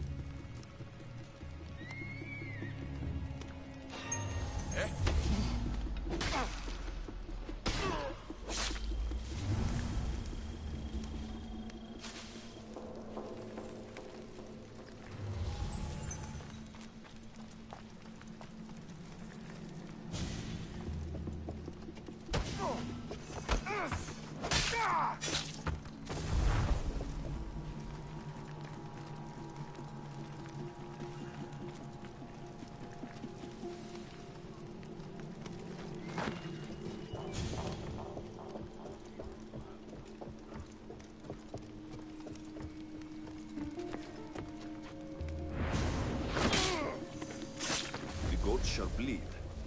Shall bleed,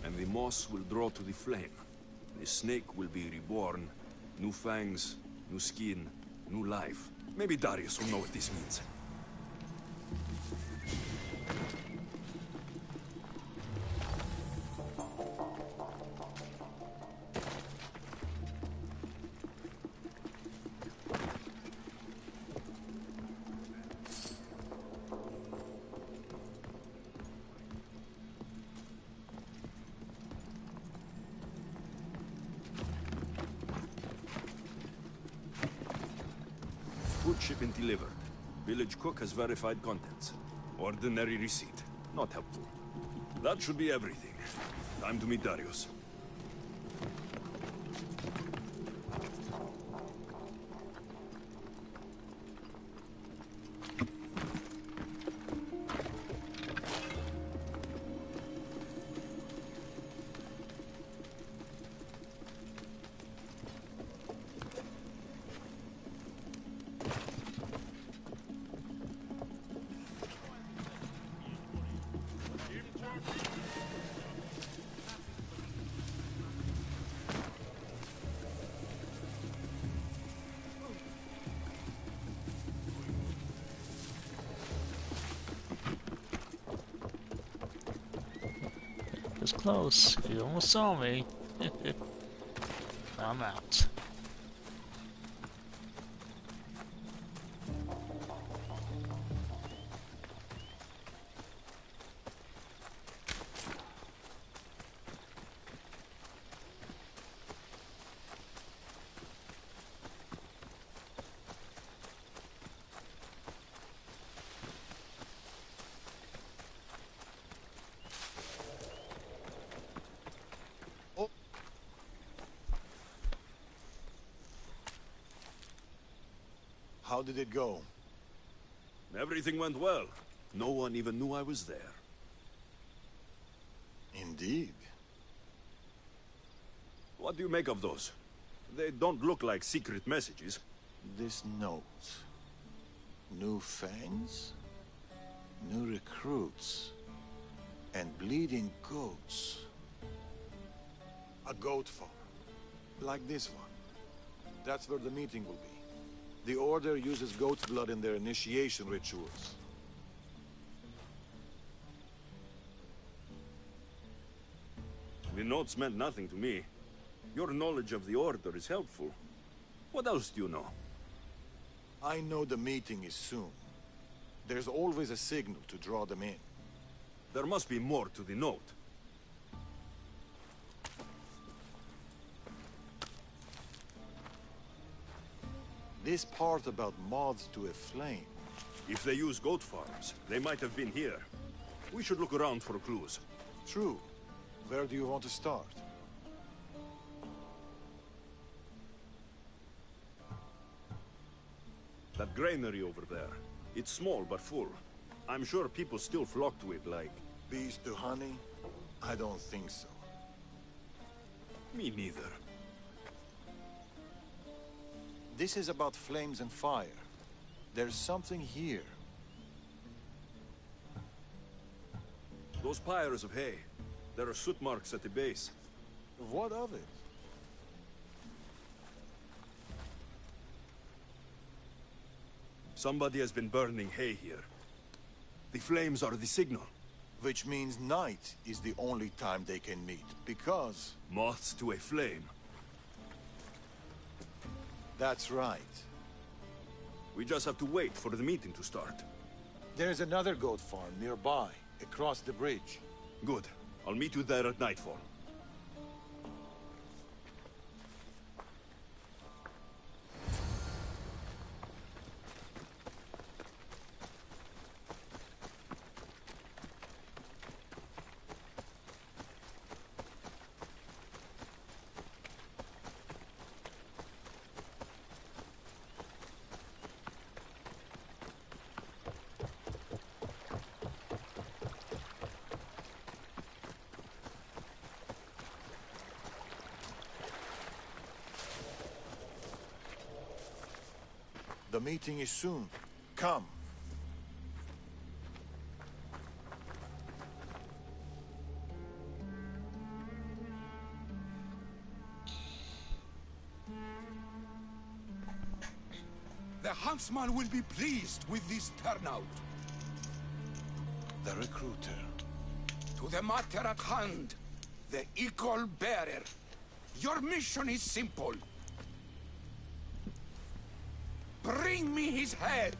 and the moss will draw to the flame. The snake will be reborn. New fangs, new skin, new life. Maybe Darius will know what this means. Food shipment delivered. Village cook has verified contents. Ordinary receipt. Not helpful. That should be everything. Time to meet Darius. was close. You almost saw me. I'm out. How did it go? Everything went well. No one even knew I was there. Indeed. What do you make of those? They don't look like secret messages. This note. New fangs? New recruits? And bleeding goats. A goat farm. Like this one. That's where the meeting will be. The Order uses goat's blood in their initiation rituals. The notes meant nothing to me. Your knowledge of the Order is helpful. What else do you know? I know the meeting is soon. There's always a signal to draw them in. There must be more to the note. This part about moths to a flame. If they use goat farms, they might have been here. We should look around for clues. True. Where do you want to start? That granary over there. It's small but full. I'm sure people still flock to it like... Bees to honey? I don't think so. Me neither. This is about flames and fire. There's something here. Those pyres of hay. There are soot marks at the base. What of it? Somebody has been burning hay here. The flames are the signal. Which means night is the only time they can meet, because... Moths to a flame. That's right. We just have to wait for the meeting to start. There's another goat farm nearby, across the bridge. Good. I'll meet you there at nightfall. The meeting is soon. Come. The huntsman will be pleased with this turnout. The recruiter. To the matter at hand, the equal bearer. Your mission is simple. Bring me his head!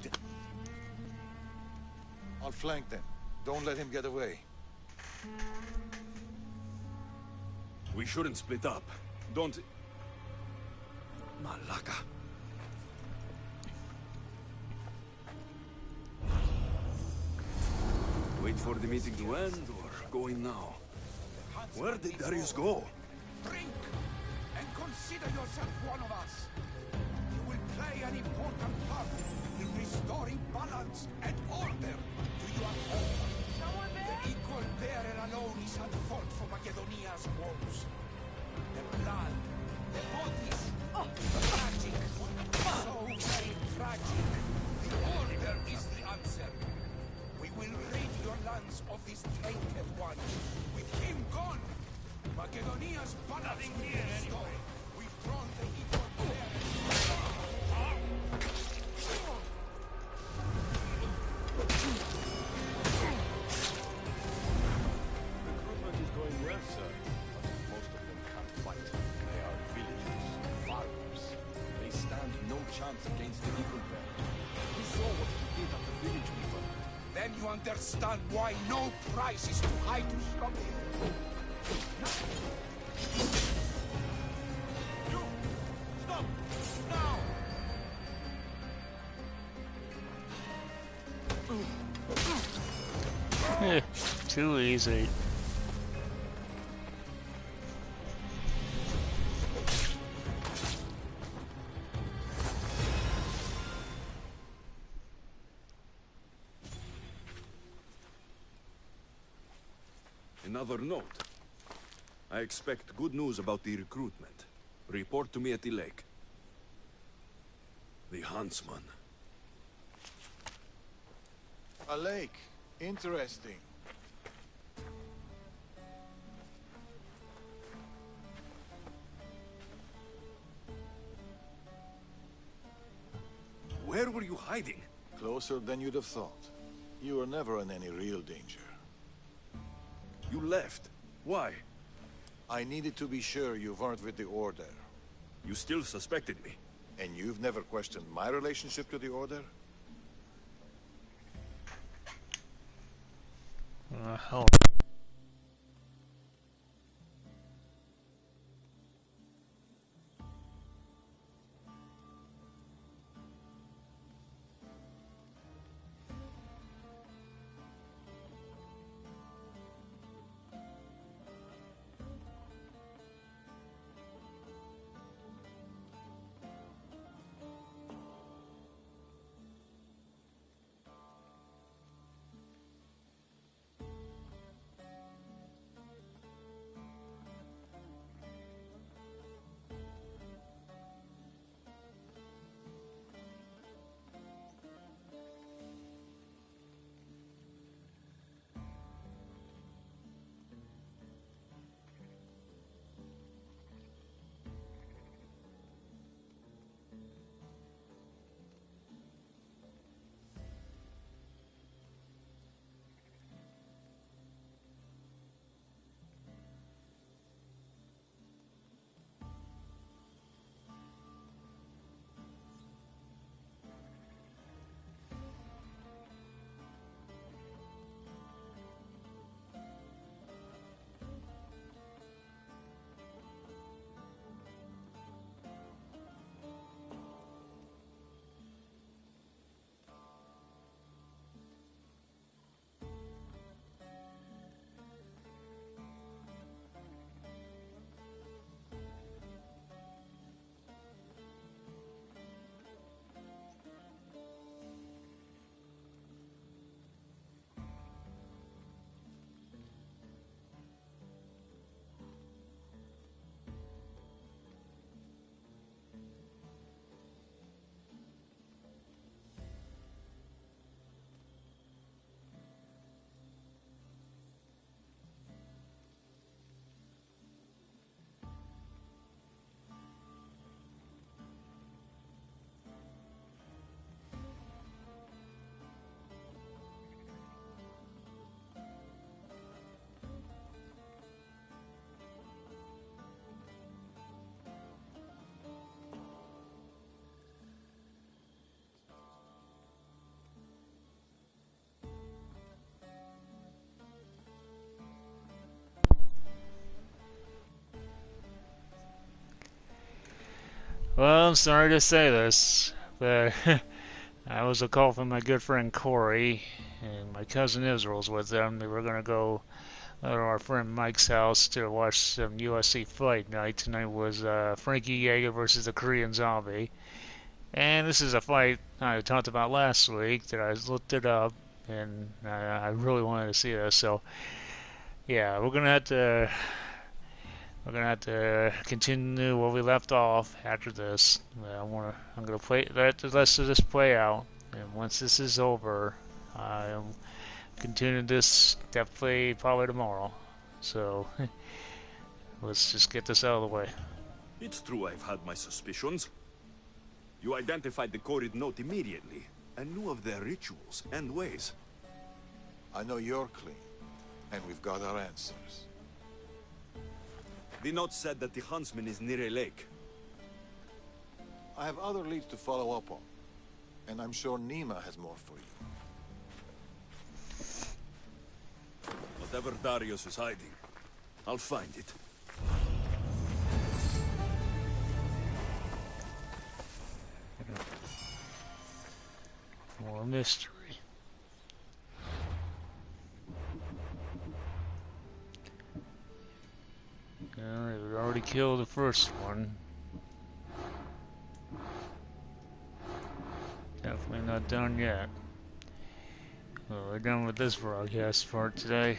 I'll flank them. Don't let him get away. We shouldn't split up. Don't... Malaka. Wait for the meeting to end, or go in now? Where did Darius go? Drink, and consider yourself one of us. You will play an important part in restoring balance and order to your home. The equal bearer alone is at fault for Macedonia's woes. The blood, the bodies, tragic, so very tragic. The order is the answer. We will rid your lands of this tainted one. With him gone, Macedonia's balance will be restored. We've drawn the equal Recruitment is going well. arms against the evil bear. You saw what he did at the village people. Then you understand why no price is too high to stop him. You! Stop! Now! Too easy. Another note. I expect good news about the recruitment. Report to me at the lake. The huntsman. A lake. Interesting. Where were you hiding? Closer than you'd have thought. You were never in any real danger. You left. Why? I needed to be sure you weren't with the Order. You still suspected me. And you've never questioned my relationship to the Order? Oh. Well, I'm sorry to say this, but I was a call from my good friend Corey, and my cousin Israel's with them. They were going to go to our friend Mike's house to watch some UFC fight night. Tonight was Frankie Yeager versus the Korean Zombie. And this is a fight I talked about last week that I looked it up, and I really wanted to see this. So, yeah, we're gonna have to continue where we left off after this. I'm gonna let the rest of this play out, and once this is over, I'll continue this definitely probably tomorrow. So let's just get this out of the way. It's true I've had my suspicions. You identified the coded note immediately, and knew of their rituals and ways. I know you're clean, and we've got our answers. The note said that the huntsman is near a lake. I have other leads to follow up on. And I'm sure Nima has more for you. Whatever Darius is hiding, I'll find it. More mystery. We already killed the first one. Definitely not done yet. Well, we're done with this broadcast for today.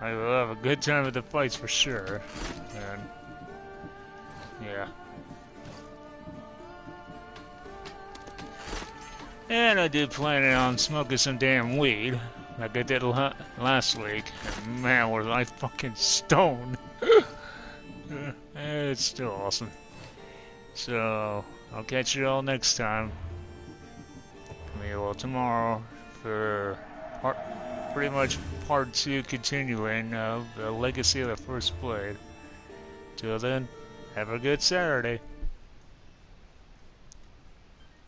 I will have a good time with the fights for sure. And yeah. And I did plan on smoking some damn weed, like I did last week. And man, was I fucking stoned. It's still awesome. So, I'll catch you all next time. Well, tomorrow for pretty much part 2 continuing of the Legacy of the First Blade. Till then, have a good Saturday.